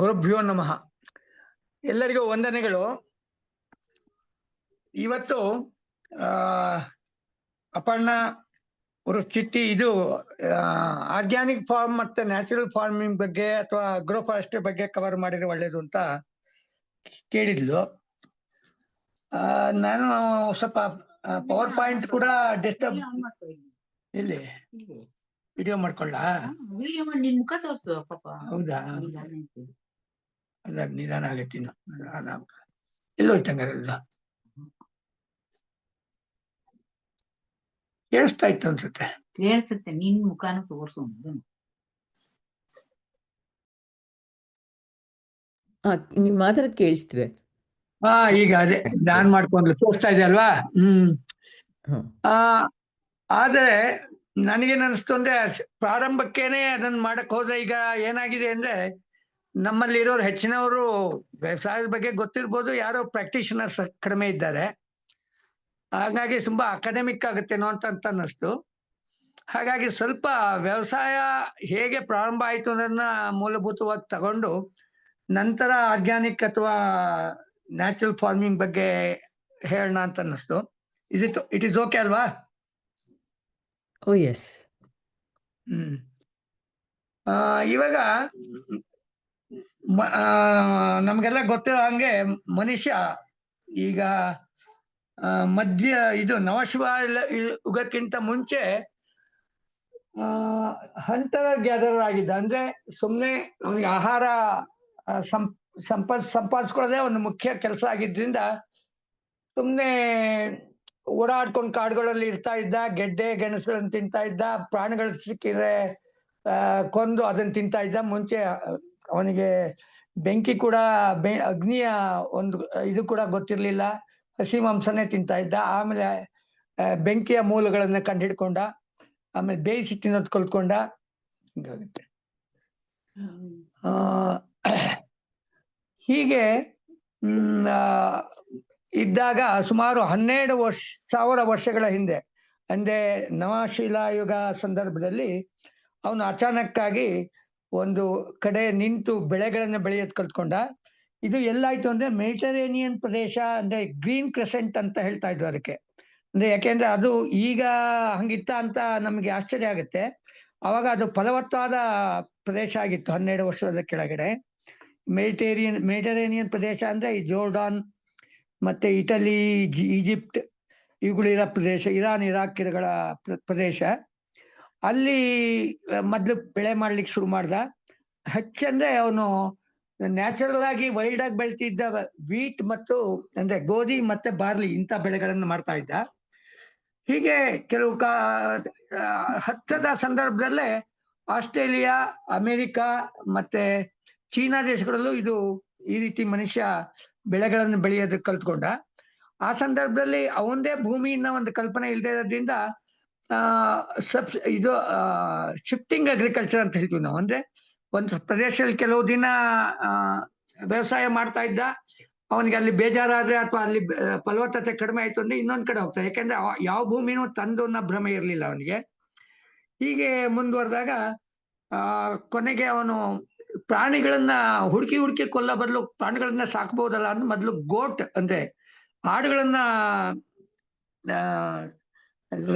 ಗುರುಭ್ಯೋ ನಮಃ. ಎಲ್ಲರಿಗೂ ವಂದನೆಗಳು. ಇವತ್ತು ಆ ಅಪರ್ಣ ಚಿಟ್ಟಿ ಇದು ಆರ್ಗ್ಯಾನಿಕ್ ಫಾರ್ಮ್ ಮತ್ತೆ ನ್ಯಾಚುರಲ್ ಫಾರ್ಮಿಂಗ್ ಬಗ್ಗೆ ಅಥವಾ ಅಗ್ರೋ ಫಾರೆಸ್ಟ್ರಿ ಬಗ್ಗೆ ಕವರ್ ಮಾಡಿದ್ರೆ ಒಳ್ಳೇದು ಅಂತ ಕೇಳಿದ್ಲು. ನಾನು ಸ್ವಲ್ಪ ಪವರ್ ಪಾಯಿಂಟ್ ಕೂಡ ಡಿಸ್ಟರ್ಬ್ ಇಲ್ಲಿ ವಿಡಿಯೋ ಮಾಡ್ಕೊಳ್ಳ. ಹೌದಾ, ಅದ ನಿಧಾನ ಆಗತ್ತೆ. ಎಲ್ಲೋ ಇಟ್ಟಂಗಲ್ಲ, ಕೇಳಿಸ್ತಾ ಇತ್ತು ಅನ್ಸುತ್ತೆ. ಕೇಳಿಸುತ್ತೆ, ನಿನ್ ಮುಖಾನು ತೋರ್ಸು. ನೀವ್ ಮಾತಾಡೋದ್ ಕೇಳಿಸ್ತಿದೆ. ಈಗ ಅದೇ ನಾನ್ ಮಾಡ್ಕೊಂಡ್ಲು ತೋರಿಸ್ತಾ ಇದೆ ಅಲ್ವಾ. ಆದ್ರೆ ನನಗೇನ್ ಅನಿಸ್ತು ಅಂದ್ರೆ ಪ್ರಾರಂಭಕ್ಕೇನೆ ಅದನ್ನ ಮಾಡಕ್ ಹೋದ್ರೆ ಈಗ ಏನಾಗಿದೆ ಅಂದ್ರೆ ನಮ್ಮಲ್ಲಿ ಇರೋರು ಹೆಚ್ಚಿನವರು ವ್ಯವಸಾಯದ ಬಗ್ಗೆ ಗೊತ್ತಿರ್ಬೋದು, ಯಾರೋ ಪ್ರಾಕ್ಟೀಷನರ್ಸ್ ಕಡಿಮೆ ಇದ್ದಾರೆ. ಹಾಗಾಗಿ ತುಂಬಾ ಅಕಾಡೆಮಿಕ್ ಆಗುತ್ತೇನೋ ಅಂತ ಅನ್ನಿಸ್ತು. ಹಾಗಾಗಿ ಸ್ವಲ್ಪ ವ್ಯವಸಾಯ ಹೇಗೆ ಪ್ರಾರಂಭ ಆಯ್ತು ಅನ್ನೋದನ್ನ ಮೂಲಭೂತವಾಗಿ ತಗೊಂಡು ನಂತರ ಆರ್ಗ್ಯಾನಿಕ್ ಅಥವಾ ನ್ಯಾಚುರಲ್ ಫಾರ್ಮಿಂಗ್ ಬಗ್ಗೆ ಹೇಳೋಣ ಅಂತ ಅನ್ನಿಸ್ತು. ಇಟ್ ಇಸ್ ಓಕೆ ಅಲ್ವಾ? ಓ ಎಸ್. ಇವಾಗ ನಮ್ಗೆಲ್ಲ ಗೊತ್ತಿರೋ ಹಂಗೆ ಮನುಷ್ಯ ಈಗ ಮಧ್ಯ ಇದು ನವಶಿವ ಯುಗಕ್ಕಿಂತ ಮುಂಚೆ ಹಂಟರ್ ಗ್ಯಾದರ್ ಆಗಿದ್ದ. ಅಂದ್ರೆ ಸುಮ್ಮನೆ ಅವನಿಗೆ ಆಹಾರ ಸಂಪಾದಿಸ್ಕೊಳ್ಳೋದೇ ಒಂದು ಮುಖ್ಯ ಕೆಲಸ ಆಗಿದ್ರಿಂದ ಸುಮ್ಮನೆ ಓಡಾಡ್ಕೊಂಡು ಕಾಡುಗಳಲ್ಲಿ ಇರ್ತಾ ಇದ್ದ. ಗೆಡ್ಡೆ ಗೆಣಸುಗಳನ್ನ ತಿಂತಾ ಇದ್ದ, ಪ್ರಾಣಿಗಳು ಸಿಕ್ಕಿದ್ರೆ ಕೊಂದು ಅದನ್ನ ತಿಂತಾ ಇದ್ದ. ಮುಂಚೆ ಅವನಿಗೆ ಬೆಂಕಿ ಕೂಡ ಅಗ್ನಿಯ ಒಂದು ಇದು ಕೂಡ ಗೊತ್ತಿರ್ಲಿಲ್ಲ, ಹಸಿ ಮಾಂಸನೇ ತಿಂತಾ ಇದ್ದ. ಆಮೇಲೆ ಬೆಂಕಿಯ ಮೂಲಗಳನ್ನ ಕಂಡುಹಿಡ್ಕೊಂಡ, ಆಮೇಲೆ ಬೇಯಿಸಿ ತಿನ್ನೋದು ಕಲ್ತ್ಕೊಂಡ. ಹಿಂಗಾಗುತ್ತೆ. ಹೀಗೆ ಇದ್ದಾಗ ಸುಮಾರು 12,000 ವರ್ಷಗಳ ಹಿಂದೆ, ಅಂದ್ರೆ ನವಶಿಲಾಯುಗ ಸಂದರ್ಭದಲ್ಲಿ ಅವನು ಅಚಾನಕ್ಕಾಗಿ ಒಂದು ಕಡೆ ನಿಂತು ಬೆಳೆಗಳನ್ನ ಬೆಳೆಯೋದು ಕಲ್ತ್ಕೊಂಡ. ಇದು ಎಲ್ಲಾಯ್ತು ಅಂದ್ರೆ ಮೆಡಿಟರೇನಿಯನ್ ಪ್ರದೇಶ, ಅಂದ್ರೆ ಗ್ರೀನ್ ಕ್ರೆಸೆಂಟ್ ಅಂತ ಹೇಳ್ತಾ ಇದ್ವು ಅದಕ್ಕೆ. ಅಂದ್ರೆ ಯಾಕೆಂದ್ರೆ ಅದು ಈಗ ಹಂಗಿತ್ತ ಅಂತ ನಮ್ಗೆ ಆಶ್ಚರ್ಯ ಆಗುತ್ತೆ. ಅವಾಗ ಅದು ಫಲವತ್ತಾದ ಪ್ರದೇಶ ಆಗಿತ್ತು 12 ವರ್ಷದ ಕೆಳಗಡೆ. ಮೆಡಿಟರೇನಿಯನ್ ಪ್ರದೇಶ ಅಂದ್ರೆ ಈ ಜೋರ್ಡಾನ್ ಮತ್ತೆ ಇಟಲಿ, ಈಜಿಪ್ಟ್ ಇವುಗಳಿರೋ ಪ್ರದೇಶ, ಇರಾನ್, ಇರಾಕ್ಗಳ ಪ್ರದೇಶ. ಅಲ್ಲಿ ಮೊದ್ಲು ಬೆಳೆ ಮಾಡ್ಲಿಕ್ಕೆ ಶುರು ಮಾಡ್ದ. ಹೆಚ್ಚಂದ್ರೆ ಅವನು ನ್ಯಾಚುರಲ್ ಆಗಿ ವೈಲ್ಡ್ ಆಗಿ ಬೆಳ್ತಿದ್ದ ವೀಟ್ ಮತ್ತು ಅಂದ್ರೆ ಗೋಧಿ ಮತ್ತೆ ಬಾರ್ಲಿ ಇಂಥ ಬೆಳೆಗಳನ್ನು ಮಾಡ್ತಾ ಇದ್ದ. ಹೀಗೆ ಕೆಲವು ಹತ್ತದ ಸಂದರ್ಭದಲ್ಲೇ ಆಸ್ಟ್ರೇಲಿಯಾ, ಅಮೆರಿಕ ಮತ್ತೆ ಚೀನಾ ದೇಶಗಳಲ್ಲೂ ಈ ರೀತಿ ಮನುಷ್ಯ ಬೆಳೆಗಳನ್ನು ಬೆಳೆಯೋದಕ್ಕೆ ಕಲ್ತ್ಕೊಂಡ. ಆ ಸಂದರ್ಭದಲ್ಲಿ ಅವಂದೇ ಭೂಮಿಯಿಂದ ಒಂದು ಕಲ್ಪನೆ ಇಲ್ಲದೆ ಇರೋದ್ರಿಂದ ಇದು ಶಿಫ್ಟಿಂಗ್ ಅಗ್ರಿಕಲ್ಚರ್ ಅಂತ ಹೇಳ್ತೀವಿ ನಾವು. ಅಂದ್ರೆ ಒಂದು ಪ್ರದೇಶದಲ್ಲಿ ಕೆಲವು ದಿನ ವ್ಯವಸಾಯ ಮಾಡ್ತಾ ಇದ್ದ, ಅವನಿಗೆ ಅಲ್ಲಿ ಬೇಜಾರಾದ್ರೆ ಅಥವಾ ಅಲ್ಲಿ ಫಲವತ್ತತೆ ಕಡಿಮೆ ಆಯ್ತು ಅಂದ್ರೆ ಇನ್ನೊಂದ್ ಕಡೆ ಹೋಗ್ತಾರೆ. ಯಾಕೆಂದ್ರೆ ಯಾವ ಭೂಮಿನೂ ತಂದು ಅನ್ನೋ ಭ್ರಮೆ ಇರ್ಲಿಲ್ಲ ಅವನಿಗೆ. ಹೀಗೆ ಮುಂದುವರೆದಾಗ ಕೊನೆಗೆ ಅವನು ಪ್ರಾಣಿಗಳನ್ನ ಹುಡುಕಿ ಕೊಲ್ಲ ಬದಲು ಪ್ರಾಣಿಗಳನ್ನ ಸಾಕ್ಬಹುದಲ್ಲ ಅಂದ್ರೆ ಮೊದಲು ಗೋಟ್ ಅಂದ್ರೆ ಆಡುಗಳನ್ನ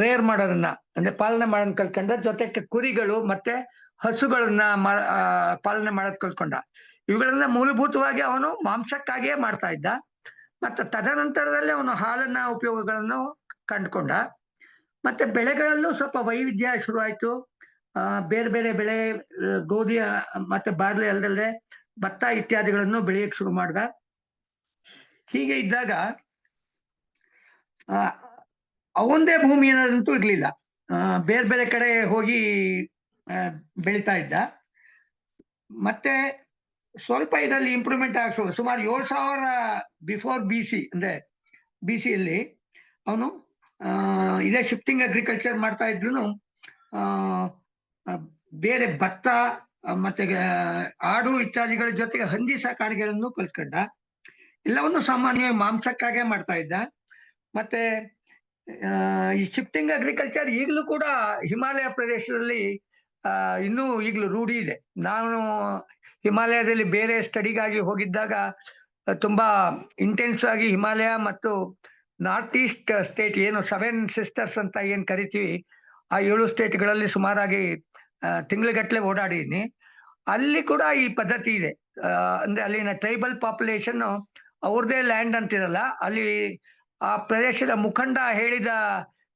ರೇರ್ ಮಾಡೋದನ್ನ ಅಂದ್ರೆ ಪಾಲನೆ ಮಾಡೋದನ್ನ ಕಲ್ತ್ಕೊಂಡ. ಜೊತೆಗೆ ಕುರಿಗಳು ಮತ್ತೆ ಹಸುಗಳನ್ನ ಪಾಲನೆ ಮಾಡೋದ್ ಕಲ್ತ್ಕೊಂಡ. ಇವುಗಳನ್ನ ಮೂಲಭೂತವಾಗಿ ಅವನು ಮಾಂಸಕ್ಕಾಗಿಯೇ ಮಾಡ್ತಾ ಇದ್ದ. ಮತ್ತೆ ತದನಂತರದಲ್ಲಿ ಅವನು ಹಾಲನ್ನ ಉಪಯೋಗಗಳನ್ನು ಕಂಡುಕೊಂಡ. ಮತ್ತೆ ಬೆಳೆಗಳಲ್ಲೂ ಸ್ವಲ್ಪ ವೈವಿಧ್ಯ ಶುರುವಾಯ್ತು. ಬೇರೆ ಬೇರೆ ಬೆಳೆ, ಗೋಧಿ ಮತ್ತೆ ಬಾರ್ಲಿ ಅಲ್ಲದೆ ಭತ್ತ ಇತ್ಯಾದಿಗಳನ್ನು ಬೆಳೆಯಕ್ಕೆ ಶುರು ಮಾಡ್ದ. ಹೀಗೆ ಇದ್ದಾಗ ಅವಂದೇ ಭೂಮಿ ಅನ್ನೋದಂತೂ ಇರ್ಲಿಲ್ಲ. ಬೇರೆ ಬೇರೆ ಕಡೆ ಹೋಗಿ ಬೆಳೀತಾ ಇದ್ದ. ಮತ್ತೆ ಸ್ವಲ್ಪ ಇದರಲ್ಲಿ ಇಂಪ್ರೂವ್ಮೆಂಟ್ ಆಗ್ಸೋದು. ಸುಮಾರು 7,000 ಬಿಫೋರ್ BC ಅಂದ್ರೆ BCಯಲ್ಲಿ ಅವನು ಇದೇ ಶಿಫ್ಟಿಂಗ್ ಅಗ್ರಿಕಲ್ಚರ್ ಮಾಡ್ತಾ ಇದ್ರು. ಬೇರೆ ಭತ್ತ ಮತ್ತೆ ಆಡು ಇತ್ಯಾದಿಗಳ ಜೊತೆಗೆ ಹಂದಿ ಸಾಕಾಣಿಕೆಗಳನ್ನು ಕಲ್ತ್ಕೊಂಡ. ಎಲ್ಲವನ್ನು ಸಾಮಾನ್ಯವಾಗಿ ಮಾಂಸಕ್ಕಾಗೇ ಮಾಡ್ತಾ ಇದ್ದ. ಮತ್ತೆ ಈ ಶಿಫ್ಟಿಂಗ್ ಅಗ್ರಿಕಲ್ಚರ್ ಈಗಲೂ ಕೂಡ ಹಿಮಾಲಯ ಪ್ರದೇಶದಲ್ಲಿ ಇನ್ನೂ ಈಗಲೂ ರೂಢಿ ಇದೆ. ನಾನು ಹಿಮಾಲಯದಲ್ಲಿ ಬೇರೆ ಸ್ಟಡಿಗಾಗಿ ಹೋಗಿದ್ದಾಗ ತುಂಬಾ ಇಂಟೆನ್ಸ್ ಆಗಿ ಹಿಮಾಲಯ ಮತ್ತು ನಾರ್ತ್ ಈಸ್ಟ್ ಸ್ಟೇಟ್ ಏನು 7 ಸಿಸ್ಟರ್ಸ್ ಅಂತ ಏನ್ ಕರಿತೀವಿ, ಆ 7 ಸ್ಟೇಟ್ಗಳಲ್ಲಿ ಸುಮಾರಾಗಿ ತಿಂಗಳಗಟ್ಟಲೆ ಓಡಾಡಿದ್ದೀನಿ. ಅಲ್ಲಿ ಕೂಡ ಈ ಪದ್ಧತಿ ಇದೆ. ಅಂದ್ರೆ ಅಲ್ಲಿನ ಟ್ರೈಬಲ್ ಪಾಪ್ಯುಲೇಷನ್ ಅವ್ರದೇ ಲ್ಯಾಂಡ್ ಅಂತಿರಲ್ಲ, ಅಲ್ಲಿ ಆ ಪ್ರದೇಶದ ಮುಖಂಡ ಹೇಳಿದ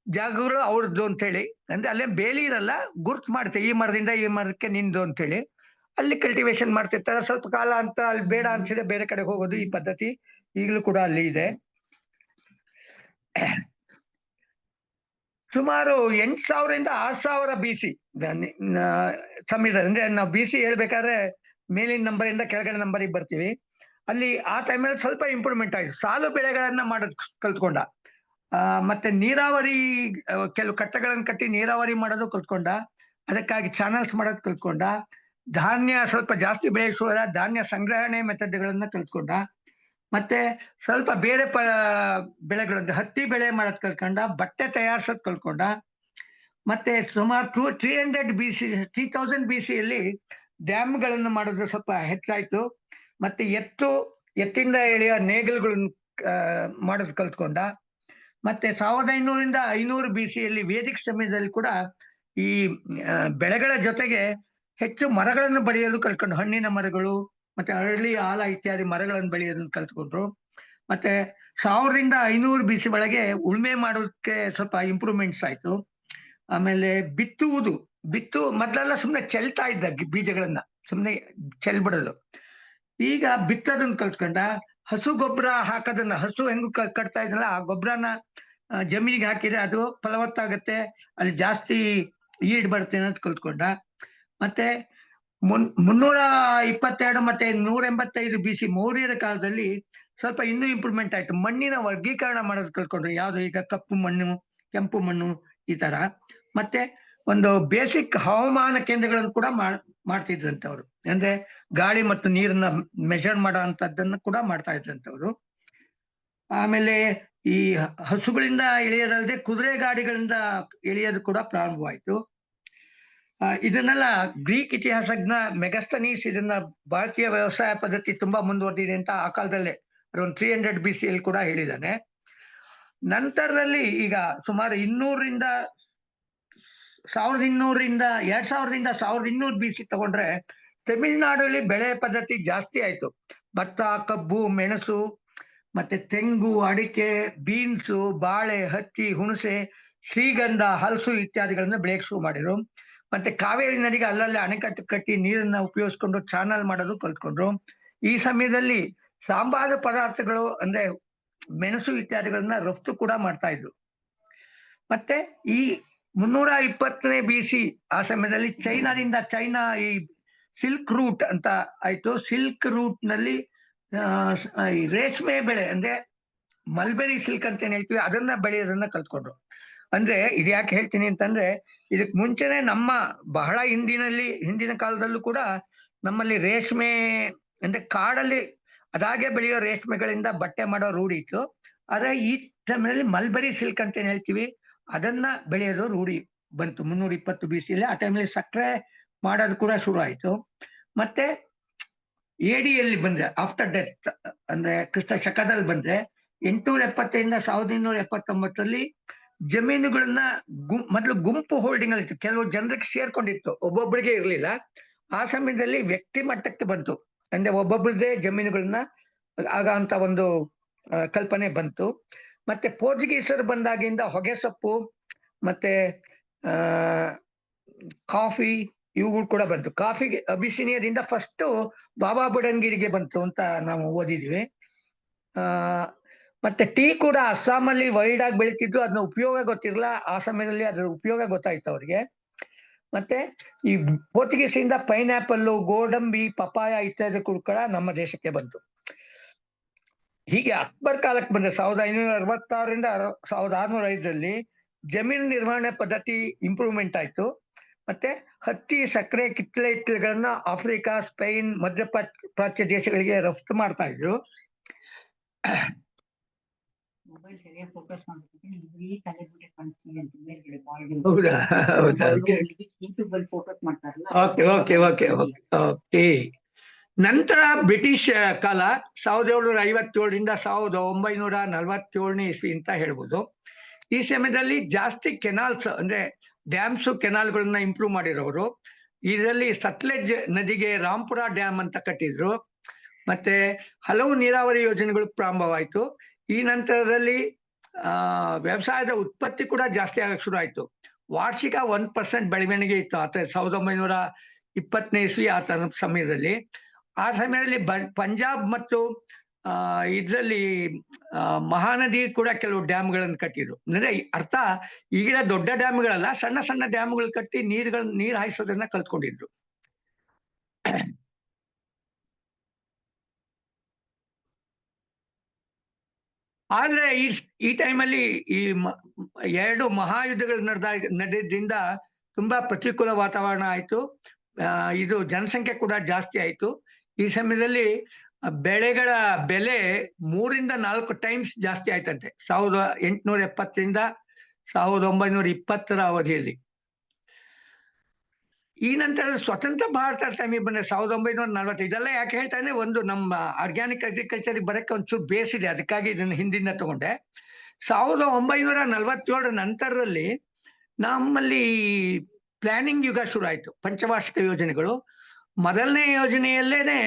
ಜಾಗಗಳು ಅವ್ರದ್ದು ಅಂತೇಳಿ, ಅಂದ್ರೆ ಅಲ್ಲೇ ಬೇಲಿ ಇರಲ್ಲ, ಗುರ್ತು ಮಾಡ್ತೇವೆ ಈ ಮರದಿಂದ ಈ ಮರಕ್ಕೆ ನಿಂದು ಅಂತೇಳಿ ಅಲ್ಲಿ ಕಲ್ಟಿವೇಶನ್ ಮಾಡ್ತಿರ್ತಾರೆ. ಸ್ವಲ್ಪ ಕಾಲ ಅಂತ ಅಲ್ಲಿ ಬೇಡ ಅನ್ಸಿದ್ರೆ ಬೇರೆ ಕಡೆ ಹೋಗೋದು, ಈ ಪದ್ಧತಿ ಈಗಲೂ ಕೂಡ ಅಲ್ಲಿ ಇದೆ. ಸುಮಾರು 8,000ರಿಂದ 6,000 BC ಸಂವಿಧಾನ, ಅಂದ್ರೆ ನಾವು BC ಹೇಳ್ಬೇಕಾದ್ರೆ ಮೇಲಿನ ನಂಬರ್ ಇಂದ ಕೆಳಗಡೆ ನಂಬರಿಗೆ ಬರ್ತೀವಿ. ಅಲ್ಲಿ ಆ ಟೈಮಲ್ಲಿ ಸ್ವಲ್ಪ ಇಂಪ್ರೂವ್ಮೆಂಟ್ ಆಯ್ತು. ಸಾಲು ಬೆಳೆಗಳನ್ನ ಮಾಡೋದ್ ಕಲ್ತ್ಕೊಂಡ. ಮತ್ತೆ ನೀರಾವರಿ, ಕೆಲವು ಕಟ್ಟೆಗಳನ್ನು ಕಟ್ಟಿ ನೀರಾವರಿ ಮಾಡೋದು ಕಲ್ತ್ಕೊಂಡ. ಅದಕ್ಕಾಗಿ ಚಾನಲ್ಸ್ ಮಾಡೋದು ಕಲ್ತ್ಕೊಂಡ. ಧಾನ್ಯ ಸ್ವಲ್ಪ ಜಾಸ್ತಿ ಬೆಳೆಸುವ ಧಾನ್ಯ ಸಂಗ್ರಹಣೆ ಮೆಥಡ್ಗಳನ್ನ ಕಲ್ತ್ಕೊಂಡ. ಮತ್ತೆ ಸ್ವಲ್ಪ ಬೇರೆ ಬೆಳೆಗಳಂದ್ರೆ ಹತ್ತಿ ಬೆಳೆ ಮಾಡೋದ್ ಕಲ್ತ್ಕೊಂಡ. ಬಟ್ಟೆ ತಯಾರಿಸೋದ್ ಕಲ್ತ್ಕೊಂಡ. ಮತ್ತೆ ಸುಮಾರು 3000 BCಯಲ್ಲಿ ಡ್ಯಾಮ್ಗಳನ್ನು ಮಾಡೋದು ಸ್ವಲ್ಪ ಹೆಚ್ಚಾಯ್ತು. ಮತ್ತೆ ಎತ್ತಿಂದ ಎಳೆಯ ನೇಗಿಲುಗಳನ್ನು ಮಾಡೋದು ಕಲ್ತ್ಕೊಂಡ. ಮತ್ತೆ 1500ರಿಂದ 500 BCಯಲ್ಲಿ ವೇದಿಕ್ ಸಮಯದಲ್ಲಿ ಕೂಡ ಈ ಬೆಳೆಗಳ ಜೊತೆಗೆ ಹೆಚ್ಚು ಮರಗಳನ್ನು ಬೆಳೆಯೋದು ಕಲ್ತ್ಕೊಂಡು, ಹಣ್ಣಿನ ಮರಗಳು ಮತ್ತೆ ಅರಳಿ, ಆಲ ಇತ್ಯಾದಿ ಮರಗಳನ್ನು ಬೆಳೆಯೋದನ್ನ ಕಲ್ತ್ಕೊಂಡ್ರು. ಮತ್ತೆ 1000ರಿಂದ 500 BC ಒಳಗೆ ಉಳುಮೆ ಮಾಡೋದಕ್ಕೆ ಸ್ವಲ್ಪ ಇಂಪ್ರೂವ್ಮೆಂಟ್ಸ್ ಆಯ್ತು. ಆಮೇಲೆ ಮೊದ್ಲೆಲ್ಲ ಸುಮ್ನೆ ಚೆಲ್ತಾ ಇದ್ದ ಬೀಜಗಳನ್ನ, ಸುಮ್ನೆ ಚೆಲ್ಬಿಡೋದು. ಈಗ ಬಿತ್ತೋದನ್ನ ಕಲ್ತ್ಕೊಂಡ. ಹಸು ಗೊಬ್ಬರ ಹಾಕೋದನ್ನ, ಹಸು ಹೆಂಗು ಕಟ್ತಾ ಇದ್ರಲ್ಲ ಆ ಗೊಬ್ಬರನ ಜಮೀನಿಗೆ ಹಾಕಿದ್ರೆ ಅದು ಫಲವತ್ತಾಗತ್ತೆ, ಅಲ್ಲಿ ಜಾಸ್ತಿ ಈಲ್ಡ್ ಬರುತ್ತೆ ಅನ್ನೋದು ಕಲ್ತ್ಕೊಂಡ. ಮತ್ತೆ 322 ಮತ್ತೆ 185 BC ಮೌರ್ಯರ ಕಾಲದಲ್ಲಿ ಸ್ವಲ್ಪ ಇನ್ನೂ ಇಂಪ್ರೂವ್ಮೆಂಟ್ ಆಯ್ತು. ಮಣ್ಣಿನ ವರ್ಗೀಕರಣ ಮಾಡೋದು ಕಲ್ತ್ಕೊಂಡ್ರು. ಯಾವ್ದು ಈಗ ಕಪ್ಪು ಮಣ್ಣು, ಕೆಂಪು ಮಣ್ಣು, ಈ ತರ. ಮತ್ತೆ ಒಂದು ಬೇಸಿಕ್ ಹವಾಮಾನ ಕೇಂದ್ರಗಳನ್ನು ಕೂಡ ಮಾಡ್ತಿದ್ರಂತವ್ರು. ಅಂದ್ರೆ ಗಾಳಿ ಮತ್ತು ನೀರನ್ನ ಮೆಷರ್ ಮಾಡೋ ಅಂತದ್ದನ್ನ ಕೂಡ ಮಾಡ್ತಾ ಇದ್ರಂತವ್ರು. ಆಮೇಲೆ ಈ ಹಸುಗಳಿಂದ ಎಳೆಯೋದಲ್ಲದೆ ಕುದುರೆ ಗಾಡಿಗಳಿಂದ ಎಳೆಯೋದು ಕೂಡ ಪ್ರಾರಂಭವಾಯ್ತು. ಇದನ್ನೆಲ್ಲ ಗ್ರೀಕ್ ಇತಿಹಾಸಜ್ಞ ಮೆಗಸ್ತನೀಸ್ ಇದನ್ನ ಭಾರತೀಯ ವ್ಯವಸಾಯ ಪದ್ಧತಿ ತುಂಬಾ ಮುಂದುವರೆದಿದೆ ಅಂತ ಆ ಕಾಲದಲ್ಲೇ ಅರೌಂಡ್ 300 BCಯಲ್ಲಿ ಕೂಡ ಹೇಳಿದ್ದಾನೆ. ನಂತರದಲ್ಲಿ ಈಗ ಸುಮಾರು 2200ರಿಂದ 1200 BC ತಗೊಂಡ್ರೆ ತಮಿಳುನಾಡಲ್ಲಿ ಬೆಳೆ ಪದ್ಧತಿ ಜಾಸ್ತಿ ಆಯ್ತು. ಭತ್ತ, ಕಬ್ಬು, ಮೆಣಸು, ಮತ್ತೆ ತೆಂಗು, ಅಡಿಕೆ, ಬೀನ್ಸು, ಬಾಳೆ, ಹತ್ತಿ, ಹುಣಸೆ, ಶ್ರೀಗಂಧ, ಹಲಸು ಇತ್ಯಾದಿಗಳನ್ನ ಬೆಳೆಯಕ್ಕೆ ಶುರು ಮಾಡಿದ್ರು. ಮತ್ತೆ ಕಾವೇರಿ ನದಿಗೆ ಅಲ್ಲಲ್ಲಿ ಅಣೆಕಟ್ಟು ಕಟ್ಟಿ ನೀರನ್ನ ಉಪಯೋಗಿಸ್ಕೊಂಡು ಚಾನಲ್ ಮಾಡೋದು ಕಲ್ತ್ಕೊಂಡ್ರು. ಈ ಸಮಯದಲ್ಲಿ ಸಾಂಬಾರು ಪದಾರ್ಥಗಳು ಅಂದ್ರೆ ಮೆಣಸು ಇತ್ಯಾದಿಗಳನ್ನ ರಫ್ತು ಕೂಡ ಮಾಡ್ತಾ ಇದ್ರು. ಮತ್ತೆ ಈ 320ನೇ BC ಆ ಸಮಯದಲ್ಲಿ ಚೈನಾ ಈ ಸಿಲ್ಕ್ ರೂಟ್ ಅಂತ ಆಯ್ತು. ಸಿಲ್ಕ್ ರೂಟ್ ನಲ್ಲಿ ರೇಷ್ಮೆ ಬೆಳೆ ಅಂದ್ರೆ ಮಲ್ಬೆರಿ ಸಿಲ್ಕ್ ಅಂತ ಏನ್ ಹೇಳ್ತೀವಿ ಅದನ್ನ ಬೆಳೆಯೋದನ್ನ ಕಲ್ತ್ಕೊಂಡ್ರು. ಅಂದ್ರೆ ಇದು ಯಾಕೆ ಹೇಳ್ತೀನಿ ಅಂತಂದ್ರೆ, ಇದಕ್ ಮುಂಚೆನೆ ನಮ್ಮ ಬಹಳ ಹಿಂದಿನ ಕಾಲದಲ್ಲೂ ಕೂಡ ನಮ್ಮಲ್ಲಿ ರೇಷ್ಮೆ ಅಂದ್ರೆ ಕಾಡಲ್ಲಿ ಅದಾಗೆ ಬೆಳೆಯೋ ರೇಷ್ಮೆಗಳಿಂದ ಬಟ್ಟೆ ಮಾಡೋ ರೂಢಿ ಇತ್ತು. ಆದ್ರೆ ಈ ಸಮಯದಲ್ಲಿ ಮಲ್ಬೆರಿ ಸಿಲ್ಕ್ ಅಂತ ಏನ್ ಹೇಳ್ತೀವಿ ಅದನ್ನ ಬೆಳೆಯೋದು ರೂಢಿ ಬಂತು 320 BCಯಲ್ಲಿ. ಆ ಟೈಮಲ್ಲಿ ಸಕ್ಕರೆ ಮಾಡೋದು ಕೂಡ ಶುರು ಆಯ್ತು. ಮತ್ತೆ ADಯಲ್ಲಿ ಬಂದ್ರೆ ಆಫ್ಟರ್ ಡೆತ್ ಅಂದ್ರೆ ಕ್ರಿಸ್ತ ಶಕದಲ್ಲಿ ಬಂದ್ರೆ 870ರಿಂದ 1279ರಲ್ಲಿ ಜಮೀನುಗಳನ್ನ ಮೊದಲು ಗುಂಪು ಹೋಲ್ಡಿಂಗ್ ಅಲ್ಲಿ ಇತ್ತು. ಕೆಲವು ಜನರಿಗೆ ಸೇರ್ಕೊಂಡಿತ್ತು, ಒಬ್ಬೊಬ್ಬರಿಗೆ ಇರ್ಲಿಲ್ಲ. ಆ ಸಮಯದಲ್ಲಿ ವ್ಯಕ್ತಿ ಮಟ್ಟಕ್ಕೆ ಬಂತು. ಅಂದ್ರೆ ಒಬ್ಬೊಬ್ಬರದೇ ಜಮೀನುಗಳನ್ನ ಆಗ ಅಂತ ಒಂದು ಕಲ್ಪನೆ ಬಂತು. ಮತ್ತೆ ಪೋರ್ಚುಗೀಸರು ಬಂದಾಗಿಂದ ಹೊಗೆ ಸೊಪ್ಪು ಮತ್ತೆ ಕಾಫಿ ಇವುಗಳು ಕೂಡ ಬಂತು. ಕಾಫಿಗೆ ಅಬಿಸಿನಿಯಾದಿಂದ ಫಸ್ಟ್ ಬಾಬಾ ಬುಡನ್ಗಿರಿಗೆ ಬಂತು ಅಂತ ನಾವು ಓದಿದ್ವಿ. ಮತ್ತೆ ಟೀ ಕೂಡ ಅಸ್ಸಾಮಲ್ಲಿ ವೈಲ್ಡ್ ಆಗಿ ಬೆಳೀತಿದ್ರು, ಅದನ್ನ ಉಪಯೋಗ ಗೊತ್ತಿರಲ್ಲ. ಆ ಸಮಯದಲ್ಲಿ ಅದ್ರ ಉಪಯೋಗ ಗೊತ್ತಾಯ್ತು ಅವ್ರಿಗೆ. ಮತ್ತೆ ಈ ಪೋರ್ಚುಗೀಸಿಂದ ಪೈನಾಪಲ್, ಗೋಡಂಬಿ, ಪಪಾಯ ಇತ್ಯಾದಿ ಕೂಡ ನಮ್ಮ ದೇಶಕ್ಕೆ ಬಂತು. ಹೀಗೆ ಅಕ್ಬರ್ ಕಾಲಕ್ಕೆ ಬಂದ 1566ರಿಂದ 1605ರಲ್ಲಿ ಜಮೀನು ನಿರ್ವಹಣೆ ಪದ್ಧತಿ ಇಂಪ್ರೂವ್ಮೆಂಟ್ ಆಯ್ತು. ಮತ್ತೆ ಹತ್ತಿ, ಸಕ್ಕರೆ, ಕಿತ್ತಳೆ ಹಿಟ್ಟುಗಳನ್ನ ಆಫ್ರಿಕಾ, ಸ್ಪೈನ್, ಮಧ್ಯಪ್ರಾಚ್ಯ ದೇಶಗಳಿಗೆ ರಫ್ತು ಮಾಡ್ತಾ ಇದ್ರು. ಮೊಬೈಲ್ ಸರಿಯಾಗಿ ಫೋಕಸ್ ಮಾಡ್ಬೇಕು, ತಲೆ ಬಿಟ್ಟೆ ಕಾಣಿಸ್ತೀವಿ ಅಂತ ಮೇಲ್ಗಡೆ ಹೌದಾ? ಯೂಟ್ಯೂಬ್ ಅಲ್ಲಿ ಫೋಕಸ್ ಮಾಡ್ತಾರಲ್ಲ. ಓಕೆ. ನಂತರ ಬ್ರಿಟಿಷ್ ಕಾಲ 1757ರಿಂದ 1947ನೇ ಇಸ್ವಿ ಅಂತ ಹೇಳ್ಬೋದು. ಈ ಸಮಯದಲ್ಲಿ ಜಾಸ್ತಿ ಕೆನಾಲ್ಸ್ ಅಂದ್ರೆ ಡ್ಯಾಮ್ಸ್ ಕೆನಾಲ್ಗಳನ್ನ ಇಂಪ್ರೂವ್ ಮಾಡಿರೋರು. ಇದರಲ್ಲಿ ಸತ್ಲೆಜ್ ನದಿಗೆ ರಾಂಪುರ ಡ್ಯಾಮ್ ಅಂತ ಕಟ್ಟಿದ್ರು. ಮತ್ತೆ ಹಲವು ನೀರಾವರಿ ಯೋಜನೆಗಳು ಪ್ರಾರಂಭವಾಯಿತು. ಈ ನಂತರದಲ್ಲಿ ವ್ಯವಸಾಯದ ಉತ್ಪತ್ತಿ ಕೂಡ ಜಾಸ್ತಿ ಆಗಕ್ಕೆ ಶುರು ಆಯ್ತು. ವಾರ್ಷಿಕ 1% ಬೆಳವಣಿಗೆ ಇತ್ತು 1920ನೇ ಇಸ್ವಿ ಆ ಸಮಯದಲ್ಲಿ. ಆ ಸಮಯದಲ್ಲಿ ಪಂಜಾಬ್ ಮತ್ತು ಇದರಲ್ಲಿ ಮಹಾನದಿ ಕೂಡ ಕೆಲವು ಡ್ಯಾಮ್ಗಳನ್ನು ಕಟ್ಟಿದ್ರು. ಅಂದ್ರೆ ಅರ್ಥ ಈಗಿನ ದೊಡ್ಡ ಡ್ಯಾಮ್ಗಳಲ್ಲ, ಸಣ್ಣ ಸಣ್ಣ ಡ್ಯಾಮ್ಗಳು ಕಟ್ಟಿ ನೀರು ಹಾಯಿಸೋದನ್ನ ಕಲ್ತ್ಕೊಂಡಿದ್ರು. ಆದ್ರೆ ಈ ಟೈಮಲ್ಲಿ ಈ 2 ಮಹಾಯುದ್ಧಗಳು ನಡೆದ್ರಿಂದ ತುಂಬಾ ಪ್ರತಿಕೂಲ ವಾತಾವರಣ ಆಯ್ತು. ಇದು ಜನಸಂಖ್ಯೆ ಕೂಡ ಜಾಸ್ತಿ ಆಯ್ತು. ಈ ಸಮಯದಲ್ಲಿ ಬೆಳೆಗಳ ಬೆಲೆ 3ರಿಂದ 4 ಟೈಮ್ಸ್ ಜಾಸ್ತಿ ಆಯ್ತಂತೆ 1870ರಿಂದ 1920ರ ಅವಧಿಯಲ್ಲಿ. ಈ ನಂತರ ಸ್ವತಂತ್ರ ಭಾರತ ಟೈಮಿಗೆ ಬಂದ್ರೆ 1940. ಇದೆಲ್ಲ ಯಾಕೆ ಹೇಳ್ತಾನೆ, ಒಂದು ನಮ್ಮ ಆರ್ಗ್ಯಾನಿಕ್ ಅಗ್ರಿಕಲ್ಚರ್ ಬರಕ್ಕೆ ಒಂಚೂರು ಬೇಸ್ ಇದೆ, ಅದಕ್ಕಾಗಿ ಇದನ್ನ ಹಿಂದಿಂದ ತಗೊಂಡೆ. 1947 ನಂತರದಲ್ಲಿ ನಮ್ಮಲ್ಲಿ ಪ್ಲಾನಿಂಗ್ ಯುಗ ಶುರು ಆಯ್ತು. ಪಂಚವಾರ್ಷಿಕ ಯೋಜನೆಗಳು. ಮೊದಲನೇ ಯೋಜನೆಯಲ್ಲೇನೆ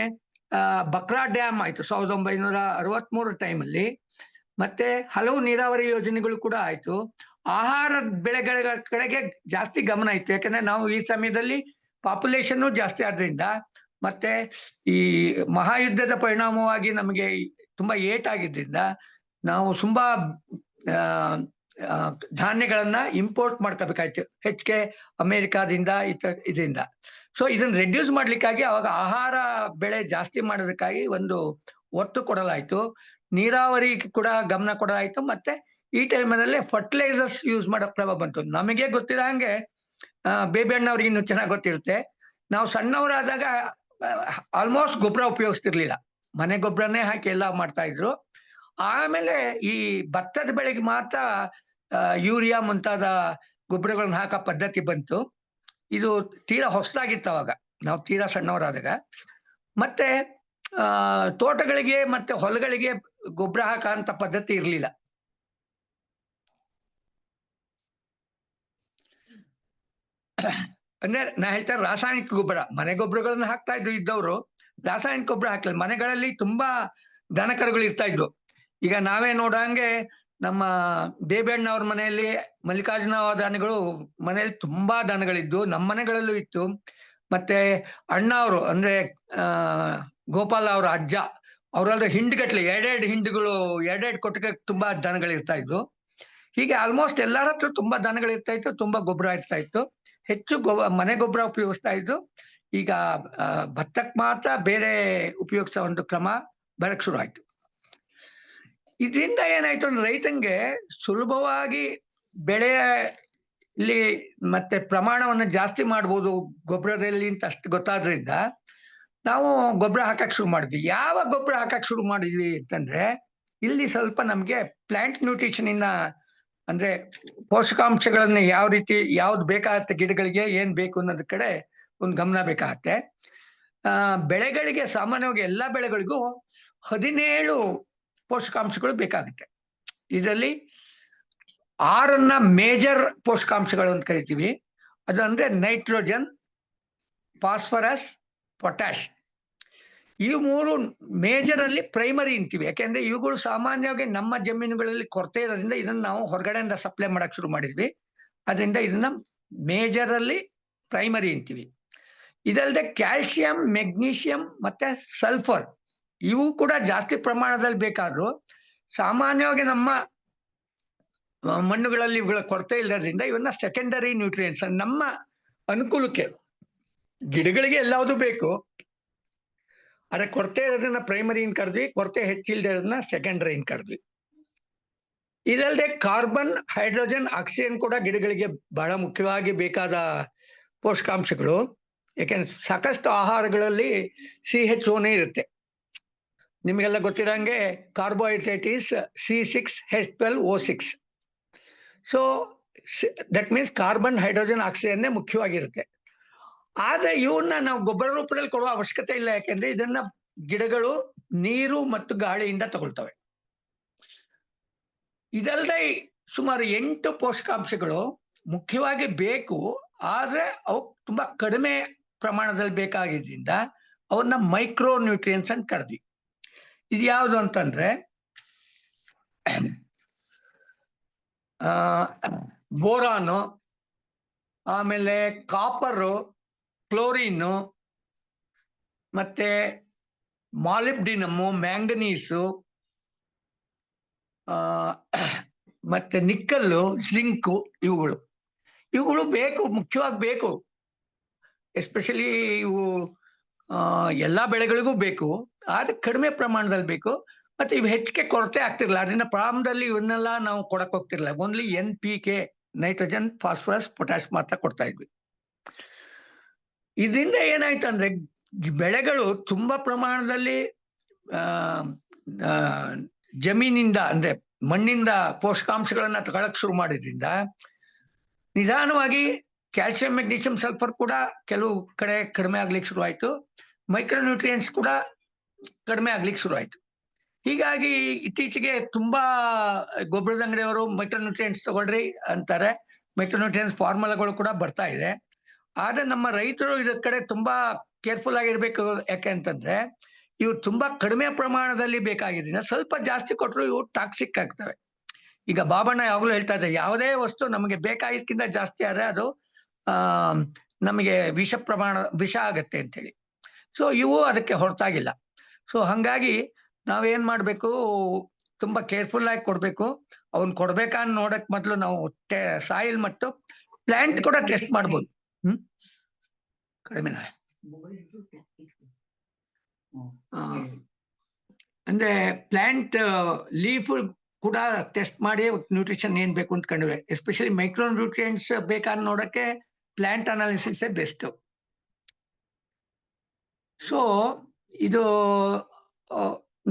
ಬಕ್ರಾ ಡ್ಯಾಮ್ ಆಯ್ತು 1963 ಟೈಮಲ್ಲಿ. ಮತ್ತೆ ಹಲವು ನೀರಾವರಿ ಯೋಜನೆಗಳು ಕೂಡ ಆಯ್ತು. ಆಹಾರದ ಬೆಳೆಗಳ ಕಡೆಗೆ ಜಾಸ್ತಿ ಗಮನ ಇತ್ತು. ಯಾಕಂದ್ರೆ ನಾವು ಈ ಸಮಯದಲ್ಲಿ ಪಾಪ್ಯುಲೇಷನ್ ಜಾಸ್ತಿ ಆದ್ರಿಂದ, ಮತ್ತೆ ಈ ಮಹಾಯುದ್ಧದ ಪರಿಣಾಮವಾಗಿ ನಮಗೆ ತುಂಬಾ ಏಟಾಗಿದ್ದರಿಂದ ನಾವು ತುಂಬಾ ಧಾನ್ಯಗಳನ್ನ ಇಂಪೋರ್ಟ್ ಮಾಡ್ಕೋಬೇಕಾಯ್ತು ಹೆಚ್ಚಿಗೆ ಅಮೆರಿಕಾದಿಂದ ಇದರಿಂದ. ಸೊ ಇದನ್ನ ರೆಡ್ಯೂಸ್ ಮಾಡ್ಲಿಕ್ಕಾಗಿ ಅವಾಗ ಆಹಾರ ಬೆಳೆ ಜಾಸ್ತಿ ಮಾಡೋದಕ್ಕಾಗಿ ಒಂದು ಒತ್ತು ಕೊಡಲಾಯ್ತು. ನೀರಾವರಿ ಕೂಡ ಗಮನ ಕೊಡಲಾಯ್ತು. ಮತ್ತೆ ಈ ಟೈಮಲ್ಲಿ ಫರ್ಟಿಲೈಸರ್ಸ್ ಯೂಸ್ ಮಾಡೋ ಕ್ರಮ ಬಂತು. ನಮಗೆ ಗೊತ್ತಿರೋ ಹಂಗೆ ಬೇಬಿ ಅಣ್ಣವ್ರಿಗೆ ಇನ್ನೂ ಚೆನ್ನಾಗಿ ಗೊತ್ತಿರುತ್ತೆ. ನಾವು ಸಣ್ಣವರಾದಾಗ ಆಲ್ಮೋಸ್ಟ್ ಗೊಬ್ಬರ ಉಪಯೋಗಿಸ್ತಿರ್ಲಿಲ್ಲ, ಮನೆ ಗೊಬ್ಬರನೇ ಹಾಕಿ ಎಲ್ಲ ಮಾಡ್ತಾ ಇದ್ರು. ಆಮೇಲೆ ಈ ಭತ್ತದ ಬೆಳೆಗೆ ಮಾತ್ರ ಯೂರಿಯಾ ಮುಂತಾದ ಗೊಬ್ಬರಗಳನ್ನ ಹಾಕೋ ಪದ್ಧತಿ ಬಂತು. ಇದು ತೀರಾ ಹೊಸದಾಗಿತ್ತು ಅವಾಗ, ನಾವು ತೀರಾ ಸಣ್ಣವರಾದಾಗ. ಮತ್ತೆ ತೋಟಗಳಿಗೆ ಮತ್ತೆ ಹೊಲಗಳಿಗೆ ಗೊಬ್ಬರ ಹಾಕಂತ ಪದ್ಧತಿ ಇರ್ಲಿಲ್ಲ. ಅಂದ್ರೆ ನಾ ಹೇಳ್ತಾರೆ ರಾಸಾಯನಿಕ ಗೊಬ್ಬರ, ಮನೆ ಗೊಬ್ಬರಗಳನ್ನ ಹಾಕ್ತಾ ಇದ್ದವರು ರಾಸಾಯನಿಕ ಗೊಬ್ಬರ ಹಾಕ್ಲಿಲ್ಲ. ಮನೆಗಳಲ್ಲಿ ತುಂಬಾ ದನಕರುಗಳು ಇರ್ತಾ ಇದ್ವು. ಈಗ ನಾವೇ ನೋಡಂಗೆ ನಮ್ಮ ದೇಬೇಣ್ಣವ್ರ ಮನೆಯಲ್ಲಿ ಮಲ್ಲಿಕಾರ್ಜುನ ದನಗಳು ಮನೆಯಲ್ಲಿ ತುಂಬಾ ದನಗಳಿದ್ದು, ನಮ್ಮ ಮನೆಗಳಲ್ಲೂ ಇತ್ತು. ಮತ್ತೆ ಅಣ್ಣ ಅವರು ಅಂದ್ರೆ ಗೋಪಾಲ ಅವರ ಅಜ್ಜ ಅವರೆಲ್ಲ ಹಿಂಡ್ಗಟ್ಲೆ 2 ಹಿಂಡುಗಳು 2 ಕೊಟ್ಟಿಗೆ ತುಂಬಾ ದನಗಳಿರ್ತಾ ಇದ್ವು. ಹೀಗೆ ಆಲ್ಮೋಸ್ಟ್ ಎಲ್ಲರ ಹತ್ರ ತುಂಬಾ ದನಗಳಿರ್ತಾ ಇತ್ತು, ತುಂಬಾ ಗೊಬ್ಬರ ಇರ್ತಾ ಇತ್ತು. ಹೆಚ್ಚು ಮನೆ ಗೊಬ್ಬರ ಉಪಯೋಗಿಸ್ತಾ ಇದ್ರು. ಈಗ ಭತ್ತಕ್ಕೆ ಮಾತ್ರ ಬೇರೆ ಉಪಯೋಗಿಸೋ ಒಂದು ಕ್ರಮ ಬರಕ್ ಶುರು ಆಯ್ತು. ಇದರಿಂದ ಏನಾಯ್ತು ಅಂದ್ರೆ ರೈತಂಗೆ ಸುಲಭವಾಗಿ ಬೆಳೆಯಲ್ಲಿ ಮತ್ತೆ ಪ್ರಮಾಣವನ್ನು ಜಾಸ್ತಿ ಮಾಡ್ಬೋದು ಗೊಬ್ಬರದಲ್ಲಿ ಅಂತ ಅಷ್ಟು ಗೊತ್ತಾದ್ರಿಂದ ನಾವು ಗೊಬ್ಬರ ಹಾಕಕ್ ಶುರು ಮಾಡಿದ್ವಿ. ಯಾವ ಗೊಬ್ಬರ ಹಾಕಕ್ ಶುರು ಮಾಡಿದ್ವಿ ಅಂತಂದ್ರೆ, ಇಲ್ಲಿ ಸ್ವಲ್ಪ ನಮ್ಗೆ ಪ್ಲಾಂಟ್ ನ್ಯೂಟ್ರಿಷನ್ ಇಂದ ಅಂದ್ರೆ ಪೋಷಕಾಂಶಗಳನ್ನ ಯಾವ ರೀತಿ ಯಾವ್ದು ಬೇಕಾಗತ್ತೆ, ಗಿಡಗಳಿಗೆ ಏನ್ ಬೇಕು ಅನ್ನೋದ್ ಕಡೆ ಒಂದು ಗಮನ ಬೇಕಾಗತ್ತೆ. ಬೆಳೆಗಳಿಗೆ ಸಾಮಾನ್ಯವಾಗಿ ಎಲ್ಲಾ ಬೆಳೆಗಳಿಗೂ 17 ಪೋಷಕಾಂಶಗಳು ಬೇಕಾಗುತ್ತೆ. ಇದರಲ್ಲಿ 6 ಮೇಜರ್ ಪೋಷಕಾಂಶಗಳು ಅಂತ ಕರಿತೀವಿ. ಅದು ಅಂದ್ರೆ ನೈಟ್ರೋಜನ್, ಫಾಸ್ಫರಸ್, ಪೊಟ್ಯಾಶ್. ಈ 3 ಮೇಜರ್ ಅಲ್ಲಿ ಪ್ರೈಮರಿ ಅಂತೀವಿ. ಯಾಕೆಂದ್ರೆ ಇವುಗಳು ಸಾಮಾನ್ಯವಾಗಿ ನಮ್ಮ ಜಮೀನುಗಳಲ್ಲಿ ಕೊರತೆ ಇರೋದ್ರಿಂದ ಇದನ್ನ ನಾವು ಹೊರಗಡೆಯಿಂದ ಸಪ್ಲೈ ಮಾಡಕ್ ಶುರು ಮಾಡಿದ್ವಿ. ಅದರಿಂದ ಇದನ್ನ ಮೇಜರ್ ಅಲ್ಲಿ ಪ್ರೈಮರಿ ಅಂತೀವಿ. ಇದಲ್ಲದೆ ಕ್ಯಾಲ್ಸಿಯಂ, ಮೆಗ್ನೀಷಿಯಂ ಮತ್ತೆ ಸಲ್ಫರ್ ಇವು ಕೂಡ ಜಾಸ್ತಿ ಪ್ರಮಾಣದಲ್ಲಿ ಬೇಕಾದ್ರು ಸಾಮಾನ್ಯವಾಗಿ ನಮ್ಮ ಮಣ್ಣುಗಳಲ್ಲಿ ಇವುಗಳ ಕೊರತೆ ಇಲ್ಲದ್ರಿಂದ ಇವನ್ನ ಸೆಕೆಂಡರಿ ನ್ಯೂಟ್ರಿಯೆಂಟ್ಸ್. ನಮ್ಮ ಅನುಕೂಲಕ್ಕೆ ಗಿಡಗಳಿಗೆ ಎಲ್ಲಾವುದು ಬೇಕು, ಆದ್ರೆ ಕೊರತೆ ಇರೋದನ್ನ ಪ್ರೈಮರಿ ಅಂತ ಕರೆದ್ವಿ, ಕೊರತೆ ಹೆಚ್ಚಿಲ್ದಿರೋದನ್ನ ಸೆಕೆಂಡರಿ ಅಂತ ಕರೆದ್ವಿ. ಇದಲ್ಲದೆ ಕಾರ್ಬನ್, ಹೈಡ್ರೋಜನ್, ಆಕ್ಸಿಜನ್ ಕೂಡ ಗಿಡಗಳಿಗೆ ಬಹಳ ಮುಖ್ಯವಾಗಿ ಬೇಕಾದ ಪೋಷಕಾಂಶಗಳು. ಯಾಕೆಂದ್ರೆ ಸಾಕಷ್ಟು ಆಹಾರಗಳಲ್ಲಿ CHOನೇ ಇರುತ್ತೆ. ನಿಮಗೆಲ್ಲ ಗೊತ್ತಿರಂಗೆ carbohydrate is C6H12O6. So that means carbon, hydrogen, ಆಕ್ಸಿಜನ್ನೇ ಮುಖ್ಯವಾಗಿರುತ್ತೆ. ಆದ್ರೆ ಇವನ್ನ ನಾವು ಗೊಬ್ಬರ ರೂಪದಲ್ಲಿ ಕೊಡುವ ಅವಶ್ಯಕತೆ ಇಲ್ಲ, ಯಾಕೆಂದ್ರೆ ಇದನ್ನ ಗಿಡಗಳು ನೀರು ಮತ್ತು ಗಾಳಿಯಿಂದ ತಗೊಳ್ತವೆ. ಇದಲ್ಲದೆ ಸುಮಾರು 8 ಪೋಷಕಾಂಶಗಳು ಮುಖ್ಯವಾಗಿ ಬೇಕು, ಆದ್ರೆ ಅವು ತುಂಬಾ ಕಡಿಮೆ ಪ್ರಮಾಣದಲ್ಲಿ ಬೇಕಾಗಿದ್ರಿಂದ ಅವನ್ನ ಮೈಕ್ರೋ ನ್ಯೂಟ್ರಿಯೆಂಟ್ಸ್ ಅಂತ ಕರೆದಿ. ಇದು ಯಾವುದು ಅಂತಂದ್ರೆ ಬೋರಾನು, ಆಮೇಲೆ ಕಾಪರು, ಕ್ಲೋರಿನ್, ಮತ್ತೆ ಮಾಲಿಬ್ಡಿನಮ್ಮು, ಮ್ಯಾಂಗನೀಸು, ಮತ್ತೆ ನಿಕ್ಕಲ್ಲು, ಜಿಂಕು, ಇವುಗಳು ಬೇಕು, ಮುಖ್ಯವಾಗಿ ಬೇಕು. ಎಸ್ಪೆಷಲಿ ಇವು ಎಲ್ಲಾ ಬೆಳೆಗಳಿಗೂ ಬೇಕು, ಆದ್ರೆ ಕಡಿಮೆ ಪ್ರಮಾಣದಲ್ಲಿ ಬೇಕು. ಮತ್ತೆ ಇವು ಹೆಚ್ಚಿಗೆ ಕೊರತೆ ಆಗ್ತಿರ್ಲಿಲ್ಲ, ಅದರಿಂದ ಪ್ರಾರಂಭದಲ್ಲಿ ಇವನ್ನೆಲ್ಲ ನಾವು ಕೊಡಕ್ ಹೋಗ್ತಿರ್ಲಿಲ್ಲ. Only NPK, nitrogen, phosphorus, potash ಮಾತ್ರ ಕೊಡ್ತಾ ಇದ್ವಿ. ಇದರಿಂದ ಏನಾಯ್ತು ಅಂದ್ರೆ ಬೆಳೆಗಳು ತುಂಬಾ ಪ್ರಮಾಣದಲ್ಲಿ ಜಮೀನಿಂದ ಅಂದ್ರೆ ಮಣ್ಣಿಂದ ಪೋಷಕಾಂಶಗಳನ್ನ ತಗೊಳಕ್ ಶುರು ಮಾಡಿದ್ರಿಂದ ನಿಧಾನವಾಗಿ ಕ್ಯಾಲ್ಸಿಯಂ, ಮೆಗ್ನೀಷಿಯಂ, ಸಲ್ಫರ್ ಕೂಡ ಕೆಲವು ಕಡೆ ಕಡಿಮೆ ಆಗ್ಲಿಕ್ಕೆ ಶುರು ಆಯ್ತು. ಮೈಕ್ರೋ ನ್ಯೂಟ್ರಿಯೆಂಟ್ಸ್ ಕೂಡ ಕಡಿಮೆ ಆಗ್ಲಿಕ್ಕೆ ಶುರು ಆಯ್ತು. ಹೀಗಾಗಿ ಇತ್ತೀಚೆಗೆ ತುಂಬಾ ಗೊಬ್ಬರದ ಅಂಗಡಿಯವರು ಮೈಕ್ರೋ ನ್ಯೂಟ್ರಿಯೆಂಟ್ಸ್ ತಗೊಳ್ರಿ ಅಂತಾರೆ. ಮೈಕ್ರೋ ನ್ಯೂಟ್ರಿಯೆಂಟ್ಸ್ ಫಾರ್ಮುಲಾಗಳು ಕೂಡ ಬರ್ತಾ ಇದೆ. ಆದ್ರೆ ನಮ್ಮ ರೈತರು ಇದರ ಕಡೆ ತುಂಬಾ ಕೇರ್ಫುಲ್ ಆಗಿರ್ಬೇಕು. ಯಾಕೆ ಅಂತಂದ್ರೆ ಇವು ತುಂಬಾ ಕಡಿಮೆ ಪ್ರಮಾಣದಲ್ಲಿ ಬೇಕಾಗಿದ್ದರಿಂದ ಸ್ವಲ್ಪ ಜಾಸ್ತಿ ಕೊಟ್ಟರು ಇವು ಟಾಕ್ಸಿಕ್ ಆಗ್ತವೆ. ಈಗ ಬಾಬಣ್ಣ ಯಾವಾಗಲೂ ಹೇಳ್ತಾ ಇದ್ದಾರೆ, ಯಾವುದೇ ವಸ್ತು ನಮಗೆ ಬೇಕಾಗಿದ್ದಕ್ಕಿಂತ ಜಾಸ್ತಿ ಆದ್ರೆ ಅದು ನಮಗೆ ವಿಷ ಆಗತ್ತೆ ಅಂತೇಳಿ. ಸೊ ಇವು ಅದಕ್ಕೆ ಹೊರತಾಗಿಲ್ಲ. ಸೊ ಹಂಗಾಗಿ ನಾವೇನ್ ಮಾಡ್ಬೇಕು, ತುಂಬಾ ಕೇರ್ಫುಲ್ ಆಗಿ ಕೊಡ್ಬೇಕು. ಅವ್ನ್ ಕೊಡ್ಬೇಕಾನ್ ನೋಡಕ್ ಮೊದ್ಲು ನಾವು ಸಾಯಿಲ್ ಮತ್ತು ಪ್ಲಾಂಟ್ ಕೂಡ ಟೆಸ್ಟ್ ಮಾಡ್ಬೋದು. ಕಡಿಮೆನಾ? ಅಂದ್ರೆ ಪ್ಲಾಂಟ್ ಲೀಫ್ ಕೂಡ ಟೆಸ್ಟ್ ಮಾಡಿ ನ್ಯೂಟ್ರಿಷನ್ ಏನ್ ಬೇಕು ಅಂತ ಕಂಡಿವೆ. ಎಸ್ಪೆಷಲಿ ಮೈಕ್ರೋ ನ್ಯೂಟ್ರಿಯೆಂಟ್ಸ್ ಬೇಕಾದ್ ನೋಡಕ್ಕೆ ಪ್ಲಾಂಟ್ ಅನಾಲಿಸಿಸ್ ಬೆಸ್ಟ್. ಸೊ ಇದು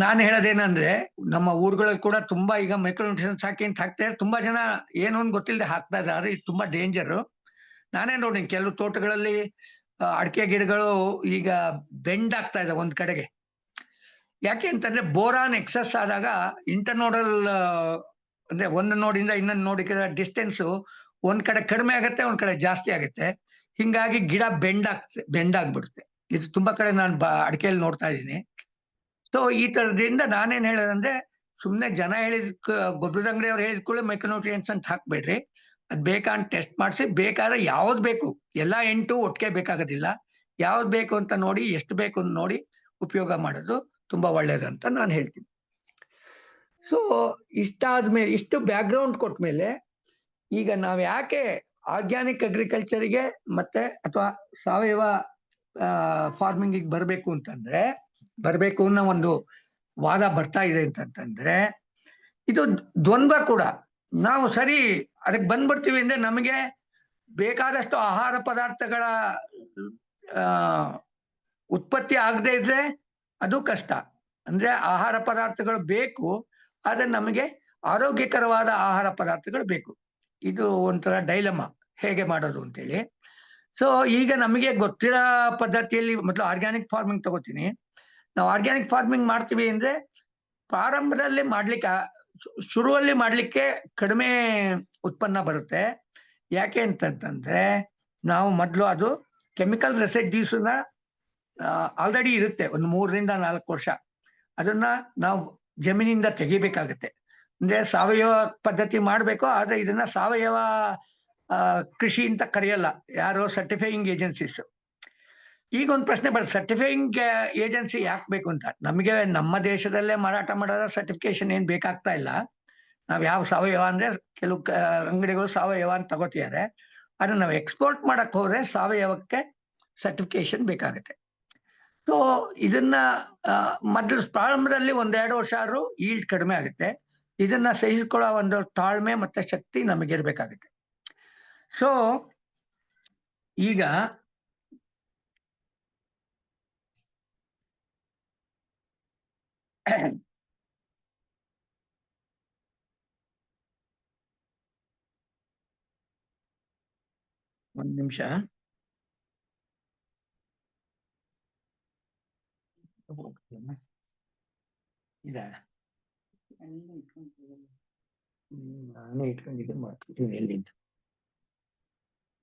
ನಾನು ಹೇಳೋದೇನಂದ್ರೆ ನಮ್ಮ ಊರುಗಳಲ್ಲಿ ಕೂಡ ತುಂಬಾ ಈಗ ಮೈಕ್ರೋ ನ್ಯೂಟ್ರಿಯೆಂಟ್ಸ್ ಹಾಕಿ ಅಂತ ಹಾಕ್ತಾರೆ. ತುಂಬಾ ಜನ ಏನು ಅಂತ ಗೊತ್ತಿಲ್ಲದೆ ಹಾಕ್ತಾ ಇದ್ದಾರೆ. ಇದು ತುಂಬಾ ಡೇಂಜರ್. ನಾನೇ ನೋಡಿ ಕೆಲವು ತೋಟಗಳಲ್ಲಿ ಅಡಿಕೆ ಗಿಡಗಳು ಈಗ ಬೆಂಡ್ ಆಗ್ತಾ ಇದೆ ಒಂದ್ ಕಡೆಗೆ. ಯಾಕೆ ಅಂತಂದ್ರೆ ಬೋರಾನ್ ಎಕ್ಸಸ್ ಆದಾಗ ಇಂಟರ್ನೋಡಲ್ ಅಂದ್ರೆ ಒಂದು ನೋಡಿಂದ ಇನ್ನೊಂದು ನೋಡಿಕೆ ಡಿಸ್ಟೆನ್ಸ್ ಒಂದ್ ಕಡೆ ಕಡಿಮೆ ಆಗುತ್ತೆ, ಒಂದ್ ಕಡೆ ಜಾಸ್ತಿ ಆಗುತ್ತೆ. ಹಿಂಗಾಗಿ ಗಿಡ ಬೆಂಡ್ ಆಗ್ಬಿಡುತ್ತೆ. ಇದು ತುಂಬಾ ಕಡೆ ನಾನು ಅಡಿಕೆಯಲ್ಲಿ ನೋಡ್ತಾ ಇದ್ದೀನಿ. ಸೊ ಈ ತರದಿಂದ ನಾನೇನ್ ಹೇಳೋದಂದ್ರೆ ಸುಮ್ನೆ ಜನ ಹೇಳಿದ ಗೊಬ್ಬರದ ಅಂಗಡಿ ಅವ್ರು ಹೇಳಿದ್ಕೊಳ್ಳಿ ಮೈಕ್ರೋ ನ್ಯೂಟ್ರಿಯೆಂಟ್ಸ್ ಅಂತ ಹಾಕ್ಬೇಡ್ರಿ. ಅದ್ ಬೇಕಂತ ಟೆಸ್ಟ್ ಮಾಡಿಸಿ, ಬೇಕಾದ್ರೆ ಯಾವ್ದು ಬೇಕು, ಎಲ್ಲಾ 8 ಒಟ್ಟಿಗೆ ಬೇಕಾಗೋದಿಲ್ಲ. ಯಾವ್ದು ಬೇಕು ಅಂತ ನೋಡಿ, ಎಷ್ಟು ಬೇಕು ಅಂತ ನೋಡಿ ಉಪಯೋಗ ಮಾಡೋದು ತುಂಬಾ ಒಳ್ಳೇದಂತ ನಾನು ಹೇಳ್ತೀನಿ. ಸೊ ಇಷ್ಟಾದ್ಮೇಲೆ, ಇಷ್ಟು ಬ್ಯಾಕ್ ಗ್ರೌಂಡ್ ಕೊಟ್ಮೇಲೆ ಈಗ ನಾವ್ ಯಾಕೆ ಆರ್ಗ್ಯಾನಿಕ್ ಅಗ್ರಿಕಲ್ಚರ್ಗೆ ಮತ್ತೆ ಅಥವಾ ಸಾವಯವ ಫಾರ್ಮಿಂಗ್ ಬರ್ಬೇಕು ಅಂತಂದ್ರೆ, ಬರ್ಬೇಕು ಅನ್ನೋ ಒಂದು ವಾದ ಬರ್ತಾ ಇದೆ ಅಂತಂದ್ರೆ ಇದು ದ್ವಂದ್ವ ಕೂಡ. ನಾವು ಸರಿ ಅದಕ್ಕೆ ಬಂದ್ಬಿಡ್ತೀವಿ ಅಂದ್ರೆ ನಮಗೆ ಬೇಕಾದಷ್ಟು ಆಹಾರ ಪದಾರ್ಥಗಳ ಉತ್ಪತ್ತಿ ಆಗದೆ ಇದ್ರೆ ಅದು ಕಷ್ಟ. ಅಂದ್ರೆ ಆಹಾರ ಪದಾರ್ಥಗಳು ಬೇಕು, ಆದ್ರೆ ನಮಗೆ ಆರೋಗ್ಯಕರವಾದ ಆಹಾರ ಪದಾರ್ಥಗಳು ಬೇಕು. ಇದು ಒಂಥರ ಡೈಲಮ, ಹೇಗೆ ಮಾಡೋದು ಅಂತೇಳಿ. ಸೊ ಈಗ ನಮಗೆ ಗೊತ್ತಿರೋ ಪದ್ಧತಿಯಲ್ಲಿ ಮೊದಲು ಆರ್ಗ್ಯಾನಿಕ್ ಫಾರ್ಮಿಂಗ್ ತಗೋತೀನಿ. ನಾವು ಆರ್ಗ್ಯಾನಿಕ್ ಫಾರ್ಮಿಂಗ್ ಮಾಡ್ತೀವಿ ಅಂದ್ರೆ ಪ್ರಾರಂಭದಲ್ಲಿ ಶುರುವಲ್ಲಿ ಮಾಡ್ಲಿಕ್ಕೆ ಕಡಿಮೆ ಉತ್ಪನ್ನ ಬರುತ್ತೆ. ಯಾಕೆ ಅಂತಂತಂದ್ರೆ ನಾವು ಮೊದಲು ಅದು ಕೆಮಿಕಲ್ ರೆಸಿಡ್ಯೂಸ್ ಆಲ್ರೆಡಿ ಇರುತ್ತೆ, ಒಂದು 3 ರಿಂದ 4 ವರ್ಷ. ಅದನ್ನ ನಾವು ಜಮೀನಿಂದ ತೆಗಿಬೇಕಾಗತ್ತೆ. ಅಂದ್ರೆ ಸಾವಯವ ಪದ್ಧತಿ ಮಾಡ್ಬೇಕು, ಆದ್ರೆ ಇದನ್ನ ಸಾವಯವ ಕೃಷಿ ಅಂತ ಕರೆಯಲ್ಲ ಯಾರು ಸರ್ಟಿಫೈಯಿಂಗ್ ಏಜೆನ್ಸೀಸ್. ಈಗ ಒಂದು ಪ್ರಶ್ನೆ ಬರುತ್ತೆ, ಸರ್ಟಿಫೈಯಿಂಗ್ ಏಜೆನ್ಸಿ ಯಾಕೆ ಬೇಕು ಅಂತ. ನಮಗೆ ನಮ್ಮ ದೇಶದಲ್ಲೇ ಮಾರಾಟ ಮಾಡೋದ ಸರ್ಟಿಫಿಕೇಶನ್ ಏನ್ ಬೇಕಾಗ್ತಾ ಇಲ್ಲ. ನಾವ್ ಯಾವ ಸಾವಯವ ಅಂದ್ರೆ ಕೆಲವು ಅಂಗಡಿಗಳು ಸಾವಯವ ಅಂತ ತಗೋತಿದ್ದಾರೆ. ಆದ್ರೆ ನಾವು ಎಕ್ಸ್ಪೋರ್ಟ್ ಮಾಡಕ್ ಹೋದ್ರೆ ಸಾವಯವಕ್ಕೆ ಸರ್ಟಿಫಿಕೇಶನ್ ಬೇಕಾಗುತ್ತೆ. ಸೊ ಇದನ್ನ ಮೊದಲು ಪ್ರಾರಂಭದಲ್ಲಿ 1-2 ವರ್ಷ ಆದ್ರೂ ಈಲ್ಡ್ ಕಡಿಮೆ ಆಗುತ್ತೆ. ಇದನ್ನ ಸಹಿಸಿಕೊಳ್ಳೋ ಒಂದು ತಾಳ್ಮೆ ಮತ್ತೆ ಶಕ್ತಿ ನಮಗಿರ್ಬೇಕಾಗುತ್ತೆ. ಸೊ ಈಗ ಒಂದು ನಿಮಿಷ. ಇದ ಎಲ್ಲ ಇಟ್ಕೊಂಡ್ಬಿಟ್ಟಿದ್ದಾರೆ. ನಾನೇ ಇಟ್ಕೊಂಡಿದ್ದೆ ಮಾಡ್ತೀನಿ ಎಲ್ಲಿಂದ.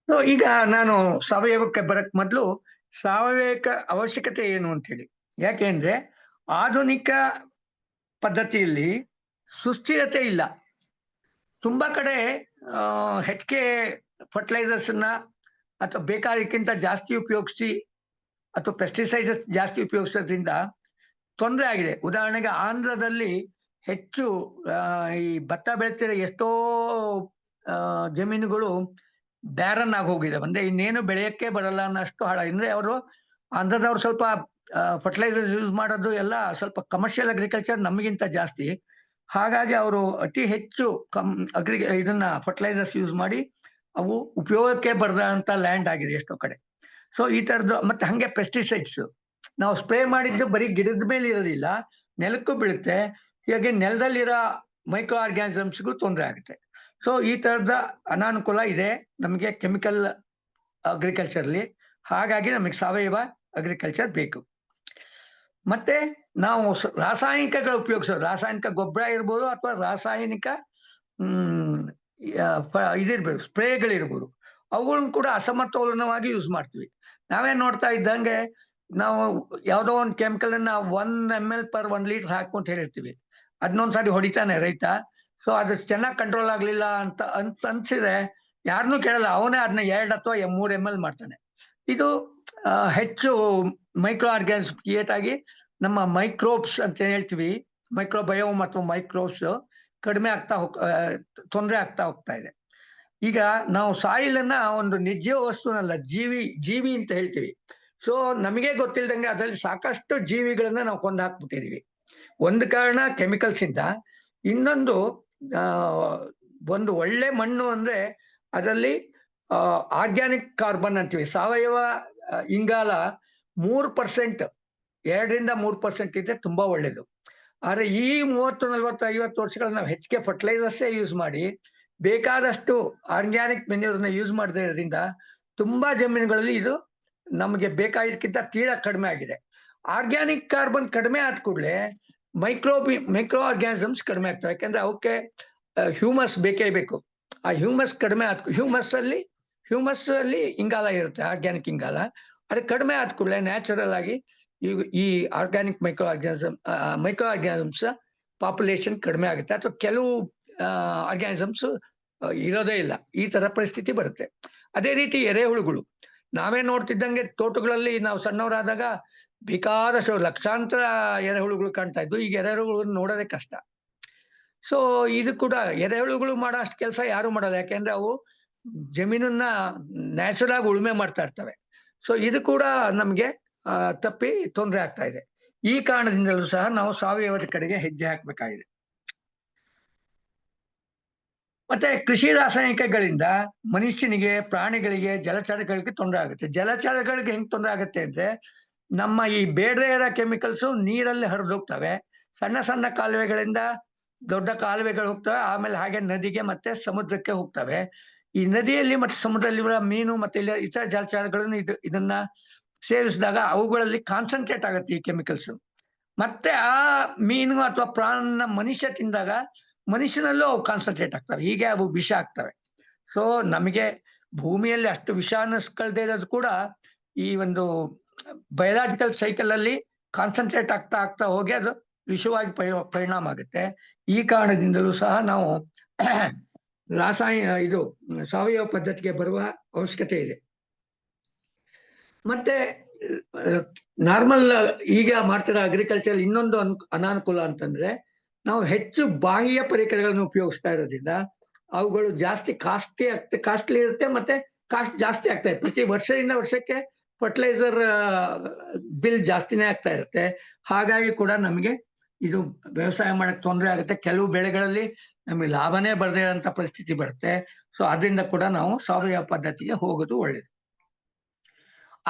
ಸೊ ಈಗ ನಾನು ಸಾವಯವಕ್ಕೆ ಬರಕ್ ಮೊದಲು ಸಾವಯವಕ ಅವಶ್ಯಕತೆ ಏನು ಅಂತ ಹೇಳಿ. ಯಾಕೆಂದ್ರೆ ಆಧುನಿಕ ಪದ್ಧತಿಯಲ್ಲಿ ಸುಸ್ಥಿರತೆ ಇಲ್ಲ. ತುಂಬಾ ಕಡೆ ಹೆಚ್ಚಿಗೆ ಫರ್ಟಿಲೈಸರ್ಸ್ ಅನ್ನ ಅಥವಾ ಬೇಕಾದಕ್ಕಿಂತ ಜಾಸ್ತಿ ಉಪಯೋಗಿಸಿ ಅಥವಾ ಪೆಸ್ಟಿಸೈಡ್ಸ್ ಜಾಸ್ತಿ ಉಪಯೋಗಿಸೋದ್ರಿಂದ ತೊಂದರೆ ಆಗಿದೆ. ಉದಾಹರಣೆಗೆ ಆಂಧ್ರದಲ್ಲಿ ಹೆಚ್ಚು ಈ ಭತ್ತ ಬೆಳೆತಿರೋ ಎಷ್ಟೋ ಜಮೀನುಗಳು ಬ್ಯಾರನ್ ಆಗಿ ಹೋಗಿದೆ. ಅಂದ್ರೆ ಇನ್ನೇನು ಬೆಳೆಯಕ್ಕೆ ಬರಲ್ಲ ಅನ್ನೋಷ್ಟು ಹಾಳ. ಅಂದ್ರೆ ಅವರು ಆಂಧ್ರದವ್ರು ಸ್ವಲ್ಪ ಫರ್ಟಿಲೈಸರ್ಸ್ ಯೂಸ್ ಮಾಡೋದು ಎಲ್ಲ ಸ್ವಲ್ಪ ಕಮರ್ಷಿಯಲ್ ಅಗ್ರಿಕಲ್ಚರ್ ನಮಗಿಂತ ಜಾಸ್ತಿ. ಹಾಗಾಗಿ ಅವರು ಅತಿ ಹೆಚ್ಚು ಇದನ್ನ ಫರ್ಟಿಲೈಸರ್ಸ್ ಯೂಸ್ ಮಾಡಿ ಅವು ಉಪಯೋಗಕ್ಕೆ ಬರದಂತ ಲ್ಯಾಂಡ್ ಆಗಿದೆ ಎಷ್ಟೋ ಕಡೆ. ಸೊ ಈ ತರದ್ದು ಮತ್ತೆ ಹಂಗೆ ಪೆಸ್ಟಿಸೈಡ್ಸ್ ನಾವು ಸ್ಪ್ರೇ ಮಾಡಿದ್ದು ಬರೀ ಗಿಡದ ಮೇಲೆ ಇರೋದಿಲ್ಲ, ನೆಲಕ್ಕೂ ಬೀಳುತ್ತೆ. ಹೀಗಾಗಿ ನೆಲದಲ್ಲಿರೋ ಮೈಕ್ರೋ ಆರ್ಗ್ಯಾನಿಸಮ್ಸ್ಗೂ ತೊಂದರೆ ಆಗುತ್ತೆ. ಸೊ ಈ ತರದ ಅನಾನುಕೂಲ ಇದೆ ನಮಗೆ ಕೆಮಿಕಲ್ ಅಗ್ರಿಕಲ್ಚರ್ಲಿ. ಹಾಗಾಗಿ ನಮಗೆ ಸಾವಯವ ಅಗ್ರಿಕಲ್ಚರ್ ಬೇಕು. ಮತ್ತೆ ನಾವು ರಾಸಾಯನಿಕಗಳು ಉಪಯೋಗಿಸೋದು, ರಾಸಾಯನಿಕ ಗೊಬ್ಬರ ಇರ್ಬೋದು ಅಥವಾ ರಾಸಾಯನಿಕ ಇದಿರ್ಬೋದು, ಸ್ಪ್ರೇಗಳಿರ್ಬೋದು, ಅವುಗಳನ್ನ ಕೂಡ ಅಸಮತೋಲನವಾಗಿ ಯೂಸ್ ಮಾಡ್ತೀವಿ. ನಾವೇ ನೋಡ್ತಾ ಇದ್ದಂಗೆ ನಾವು ಯಾವುದೋ ಒಂದು ಕೆಮಿಕಲ್ ಅನ್ನ 1 ml per 1 ಲೀಟರ್ ಹಾಕೊಂತ ಹೇಳಿರ್ತೀವಿ. ಅದನ್ನೊಂದ್ಸಾರಿ ಹೊಡಿತಾನೆ ರೈತ. ಸೊ ಅದು ಚೆನ್ನಾಗಿ ಕಂಟ್ರೋಲ್ ಆಗ್ಲಿಲ್ಲ ಅಂತ ಅನ್ಸಿದ್ರೆ ಯಾರನ್ನೂ ಕೇಳಲ್ಲ, ಅವನೇ ಅದನ್ನ 2 ಅಥವಾ 3 ml ಮಾಡ್ತಾನೆ. ಇದು ಹೆಚ್ಚು ಮೈಕ್ರೋ ಆರ್ಗ್ಯಾನಿಸಮ್ ಕ್ರಿಯೇಟ್ ಆಗಿ ನಮ್ಮ ಮೈಕ್ರೋಬ್ಸ್ ಅಂತ ಹೇಳ್ತೀವಿ, ಮೈಕ್ರೋಬಯೋಮ್ ಅಥವಾ ಮೈಕ್ರೋಬ್ಸ್ ಕಡಿಮೆ ಆಗ್ತಾ ತೊಂದರೆ ಆಗ್ತಾ ಹೋಗ್ತಾ ಇದೆ. ಈಗ ನಾವು ಸಾಯಿಲ್ ಅನ್ನ ಒಂದು ನಿರ್ಜೀವ ವಸ್ತುನಲ್ಲ, ಜೀವಿ ಅಂತ ಹೇಳ್ತೀವಿ. ಸೊ ನಮಗೆ ಗೊತ್ತಿಲ್ದಂಗೆ ಅದರಲ್ಲಿ ಸಾಕಷ್ಟು ಜೀವಿಗಳನ್ನ ನಾವು ಕೊಂದು ಹಾಕ್ಬಿಟ್ಟಿದೀವಿ. ಒಂದು ಕಾರಣ ಕೆಮಿಕಲ್ಸ್ ಇಂದ, ಇನ್ನೊಂದು ಒಂದು ಒಳ್ಳೆ ಮಣ್ಣು ಅಂದ್ರೆ ಅದರಲ್ಲಿ ಆರ್ಗ್ಯಾನಿಕ್ ಕಾರ್ಬನ್ ಅಂತೀವಿ, ಸಾವಯವ ಇಂಗಾಲ 3%, 2-3% ಇದ್ರೆ ತುಂಬಾ ಒಳ್ಳೇದು. ಆದ್ರೆ ಈ 30-40-50 ವರ್ಷಗಳಲ್ಲಿ ನಾವು ಹೆಚ್ಚಿಗೆ ಫರ್ಟಿಲೈಸರ್ಸೇ ಯೂಸ್ ಮಾಡಿ ಬೇಕಾದಷ್ಟು ಆರ್ಗ್ಯಾನಿಕ್ ಮೆನ್ಯೂರ್ನ ಯೂಸ್ ಮಾಡದೇ ಇರೋದ್ರಿಂದ ತುಂಬಾ ಜಮೀನುಗಳಲ್ಲಿ ಇದು ನಮಗೆ ಬೇಕಾಗಿದ್ದಕ್ಕಿಂತ ತೀರಾ ಕಡಿಮೆ ಆಗಿದೆ. ಆರ್ಗ್ಯಾನಿಕ್ ಕಾರ್ಬನ್ ಕಡಿಮೆ ಆದ ಕೂಡಲೇ ಮೈಕ್ರೋ ಆರ್ಗ್ಯಾನಿಸಮ್ಸ್ ಕಡಿಮೆ ಆಗ್ತವೆ. ಯಾಕಂದ್ರೆ ಅವಕ್ಕೆ ಹ್ಯೂಮಸ್ ಬೇಕೇ ಬೇಕು. ಆ ಹ್ಯೂಮಸ್ ಕಡಿಮೆ ಹ್ಯೂಮಸ್ ಅಲ್ಲಿ ಇಂಗಾಲ ಇರುತ್ತೆ, ಆರ್ಗ್ಯಾನಿಕ್ ಇಂಗಾಲ. ಅದು ಕಡಿಮೆ ಆದ ಕೂಡಲೇ ನ್ಯಾಚುರಲ್ ಆಗಿ ಈ ಆರ್ಗ್ಯಾನಿಕ್ ಮೈಕ್ರೋ ಆರ್ಗ್ಯಾನಿಸಮ್ಸ್ ಪಾಪ್ಯುಲೇಷನ್ ಕಡಿಮೆ ಆಗುತ್ತೆ, ಅಥವಾ ಕೆಲವು ಆರ್ಗ್ಯಾನಿಸಮ್ಸ್ ಇರೋದೇ ಇಲ್ಲ. ಈ ತರ ಪರಿಸ್ಥಿತಿ ಬರುತ್ತೆ. ಅದೇ ರೀತಿ ಎರೆಹುಳುಗಳು, ನಾವೇ ನೋಡ್ತಿದ್ದಂಗೆ ತೋಟಗಳಲ್ಲಿ ನಾವು ಸಣ್ಣವರಾದಾಗ ಬೇಕಾದಷ್ಟು ಲಕ್ಷಾಂತರ ಎರೆಹುಳುಗಳು ಕಾಣ್ತಾ ಇದ್ವು. ಈಗ ಎರೆಹುಳುಗಳು ನೋಡೋದೇ ಕಷ್ಟ. ಸೊ ಇದು ಕೂಡ ಎರೆಹುಳುಗಳು ಮಾಡೋ ಅಷ್ಟು ಕೆಲಸ ಯಾರು ಮಾಡಲ್ಲ, ಯಾಕೆಂದ್ರೆ ಅವು ಜಮೀನನ್ನ ನ್ಯಾಚುರಲ್ ಆಗಿ ಉಳುಮೆ ಮಾಡ್ತಾ ಇರ್ತವೆ. ಸೊ ಇದು ಕೂಡ ನಮ್ಗೆ ತಪ್ಪಿ ತೊಂದರೆ ಆಗ್ತಾ ಇದೆ. ಈ ಕಾರಣದಿಂದಲೂ ಸಹ ನಾವು ಸಾವಯವದ ಕಡೆಗೆ ಹೆಜ್ಜೆ ಹಾಕ್ಬೇಕಾಗಿದೆ. ಮತ್ತೆ ಕೃಷಿ ರಾಸಾಯನಿಕಗಳಿಂದ ಮನುಷ್ಯನಿಗೆ, ಪ್ರಾಣಿಗಳಿಗೆ, ಜಲಚರಗಳಿಗೆ ತೊಂದರೆ ಆಗುತ್ತೆ. ಜಲಚರಗಳಿಗೆ ಹೆಂಗ್ ತೊಂದರೆ ಆಗುತ್ತೆ ಅಂದ್ರೆ, ನಮ್ಮ ಈ ಬೇಡದೇ ಇರೋ ಕೆಮಿಕಲ್ಸ್ ನೀರಲ್ಲಿ ಹರಿದೋಗ್ತವೆ. ಸಣ್ಣ ಸಣ್ಣ ಕಾಲುವೆಗಳಿಂದ ದೊಡ್ಡ ಕಾಲುವೆಗಳು ಹೋಗ್ತವೆ, ಆಮೇಲೆ ಹಾಗೆ ನದಿಗೆ ಮತ್ತೆ ಸಮುದ್ರಕ್ಕೆ ಹೋಗ್ತವೆ. ಈ ನದಿಯಲ್ಲಿ ಮತ್ತೆ ಸಮುದ್ರದಲ್ಲಿರುವ ಮೀನು ಮತ್ತೆ ಇತರ ಜಲಚರಗಳನ್ನು ಇದನ್ನ ಸೇವಿಸಿದಾಗ ಅವುಗಳಲ್ಲಿ ಕಾನ್ಸಂಟ್ರೇಟ್ ಆಗುತ್ತೆ ಈ ಕೆಮಿಕಲ್ಸ್. ಮತ್ತೆ ಆ ಮೀನು ಅಥವಾ ಪ್ರಾಣ ಮನುಷ್ಯ ತಿಂದಾಗ ಮನುಷ್ಯನಲ್ಲೂ ಅವು ಕಾನ್ಸಂಟ್ರೇಟ್ ಆಗ್ತವೆ, ಹೀಗೆ ಅವು ವಿಷ ಆಗ್ತವೆ. ಸೊ ನಮಗೆ ಭೂಮಿಯಲ್ಲಿ ಅಷ್ಟು ವಿಷ ಅನ್ನಿಸ್ಕೊಳ್ದೇ ಇರೋದು ಕೂಡ ಈ ಒಂದು ಬಯೋಲಾಜಿಕಲ್ ಸೈಕಲ್ ಅಲ್ಲಿ ಕಾನ್ಸಂಟ್ರೇಟ್ ಆಗ್ತಾ ಹೋಗಿ ಅದು ವಿಷವಾಗಿ ಪರಿಣಾಮ ಆಗುತ್ತೆ. ಈ ಕಾರಣದಿಂದಲೂ ಸಹ ನಾವು ಸಾವಯವ ಪದ್ಧತಿಗೆ ಬರುವ ಅವಶ್ಯಕತೆ ಇದೆ. ಮತ್ತೆ ನಾರ್ಮಲ್ ಈಗ ಮಾಡ್ತಿರೋ ಅಗ್ರಿಕಲ್ಚರ್ ಇನ್ನೊಂದು ಅನಾನುಕೂಲ ಅಂತಂದ್ರೆ, ನಾವು ಹೆಚ್ಚು ಬಾಹ್ಯ ಪರಿಕರಗಳನ್ನು ಉಪಯೋಗಿಸ್ತಾ ಇರೋದ್ರಿಂದ ಅವುಗಳು ಜಾಸ್ತಿ ಕಾಸ್ಟ್ಲಿ ಇರುತ್ತೆ, ಮತ್ತೆ ಕಾಸ್ಟ್ ಜಾಸ್ತಿ ಆಗ್ತಾ ಇದೆ. ಪ್ರತಿ ವರ್ಷದಿಂದ ವರ್ಷಕ್ಕೆ ಫರ್ಟಿಲೈಸರ್ ಬಿಲ್ ಜಾಸ್ತಿನೇ ಆಗ್ತಾ ಇರುತ್ತೆ. ಹಾಗಾಗಿ ಕೂಡ ನಮಗೆ ಇದು ವ್ಯವಸಾಯ ಮಾಡಕ್ ತೊಂದರೆ ಆಗುತ್ತೆ. ಕೆಲವು ಬೆಳೆಗಳಲ್ಲಿ ನಮಗೆ ಲಾಭನೇ ಬರದೇ ಇರೋಂಥ ಪರಿಸ್ಥಿತಿ ಬರುತ್ತೆ. ಸೊ ಅದರಿಂದ ಕೂಡ ನಾವು ಸಾವಯವ ಪದ್ಧತಿಗೆ ಹೋಗೋದು ಒಳ್ಳೇದು.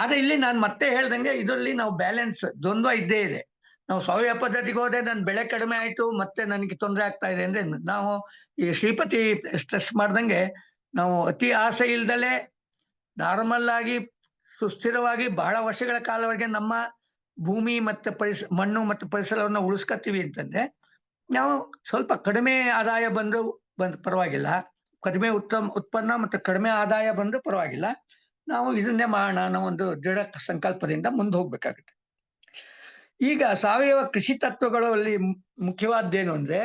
ಆದ್ರೆ ಇಲ್ಲಿ ನಾನು ಮತ್ತೆ ಹೇಳ್ದಂಗೆ ಇದರಲ್ಲಿ ನಾವು ಬ್ಯಾಲೆನ್ಸ್, ದ್ವಂದ್ವ ಇದ್ದೇ ಇದೆ. ನಾವು ಸಾವಯವ ಪದ್ಧತಿಗೆ ಹೋದ್ರೆ ನನ್ನ ಬೆಳೆ ಕಡಿಮೆ ಆಯ್ತು, ಮತ್ತೆ ನನಗೆ ತೊಂದರೆ ಆಗ್ತಾ ಇದೆ ಅಂದ್ರೆ, ನಾವು ಈ ಶ್ರೀಪತಿ ಸ್ಟ್ರೆಸ್ ಮಾಡ್ದಂಗೆ ನಾವು ಅತಿ ಆಸೆ ಇಲ್ದಲೆ ನಾರ್ಮಲ್ ಆಗಿ ಸುಸ್ಥಿರವಾಗಿ ಬಹಳ ವರ್ಷಗಳ ಕಾಲವರೆಗೆ ನಮ್ಮ ಭೂಮಿ ಮತ್ತು ಮಣ್ಣು ಮತ್ತು ಪರಿಸರವನ್ನ ಉಳಿಸ್ಕೊತೀವಿ ಅಂತಂದ್ರೆ ನಾವು ಸ್ವಲ್ಪ ಕಡಿಮೆ ಆದಾಯ ಬಂದ್ರು ಪರವಾಗಿಲ್ಲ, ಕಡಿಮೆ ಉತ್ಪನ್ನ ಮತ್ತು ಕಡಿಮೆ ಆದಾಯ ಬಂದ್ರು ಪರವಾಗಿಲ್ಲ, ನಾವು ಇದನ್ನೇ ಮಾಡೋಣ ಅನ್ನೋ ಒಂದು ದೃಢ ಸಂಕಲ್ಪದಿಂದ ಮುಂದೆ ಹೋಗ್ಬೇಕಾಗುತ್ತೆ. ಈಗ ಸಾವಯವ ಕೃಷಿ ತತ್ವಗಳಲ್ಲಿ ಮುಖ್ಯವಾದ್ದೇನು ಅಂದ್ರೆ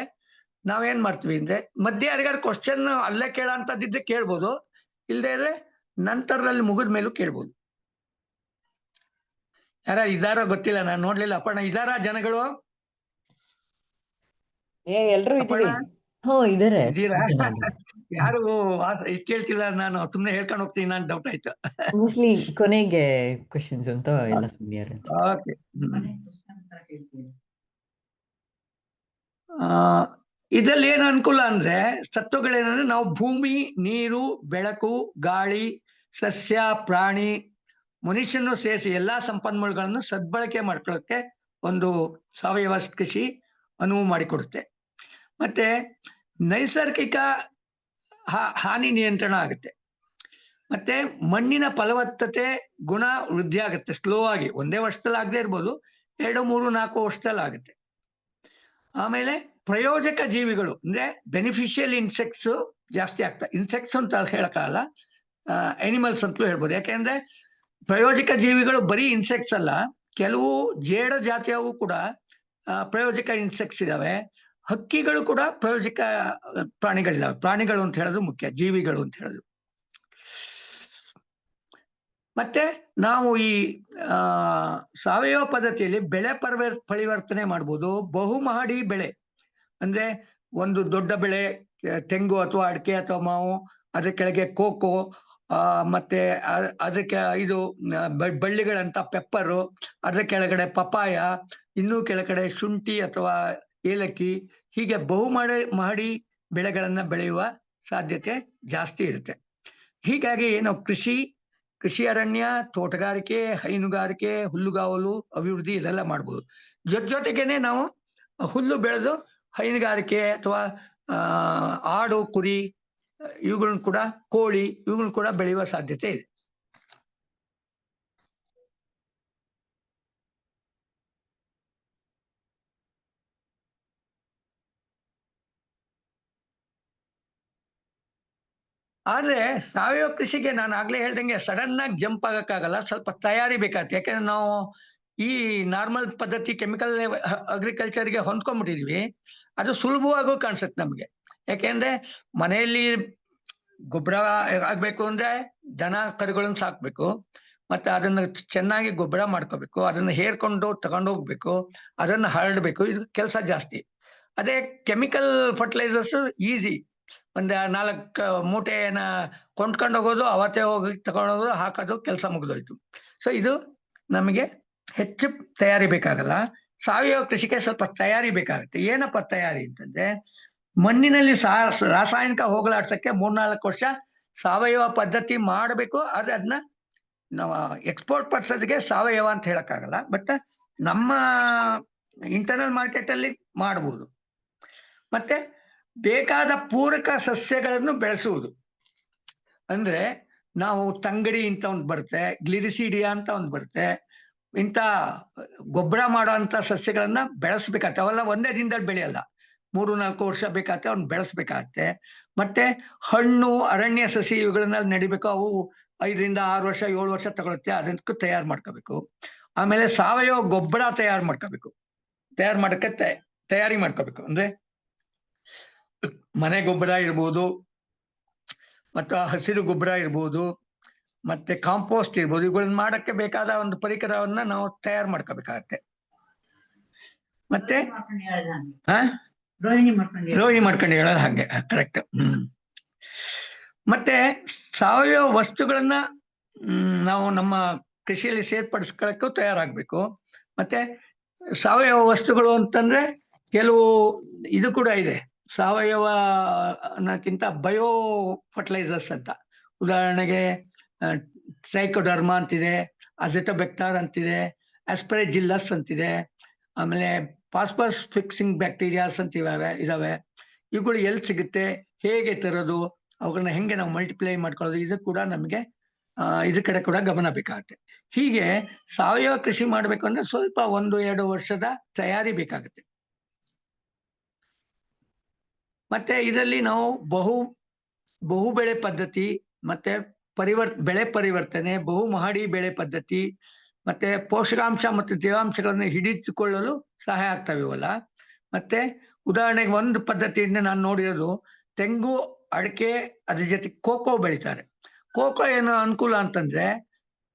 ನಾವೇನ್ ಮಾಡ್ತೀವಿ ಅಂದ್ರೆ ಮಧ್ಯೆ ಯಾರಿಗಾರು ಕ್ವಶನ್ ಅಲ್ಲೇ ಕೇಳೋಂಥದ್ದಿದ್ರೆ ಕೇಳ್ಬೋದು, ಇಲ್ಲದೆ ಇದ್ರೆ ನಂತರದಲ್ಲಿ ಮುಗಿದ ಮೇಲೂ ಕೇಳ್ಬೋದು. ಯಾರ ಇದಾರ ಗೊತ್ತಿಲ್ಲ, ನಾನು ನೋಡ್ಲಿಲ್ಲ. ಅಪ್ಪಣ್ಣ ಇದಾರ ಜನಗಳು? ಎಲ್ರು ಇದೀವಿ. ಇದಾರೆ. ಇದೀರಾ? ಯಾರು ಇದ್ ಕೇಳ್ತಿಲ್ಲ, ನಾನು ಸುಮ್ನೆ ಹೇಳ್ಕೊಂಡು ಹೋಗ್ತೀನಿ ನಾನು, ಡೌಟ್ ಆಯ್ತು. ಮೋಸ್ಟ್ಲಿ ಕೊನೆಗೆ ಕ್ವಶನ್ಸ್ ಅಂತ ಎಲ್ಲ ಸುಮ್ಮನೆ ಅಂತ. ಓಕೆ. ಇದ್ರಲ್ಲಿ ಏನು ಅನುಕೂಲ ಅಂದ್ರೆ ಸತ್ವಗಳೇನಂದ್ರೆ ನಾವು ಭೂಮಿ, ನೀರು, ಬೆಳಕು, ಗಾಳಿ, ಸಸ್ಯ, ಪ್ರಾಣಿ, ಮನುಷ್ಯನು ಸೇರಿಸಿ ಎಲ್ಲಾ ಸಂಪನ್ಮೂಲಗಳನ್ನು ಸದ್ಬಳಕೆ ಮಾಡ್ಕೊಳ್ಳೋಕೆ ಒಂದು ಸಾವಯವ ಕೃಷಿ ಅನುವು ಮಾಡಿಕೊಡುತ್ತೆ. ಮತ್ತೆ ನೈಸರ್ಗಿಕ ಹಾನಿ ನಿಯಂತ್ರಣ ಆಗುತ್ತೆ. ಮತ್ತೆ ಮಣ್ಣಿನ ಫಲವತ್ತತೆ ಗುಣ ವೃದ್ಧಿ ಆಗುತ್ತೆ ಸ್ಲೋ ಆಗಿ, ಒಂದೇ ವರ್ಷದಲ್ಲಿ ಆಗದೆ ಇರ್ಬೋದು, 2, 3, 4 ವರ್ಷದಲ್ಲಿ ಆಗುತ್ತೆ. ಆಮೇಲೆ ಪ್ರಯೋಜಕ ಜೀವಿಗಳು ಅಂದ್ರೆ ಬೆನಿಫಿಷಿಯಲ್ ಇನ್ಸೆಕ್ಟ್ಸ್ ಜಾಸ್ತಿ ಆಗ್ತವೆ. ಇನ್ಸೆಕ್ಟ್ಸ್ ಅಂತ ಹೇಳಕ್ಕಾಗಲ್ಲ, ಅನಿಮಲ್ಸ್ ಅಂತಲೂ ಹೇಳ್ಬೋದು. ಯಾಕೆಂದ್ರೆ ಪ್ರಯೋಜಕ ಜೀವಿಗಳು ಬರೀ ಇನ್ಸೆಕ್ಟ್ಸ್ ಅಲ್ಲ, ಕೆಲವು ಜೇಡ ಜಾತಿಯವು ಕೂಡ ಪ್ರಯೋಜಕ ಇನ್ಸೆಕ್ಟ್ಸ್ ಇದಾವೆ. ಹಕ್ಕಿಗಳು ಕೂಡ ಪ್ರಯೋಜಕ ಪ್ರಾಣಿಗಳಿದಾವೆ. ಪ್ರಾಣಿಗಳು ಅಂತ ಹೇಳೋದು ಮುಖ್ಯ, ಜೀವಿಗಳು ಅಂತ ಹೇಳೋದು. ಮತ್ತೆ ನಾವು ಈ ಸಾವಯವ ಪದ್ಧತಿಯಲ್ಲಿ ಬೆಳೆ ಪರಿವರ್ತನೆ ಮಾಡ್ಬೋದು. ಬಹುಮಹಡಿ ಬೆಳೆ ಅಂದ್ರೆ ಒಂದು ದೊಡ್ಡ ಬೆಳೆ, ತೆಂಗು ಅಥವಾ ಅಡಿಕೆ ಅಥವಾ ಮಾವು, ಅದ್ರ ಕೆಳಗೆ ಕೋಕೋ, ಮತ್ತೆ ಅದಕ್ಕೆ ಇದು ಬಳ್ಳಿಗಳಂತ ಪೆಪ್ಪರು, ಅದ್ರ ಕೆಳಗಡೆ ಪಪಾಯ, ಇನ್ನೂ ಕೆಳಗಡೆ ಶುಂಠಿ ಅಥವಾ ಏಲಕ್ಕಿ, ಹೀಗೆ ಮಹಡಿ ಬೆಳೆಗಳನ್ನ ಬೆಳೆಯುವ ಸಾಧ್ಯತೆ ಜಾಸ್ತಿ ಇರುತ್ತೆ. ಹೀಗಾಗಿ ನಾವು ಕೃಷಿ ಅರಣ್ಯ, ತೋಟಗಾರಿಕೆ, ಹೈನುಗಾರಿಕೆ, ಹುಲ್ಲುಗಾವಲು ಅಭಿವೃದ್ಧಿ ಇದೆಲ್ಲ ಮಾಡ್ಬೋದು. ಜೊತೆಗೇನೆ ನಾವು ಹುಲ್ಲು ಬೆಳೆದು ಹೈನುಗಾರಿಕೆ ಅಥವಾ ಆಡು, ಕುರಿ ಇವುಗಳನ್ನ ಕೂಡ, ಕೋಳಿ ಇವುಗಳನ್ನ ಕೂಡ ಬೆಳೆಯುವ ಸಾಧ್ಯತೆ ಇದೆ. ಆದ್ರೆ ಸಾವಯವ ಕೃಷಿಗೆ ನಾನು ಆಗ್ಲೇ ಹೇಳ್ದಂಗೆ ಸಡನ್ ಆಗಿ ಜಂಪ್ ಆಗಕ್ಕಾಗಲ್ಲ, ಸ್ವಲ್ಪ ತಯಾರಿ ಬೇಕಾಗುತ್ತೆ. ಯಾಕಂದ್ರೆ ನಾವು ಈ ನಾರ್ಮಲ್ ಪದ್ಧತಿ ಕೆಮಿಕಲ್ ಅಗ್ರಿಕಲ್ಚರ್ಗೆ ಹೊಂದ್ಕೊಂಡ್ಬಿಟ್ಟಿದ್ವಿ. ಅದು ಸುಲಭವಾಗೂ ಕಾಣಿಸುತ್ತೆ ನಮ್ಗೆ. ಯಾಕೆಂದ್ರೆ ಮನೆಯಲ್ಲಿ ಗೊಬ್ಬರ ಆಗ್ಬೇಕು ಅಂದ್ರೆ ದನ ಕರುಗಳನ್ನ ಸಾಕ್ಬೇಕು, ಮತ್ತೆ ಅದನ್ನ ಚೆನ್ನಾಗಿ ಗೊಬ್ಬರ ಮಾಡ್ಕೋಬೇಕು, ಅದನ್ನ ಹೇರ್ಕೊಂಡು ತಗೊಂಡೋಗ್ಬೇಕು, ಅದನ್ನ ಹರಡ್ಬೇಕು, ಇದು ಕೆಲಸ ಜಾಸ್ತಿ. ಅದೇ ಕೆಮಿಕಲ್ ಫರ್ಟಿಲೈಸರ್ಸ್ ಈಸಿ, ಒಂದ್ 4 ಮೂಟೆನ ಕೊಂಡ್ಕೊಂಡು ಹೋಗೋದು, ಅವತ್ತೇ ಹೋಗಿ ತಗೊಂಡೋಗೋದು, ಹಾಕೋದು, ಕೆಲಸ ಮುಗಿದೋಯ್ತು. ಸೊ ಇದು ನಮಗೆ ಹೆಚ್ಚು ತಯಾರಿ ಬೇಕಾಗಲ್ಲ. ಸಾವಯವ ಕೃಷಿಗೆ ಸ್ವಲ್ಪ ತಯಾರಿ ಬೇಕಾಗುತ್ತೆ. ಏನಪ್ಪ ತಯಾರಿ ಅಂತಂದ್ರೆ, ಮಣ್ಣಿನಲ್ಲಿ ರಾಸಾಯನಿಕ ಹೋಗಲಾಡ್ಸಕ್ಕೆ 3-4 ವರ್ಷ ಸಾವಯವ ಪದ್ಧತಿ ಮಾಡಬೇಕು. ಆದ್ರೆ ಅದನ್ನ ನಾವು ಎಕ್ಸ್ಪೋರ್ಟ್ ಪರ್ಸಸ್ಗೆ ಸಾವಯವ ಅಂತ ಹೇಳಕ್ಕಾಗಲ್ಲ, ಬಟ್ ನಮ್ಮ ಇಂಟರ್ನಲ್ ಮಾರ್ಕೆಟ್ ಅಲ್ಲಿ ಮಾಡಬಹುದು. ಮತ್ತೆ ಬೇಕಾದ ಪೂರಕ ಸಸ್ಯಗಳನ್ನು ಬೆಳೆಸುವುದು ಅಂದ್ರೆ ನಾವು ತಂಗಡಿ ಅಂತ ಒಂದು ಬರುತ್ತೆ, ಗ್ಲಿರಿಸಿಡಿಯಾ ಅಂತ ಒಂದು ಬರುತ್ತೆ, ಇಂಥ ಗೊಬ್ಬರ ಮಾಡುವಂತ ಸಸ್ಯಗಳನ್ನ ಬೆಳೆಸ್ಬೇಕಾಗತ್ತೆ. ಅವೆಲ್ಲ ಒಂದೇ ದಿನದಲ್ಲಿ ಬೆಳೆಯಲ್ಲ, 3-4 ವರ್ಷ ಬೇಕಾಗತ್ತೆ, ಅವ್ನ ಬೆಳೆಸ್ಬೇಕಾಗತ್ತೆ. ಮತ್ತೆ ಹಣ್ಣು, ಅರಣ್ಯ ಸಸಿ ಇವುಗಳನ್ನ ನಡಿಬೇಕು. ಅವು 5-6 ವರ್ಷ, 7 ವರ್ಷ ತಗೊಳುತ್ತೆ. ಅದಕ್ಕೂ ತಯಾರು ಮಾಡ್ಕೋಬೇಕು. ಆಮೇಲೆ ಸಾವಯವ ಗೊಬ್ಬರ ತಯಾರಿ ಮಾಡ್ಕೋಬೇಕು. ಅಂದ್ರೆ ಮನೆ ಗೊಬ್ಬರ ಇರ್ಬೋದು, ಮತ್ತು ಹಸಿರು ಗೊಬ್ಬರ ಇರ್ಬೋದು, ಮತ್ತೆ ಕಾಂಪೋಸ್ಟ್ ಇರ್ಬೋದು. ಇವುಗಳನ್ನ ಮಾಡಕ್ಕೆ ಬೇಕಾದ ಒಂದು ಪರಿಕರವನ್ನ ನಾವು ತಯಾರು ಮಾಡ್ಕೋಬೇಕಾಗತ್ತೆ. ಮತ್ತೆ ರೋಹಿಣಿ ಮಾಡ್ಕೊಂಡು ಹೇಳೋದು ಹಾಗೆ ಕರೆಕ್ಟ್. ಮತ್ತೆ ಸಾವಯವ ವಸ್ತುಗಳನ್ನ ನಾವು ನಮ್ಮ ಕೃಷಿಯಲ್ಲಿ ಸೇರ್ಪಡಿಸ್ಕೊಳ್ಳಕ್ಕೂ ತಯಾರಾಗ್ಬೇಕು. ಮತ್ತೆ ಸಾವಯವ ವಸ್ತುಗಳು ಅಂತಂದ್ರೆ ಕೆಲವು ಇದು ಕೂಡ ಇದೆ, ಸಾವಯವ ಅನ್ನಕ್ಕಿಂತ ಬಯೋ ಫರ್ಟಿಲೈಸರ್ಸ್ ಅಂತ. ಉದಾಹರಣೆಗೆ ಟ್ರೈಕೋಡರ್ಮಾ ಅಂತಿದೆ, ಅಜೆಟೋಬೆಕ್ಟರ್ ಅಂತಿದೆ, ಆಸ್ಪರೆಜಿಲ್ಲಸ್ ಅಂತಿದೆ, ಆಮೇಲೆ ಫಾಸ್ಫರಸ್ ಫಿಕ್ಸಿಂಗ್ ಬ್ಯಾಕ್ಟೀರಿಯಾಸ್ ಅಂತ ಇದಾವೆ. ಇವುಗಳು ಎಲ್ಲಿ ಸಿಗುತ್ತೆ, ಹೇಗೆ ತರೋದು, ಅವುಗಳನ್ನ ಹೆಂಗೆ ನಾವು ಮಲ್ಟಿಪ್ಲೈ ಮಾಡ್ಕೊಳ್ಳೋದು, ಇದು ಕೂಡ ನಮಗೆ ಇದ್ರ ಕಡೆ ಕೂಡ ಗಮನ ಬೇಕಾಗುತ್ತೆ. ಹೀಗೆ ಸಾವಯವ ಕೃಷಿ ಮಾಡ್ಬೇಕು ಅಂದ್ರೆ ಸ್ವಲ್ಪ 1-2 ವರ್ಷದ ತಯಾರಿ ಬೇಕಾಗುತ್ತೆ. ಮತ್ತೆ ಇದರಲ್ಲಿ ನಾವು ಬಹು ಬೆಳೆ ಪದ್ಧತಿ, ಮತ್ತೆ ಬೆಳೆ ಪರಿವರ್ತನೆ, ಬಹು ಮಹಡಿ ಬೆಳೆ ಪದ್ಧತಿ, ಮತ್ತೆ ಪೋಷಕಾಂಶ ಮತ್ತು ತೇವಾಂಶಗಳನ್ನು ಹಿಡಿದುಕೊಳ್ಳಲು ಸಹಾಯ ಆಗ್ತವೆ ಇವಲ್ಲ. ಮತ್ತೆ ಉದಾಹರಣೆಗೆ ಒಂದು ಪದ್ಧತಿಯಿಂದ ನಾನು ನೋಡಿರೋದು, ತೆಂಗು, ಅಡಿಕೆ, ಅದ್ರ ಜೊತೆ ಕೋಕೋ ಬೆಳಿತಾರೆ. ಕೋಕೋ ಏನು ಅನುಕೂಲ ಅಂತಂದ್ರೆ,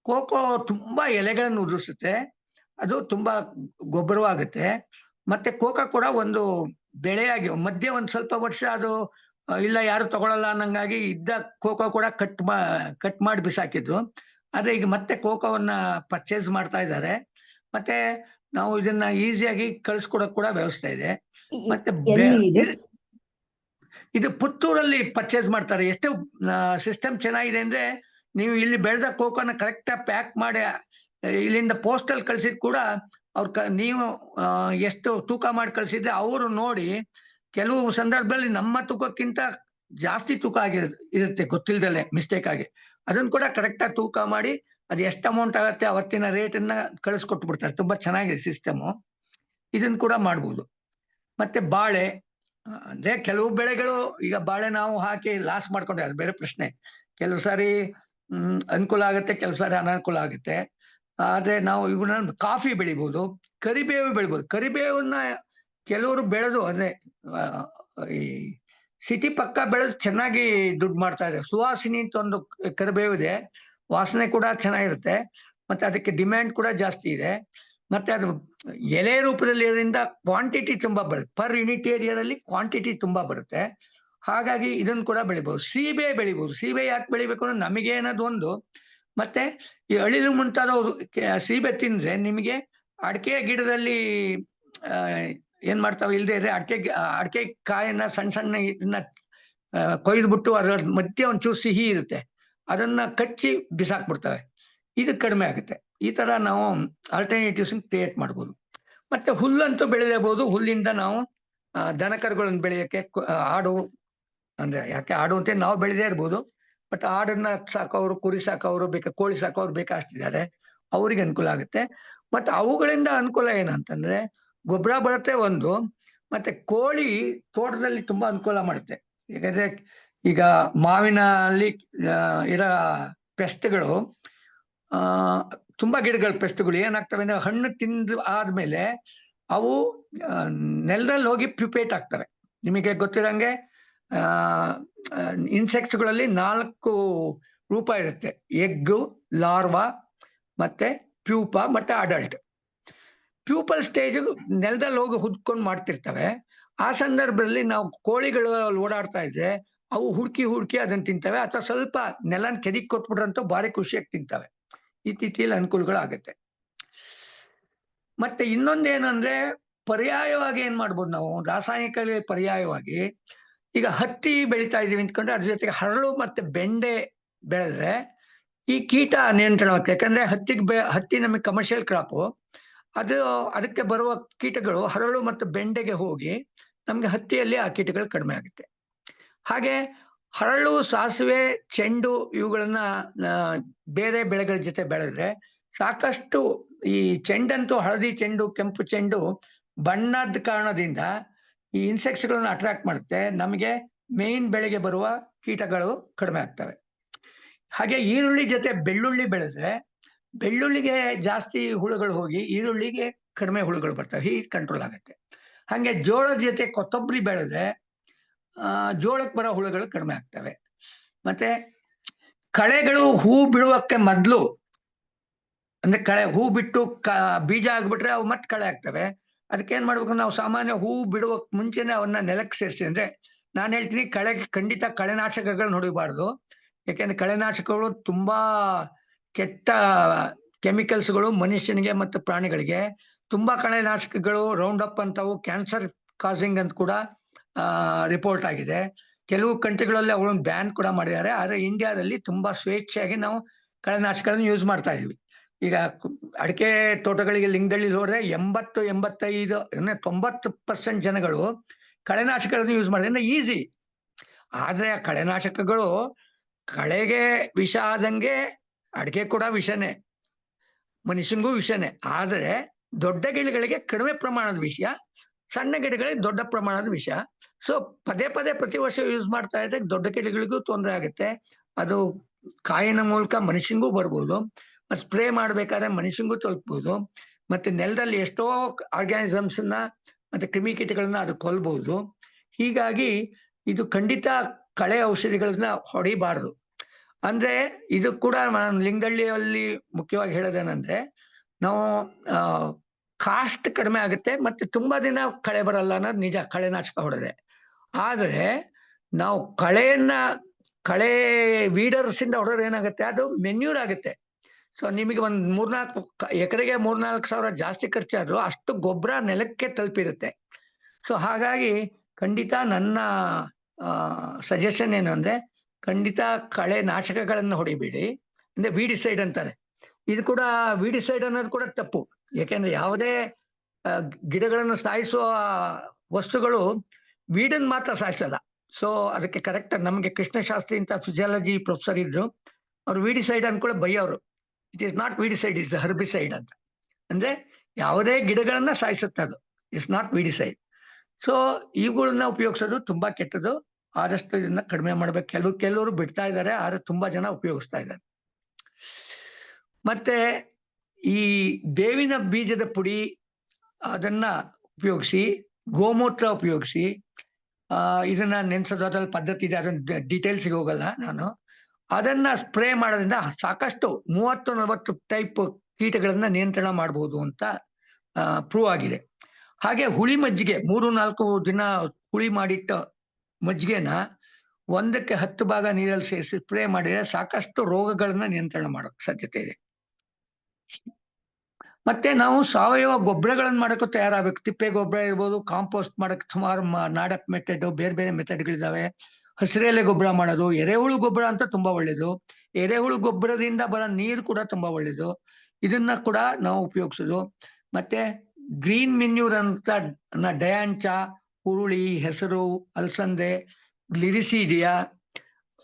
ಕೋಕೋ ತುಂಬಾ ಎಲೆಗಳನ್ನು ಉದುರಿಸುತ್ತೆ, ಅದು ತುಂಬಾ ಗೊಬ್ಬರವಾಗುತ್ತೆ. ಮತ್ತೆ ಕೋಕೋ ಕೂಡ ಒಂದು ಬೆಳೆಯಾಗಿ ಮಧ್ಯೆ ಒಂದ್ ಸ್ವಲ್ಪ ವರ್ಷ ಅದು ಇಲ್ಲ ಯಾರು ತಗೊಳಲ್ಲ ಅನ್ನಂಗಾಗಿ ಇದ್ದ ಕೋಕೋ ಕೂಡ ಕಟ್ ಮಾಡಿ ಬಿಸಾಕಿದ್ರು. ಆದ್ರೆ ಈಗ ಮತ್ತೆ ಕೋಕೋವನ್ನ ಪರ್ಚೇಸ್ ಮಾಡ್ತಾ ಇದ್ದಾರೆ. ಮತ್ತೆ ನಾವು ಇದನ್ನ ಈಸಿಯಾಗಿ ಕಳಿಸ್ಕೊಡಕ್ ಕೂಡ ವ್ಯವಸ್ಥೆ ಇದೆ. ಮತ್ತೆ ಎಲ್ಲಿ ಇದು? ಇದು ಪುತ್ತೂರಲ್ಲಿ ಪರ್ಚೇಸ್ ಮಾಡ್ತಾರೆ. ಎಷ್ಟು ಸಿಸ್ಟಮ್ ಚೆನ್ನಾಗಿದೆ ಅಂದ್ರೆ, ನೀವು ಇಲ್ಲಿ ಬೆಳೆದ ಕೋಕೋನ ಕರೆಕ್ಟ್ ಆಗಿ ಪ್ಯಾಕ್ ಮಾಡಿ ಇಲ್ಲಿಂದ ಪೋಸ್ಟಲ್ ಕಳ್ಸಿದ್ ಕೂಡ ನೀವು ಎಷ್ಟು ತೂಕ ಮಾಡಿ ಕಳ್ಸಿದ್ರೆ ಅವರು ನೋಡಿ, ಕೆಲವು ಸಂದರ್ಭದಲ್ಲಿ ನಮ್ಮ ತೂಕಕ್ಕಿಂತ ಜಾಸ್ತಿ ತೂಕ ಇರುತ್ತೆ ಗೊತ್ತಿಲ್ದಲೆ ಮಿಸ್ಟೇಕ್ ಆಗಿ, ಅದನ್ನ ಕೂಡ ಕರೆಕ್ಟ್ ಆಗಿ ತೂಕ ಮಾಡಿ ಅದು ಎಷ್ಟು ಅಮೌಂಟ್ ಆಗತ್ತೆ ಅವತ್ತಿನ ರೇಟ್ ಅನ್ನ ಕಳಿಸ್ಕೊಟ್ಬಿಡ್ತಾರೆ. ತುಂಬಾ ಚೆನ್ನಾಗಿದೆ ಸಿಸ್ಟಮು, ಇದನ್ನ ಕೂಡ ಮಾಡ್ಬೋದು. ಮತ್ತೆ ಬಾಳೆ ಅಂದ್ರೆ ಕೆಲವು ಬೆಳೆಗಳು, ಈಗ ಬಾಳೆ ನಾವು ಹಾಕಿ ಲಾಸ್ ಮಾಡ್ಕೊಂಡೆ, ಅದು ಬೇರೆ ಪ್ರಶ್ನೆ. ಕೆಲವು ಸಾರಿ ಅನುಕೂಲ ಆಗುತ್ತೆ, ಕೆಲವು ಸಾರಿ ಅನಾನುಕೂಲ ಆಗುತ್ತೆ. ಆದ್ರೆ ನಾವು ಇವನ್ನ ಕಾಫಿ ಬೆಳಿಬಹುದು, ಕರಿಬೇವು ಬೆಳಿಬಹುದು. ಕರಿಬೇವನ್ನ ಕೆಲವರು ಬೆಳೆದು ಅಂದ್ರೆ ಈ ಸಿಟಿ ಪಕ್ಕ ಬೆಳೆದು ಚೆನ್ನಾಗಿ ದುಡ್ಡು ಮಾಡ್ತಾ ಇದೆ. ಸುವಾಸಿನಿ ಅಂತ ಒಂದು ಕರಿಬೇವು ಇದೆ, ವಾಸನೆ ಕೂಡ ಚೆನ್ನಾಗಿರುತ್ತೆ, ಮತ್ತೆ ಅದಕ್ಕೆ ಡಿಮ್ಯಾಂಡ್ ಕೂಡ ಜಾಸ್ತಿ ಇದೆ. ಮತ್ತೆ ಅದು ಎಲೆ ರೂಪದಲ್ಲಿ ಇರೋದ್ರಿಂದ ಕ್ವಾಂಟಿಟಿ ತುಂಬಾ ಬರುತ್ತೆ, ಪರ್ ಯೂನಿಟ್ ಏರಿಯಾದಲ್ಲಿ ಕ್ವಾಂಟಿಟಿ ತುಂಬಾ ಬರುತ್ತೆ. ಹಾಗಾಗಿ ಇದನ್ನು ಕೂಡ ಬೆಳಿಬಹುದು. ಸೀಬೆ ಬೆಳಿಬಹುದು. ಸೀಬೆ ಯಾಕೆ ಬೆಳಿಬೇಕು ಅಂದ್ರೆ ನಮಗೆ ಏನದು ಒಂದು, ಮತ್ತೆ ಈ ಅಳಿಲು ಮುಂತಾದ ಸೀಬೆ ತಿಂದ್ರೆ ನಿಮಗೆ ಅಡಿಕೆ ಗಿಡದಲ್ಲಿ ಏನ್ ಮಾಡ್ತಾವೆ ಇಲ್ದೇ ಇದ್ರೆ ಅಡಿಕೆ ಕಾಯನ್ನ ಸಣ್ಣ ಇದನ್ನ ಕೊಯ್ದ್ಬಿಟ್ಟು ಅದರ ಮಧ್ಯೆ ಒಂಚೂರು ಸಿಹಿ ಇರುತ್ತೆ, ಅದನ್ನ ಕಚ್ಚಿ ಬಿಸಾಕ್ಬಿಡ್ತವೆ. ಇದು ಕಡಿಮೆ ಆಗುತ್ತೆ. ಈ ತರ ನಾವು ಆಲ್ಟರ್ನೇಟಿವ್ಸ್ ಕ್ರಿಯೇಟ್ ಮಾಡ್ಬೋದು. ಮತ್ತೆ ಹುಲ್ಲಂತೂ ಬೆಳೆಯಬಹುದು. ಹುಲ್ಲಿಂದ ನಾವು ದನಕರುಗಳನ್ನು ಬೆಳೆಯಕ್ಕೆ ಆಡು, ಅಂದ್ರೆ ಯಾಕೆ ಆಡು ಅಂತ ನಾವು ಬೆಳೆದೇ ಇರ್ಬೋದು, ಬಟ್ ಆಡನ್ನ ಸಾಕೋರು, ಕುರಿ ಸಾಕೋರು ಕೋಳಿ ಸಾಕೋರು ಬೇಕಾಷ್ಟಿದ್ದಾರೆ, ಅವ್ರಿಗೆ ಅನುಕೂಲ ಆಗುತ್ತೆ. ಬಟ್ ಅವುಗಳಿಂದ ಅನುಕೂಲ ಏನಂತಂದ್ರೆ ಗೊಬ್ಬರ ಬರುತ್ತೆ ಒಂದು, ಮತ್ತೆ ಕೋಳಿ ತೋಟದಲ್ಲಿ ತುಂಬಾ ಅನುಕೂಲ ಮಾಡುತ್ತೆ. ಯಾಕಂದ್ರೆ ಈಗ ಮಾವಿನಲ್ಲಿ ಇರೋ ಪೆಸ್ಟ್ಗಳು, ತುಂಬಾ ಗಿಡಗಳ ಪೆಸ್ಟ್ಗಳು ಏನಾಗ್ತವೆ ಅಂದ್ರೆ ಹಣ್ಣು ತಿಂದು ಆದ್ಮೇಲೆ ಅವು ನೆಲದಲ್ಲಿ ಹೋಗಿ ಪ್ಯೂಪೇಟ್ ಆಗ್ತವೆ. ನಿಮಗೆ ಗೊತ್ತಿರಂಗೆ ಇನ್ಸೆಕ್ಟ್ಸ್ಗಳಲ್ಲಿ 4 ರೂಪ ಇರುತ್ತೆ: ಎಗ್ಗು, ಲಾರ್ವಾ, ಮತ್ತೆ ಪ್ಯೂಪ, ಮತ್ತೆ ಅಡಲ್ಟ್. ಪ್ಯೂಪಲ್ ಸ್ಟೇಜ್ ನೆಲದಲ್ಲಿ ಹೋಗಿ ಹುಡ್ಕೊಂಡು ಮಾಡ್ತಿರ್ತವೆ. ಆ ಸಂದರ್ಭದಲ್ಲಿ ನಾವು ಕೋಳಿಗಳು ಓಡಾಡ್ತಾ ಇದ್ರೆ ಅವು ಹುಡುಕಿ ಅದನ್ನ ತಿಂತವೆ, ಅಥವಾ ಸ್ವಲ್ಪ ನೆಲನ ಕೆದಿಕ್ ಕೊಟ್ಬಿಟ್ರಂತೂ ಭಾರಿ ಖುಷಿಯಾಗಿ ತಿಂತವೆ. ಈ ರೀತಿಯಲ್ಲಿ ಅನುಕೂಲಗಳಾಗತ್ತೆ. ಮತ್ತೆ ಇನ್ನೊಂದೇನಂದ್ರೆ ಪರ್ಯಾಯವಾಗಿ ಏನ್ ಮಾಡ್ಬೋದು ನಾವು, ರಾಸಾಯನಿಕ ಪರ್ಯಾಯವಾಗಿ ಈಗ ಹತ್ತಿ ಬೆಳಿತಾ ಇದೀವಿ ಅಂದ್ಕೊಂಡ್ರೆ ಅದ್ರ ಜೊತೆಗೆ ಹರಳು ಮತ್ತೆ ಬೆಂಡೆ ಬೆಳೆದ್ರೆ ಈ ಕೀಟ ನಿಯಂತ್ರಣಕ್ಕೆ, ಯಾಕಂದ್ರೆ ಹತ್ತಿ ನಮಗೆ ಕಮರ್ಷಿಯಲ್ ಕ್ರಾಪು, ಅದಕ್ಕೆ ಬರುವ ಕೀಟಗಳು ಹರಳು ಮತ್ತು ಬೆಂಡೆಗೆ ಹೋಗಿ ನಮ್ಗೆ ಹತ್ತಿಯಲ್ಲಿ ಆ ಕೀಟಗಳು ಕಡಿಮೆ ಆಗುತ್ತೆ. ಹಾಗೆ ಹರಳು, ಸಾಸಿವೆ, ಚೆಂಡು ಇವುಗಳನ್ನ ಬೇರೆ ಬೆಳೆಗಳ ಜೊತೆ ಬೆಳೆದ್ರೆ ಸಾಕಷ್ಟು, ಈ ಚೆಂಡಂತೂ ಹಳದಿ ಚೆಂಡು, ಕೆಂಪು ಚೆಂಡು ಬಣ್ಣದ ಕಾರಣದಿಂದ ಈ ಇನ್ಸೆಕ್ಟ್ಸ್ಗಳನ್ನ ಅಟ್ರಾಕ್ಟ್ ಮಾಡುತ್ತೆ, ನಮಗೆ ಮೇನ್ ಬೆಳೆಗೆ ಬರುವ ಕೀಟಗಳು ಕಡಿಮೆ ಆಗ್ತವೆ. ಹಾಗೆ ಈರುಳ್ಳಿ ಜೊತೆ ಬೆಳ್ಳುಳ್ಳಿ ಬೆಳೆದ್ರೆ ಬೆಳ್ಳುಳ್ಳಿಗೆ ಜಾಸ್ತಿ ಹುಳುಗಳು ಹೋಗಿ ಈರುಳ್ಳಿಗೆ ಕಡಿಮೆ ಹುಳುಗಳು ಬರ್ತವೆ, ಹೀಗೆ ಕಂಟ್ರೋಲ್ ಆಗುತ್ತೆ. ಹಾಗೆ ಜೋಳದ ಜೊತೆ ಕೊತ್ತಂಬರಿ ಬೆಳೆದ್ರೆ ಜೋಳಕ್ಕೆ ಬರೋ ಹುಳುಗಳು ಕಡಿಮೆ ಆಗ್ತವೆ. ಮತ್ತೆ ಕಳೆಗಳು ಹೂ ಬಿಡುವಕ್ಕೆ ಮೊದಲು, ಅಂದ್ರೆ ಹೂ ಬಿಟ್ಟು ಬೀಜ ಆಗ್ಬಿಟ್ರೆ ಅವು ಮತ್ತೆ ಕಳೆ ಆಗ್ತವೆ. ಅದಕ್ಕೆ ಏನ್ ಮಾಡ್ಬೇಕು, ನಾವು ಸಾಮಾನ್ಯ ಹೂ ಬಿಡುವಕ್ ಮುಂಚೆನೆ ಅವನ್ನ ನೆಲಕ್ಕೆ ಸೇರಿಸಿ, ಅಂದ್ರೆ ನಾನು ಹೇಳ್ತೀನಿ ಖಂಡಿತ ಕಳೆನಾಶಕಗಳನ್ನ ಹೊಡಿಬಾರ್ದು. ಯಾಕೆಂದ್ರೆ ಕಳೆನಾಶಕಗಳು ತುಂಬಾ ಕೆಟ್ಟ ಕೆಮಿಕಲ್ಸ್ಗಳು ಮನುಷ್ಯನಿಗೆ ಮತ್ತು ಪ್ರಾಣಿಗಳಿಗೆ. ತುಂಬಾ ಕಳೆನಾಶಕಗಳು ರೌಂಡ್ ಅಪ್ ಅಂತವು ಕ್ಯಾನ್ಸರ್ ಕಾಸಿಂಗ್ ಅಂತ ಕೂಡ ರಿಪೋರ್ಟ್ ಆಗಿದೆ. ಕೆಲವು ಕಂಟ್ರಿಗಳಲ್ಲಿ ಅವುಗಳನ್ನು ಬ್ಯಾನ್ ಕೂಡ ಮಾಡಿದ್ದಾರೆ. ಆದ್ರೆ ಇಂಡಿಯಾದಲ್ಲಿ ತುಂಬಾ ಸ್ವೇಚ್ಛೆಯಾಗಿ ನಾವು ಕಳೆನಾಶಕಗಳನ್ನು ಯೂಸ್ ಮಾಡ್ತಾ ಇದೀವಿ. ಈಗ ಅಡಿಕೆ ತೋಟಗಳಿಗೆ ಲಿಂಗದಳ್ಳಿ ಹೋದ್ರೆ 80-85 ಅಂದ್ರೆ 90% ಜನಗಳು ಕಳೆನಾಶಕಗಳನ್ನು ಯೂಸ್ ಮಾಡಿದ್ರೆ ಈಸಿ. ಆದ್ರೆ ಆ ಕಳೆನಾಶಕಗಳು ಕಳೆಗೆ ವಿಷ ಆದಂಗೆ ಅಡಿಕೆ ಕೂಡ ವಿಷನೇ, ಮನುಷ್ಯನಿಗೂ ವಿಷನೇ. ಆದ್ರೆ ದೊಡ್ಡ ಗಿಡಗಳಿಗೆ ಕಡಿಮೆ ಪ್ರಮಾಣದ ವಿಷ, ಸಣ್ಣ ಗಿಡಗಳಿಗೆ ದೊಡ್ಡ ಪ್ರಮಾಣದ ವಿಷ. ಸೊ ಪದೇ ಪದೇ ಪ್ರತಿ ವರ್ಷ ಯೂಸ್ ಮಾಡ್ತಾ ಇದ್ರೆ ದೊಡ್ಡ ಗಿಡಗಳಿಗೂ ತೊಂದರೆ ಆಗುತ್ತೆ. ಅದು ಕಾಯಿನ ಮೂಲಕ ಮನುಷ್ಯನಿಗೂ ಬರ್ಬೋದು, ಮತ್ತೆ ಸ್ಪ್ರೇ ಮಾಡ್ಬೇಕಾದ್ರೆ ಮನುಷ್ಯನಿಗೂ ತಲುಪ್ಬೋದು, ಮತ್ತೆ ನೆಲದಲ್ಲಿ ಎಷ್ಟೋ ಆರ್ಗ್ಯಾನಿಸಮ್ಸ್ ನ ಮತ್ತೆ ಕ್ರಿಮಿಕೀಟಗಳನ್ನ ಅದು ಕೊಲ್ಬಹುದು. ಹೀಗಾಗಿ ಇದು ಖಂಡಿತ ಕಳೆ ಔಷಧಿಗಳನ್ನ ಹೊಡಿಬಾರ್ದು. ಅಂದ್ರೆ ಇದು ಕೂಡ ನಾನು ಲಿಂಗಳ್ಳಿಯಲ್ಲಿ ಮುಖ್ಯವಾಗಿ ಹೇಳೋದೇನಂದ್ರೆ, ನಾವು ಕಾಸ್ಟ್ ಕಡಿಮೆ ಆಗುತ್ತೆ ಮತ್ತೆ ತುಂಬಾ ದಿನ ಕಳೆ ಬರಲ್ಲ ಅನ್ನೋದು ನಿಜ, ಕಳೆನಾಶಕ ಹೊಡೆದ್ರೆ. ಆದ್ರೆ ನಾವು ಕಳೆ ವೀಡರ್ಸ್ ಇಂದ ಹೊಡೆದ್ರೆ ಏನಾಗುತ್ತೆ, ಅದು ಮೆನ್ಯೂರ್ ಆಗುತ್ತೆ. ಸೊ ನಿಮಗೆ ಒಂದ್ 3-4 ಎಕರೆಗೆ 3-4 ಸಾವಿರ ಜಾಸ್ತಿ ಖರ್ಚಾದ್ರು ಅಷ್ಟು ಗೊಬ್ಬರ ನೆಲಕ್ಕೆ ತಲುಪಿರುತ್ತೆ. ಸೊ ಹಾಗಾಗಿ ಖಂಡಿತ ನನ್ನ ಸಜೆಷನ್ ಏನು ಅಂದ್ರೆ, ಖಂಡಿತ ಕಳೆ ನಾಶಕಗಳನ್ನ ಹೊಡಿಬೇಡಿ. ಅಂದ್ರೆ ವೀಡಿಸೈಡ್ ಅಂತಾರೆ, ಇದು ಕೂಡ ವೀಡಿಸೈಡ್ ಅನ್ನೋದು ಕೂಡ ತಪ್ಪು. ಯಾಕೆಂದ್ರೆ ಯಾವುದೇ ಗಿಡಗಳನ್ನು ಸಾಯಿಸುವ ವಸ್ತುಗಳು ವೀಡನ್ ಮಾತ್ರ ಸಾಯಿಸಲ್ಲ. ಸೊ ಅದಕ್ಕೆ ಕರೆಕ್ಟ್ ನಮ್ಗೆ ಕೃಷ್ಣಶಾಸ್ತ್ರಿ ಅಂತ ಫಿಸಿಯಾಲಜಿ ಪ್ರೊಫೆಸರ್ ಇದ್ರು, ಅವ್ರು ವೀಡಿಸೈಡ್ ಅನ್ಕೊಳ್ಳಿ ಬೈಯವರು. It is not weedicide, is herbicide ಅಂತ. ಅಂದ್ರೆ ಯಾವುದೇ ಗಿಡಗಳನ್ನ ಸಾಯಿಸುತ್ತೆ ಅದು, ಇಟ್ಸ್ ನಾಟ್ ವೀಡಿಸೈಡ್. ಸೊ ಇವುಗಳನ್ನ ಉಪಯೋಗಿಸೋದು ತುಂಬಾ ಕೆಟ್ಟದು. ಆದಷ್ಟು ಇದನ್ನ ಕಡಿಮೆ ಮಾಡ್ಬೇಕು. ಕೆಲವರು ಬಿಡ್ತಾ ಇದ್ದಾರೆ, ಆದ್ರೆ ತುಂಬಾ ಜನ ಉಪಯೋಗಿಸ್ತಾ ಇದ್ದಾರೆ. ಮತ್ತೆ ಈ ಬೇವಿನ ಬೀಜದ ಪುಡಿ ಅದನ್ನ ಉಪಯೋಗಿಸಿ, ಗೋಮೂತ್ರ ಉಪಯೋಗಿಸಿ, ಇದನ್ನ ನೆನ್ಸೋದು ಅದ್ರಲ್ಲಿ ಪದ್ಧತಿ ಇದೆ, ಅದನ್ನ ಡೀಟೇಲ್ಸ್ಗೆ ಹೋಗಲ್ಲ ನಾನು. ಅದನ್ನ ಸ್ಪ್ರೇ ಮಾಡೋದ್ರಿಂದ ಸಾಕಷ್ಟು 30-40 ಟೈಪ್ ಕೀಟಗಳನ್ನ ನಿಯಂತ್ರಣ ಮಾಡಬಹುದು ಅಂತ ಪ್ರೂವ್ ಆಗಿದೆ. ಹಾಗೆ ಹುಳಿ ಮಜ್ಜಿಗೆ 3-4 ದಿನ ಹುಳಿ ಮಾಡಿಟ್ಟ ಮಜ್ಜಿಗೆನ 1ಕ್ಕೆ 10 ಭಾಗ ನೀರಲ್ಲಿ ಸೇರಿಸಿ ಸ್ಪ್ರೇ ಮಾಡಿದ್ರೆ ಸಾಕಷ್ಟು ರೋಗಗಳನ್ನ ನಿಯಂತ್ರಣ ಮಾಡೋಕ್ ಸಾಧ್ಯತೆ ಇದೆ. ಮತ್ತೆ ನಾವು ಸಾವಯವ ಗೊಬ್ಬರಗಳನ್ನ ಮಾಡಕ್ಕೂ ತಯಾರಾಗಬೇಕು. ತಿಪ್ಪೆ ಗೊಬ್ಬರ ಇರ್ಬೋದು, ಕಾಂಪೋಸ್ಟ್ ಮಾಡಕ್ ಸುಮಾರು ನಾಡಪ್ ಮೆಥಡ್, ಬೇರೆ ಬೇರೆ ಮೆಥಡ್ಗಳಿದಾವೆ. ಹಸಿರೆಲೆ ಗೊಬ್ಬರ ಮಾಡೋದು, ಎರೆಹುಳು ಗೊಬ್ಬರ ಅಂತ ತುಂಬಾ ಒಳ್ಳೇದು. ಎರೆಹುಳು ಗೊಬ್ಬರದಿಂದ ಬರೋ ನೀರು ಕೂಡ ತುಂಬಾ ಒಳ್ಳೇದು, ಇದನ್ನ ಕೂಡ ನಾವು ಉಪಯೋಗಿಸೋದು. ಮತ್ತೆ ಗ್ರೀನ್ ಮೆನ್ಯೂರ್ ಅಂತ ಡಯಾಂಚ, ಹುರುಳಿ, ಹೆಸರು, ಅಲಸಂದೆ, ಗ್ಲಿರಿಸೀಡಿಯಾ,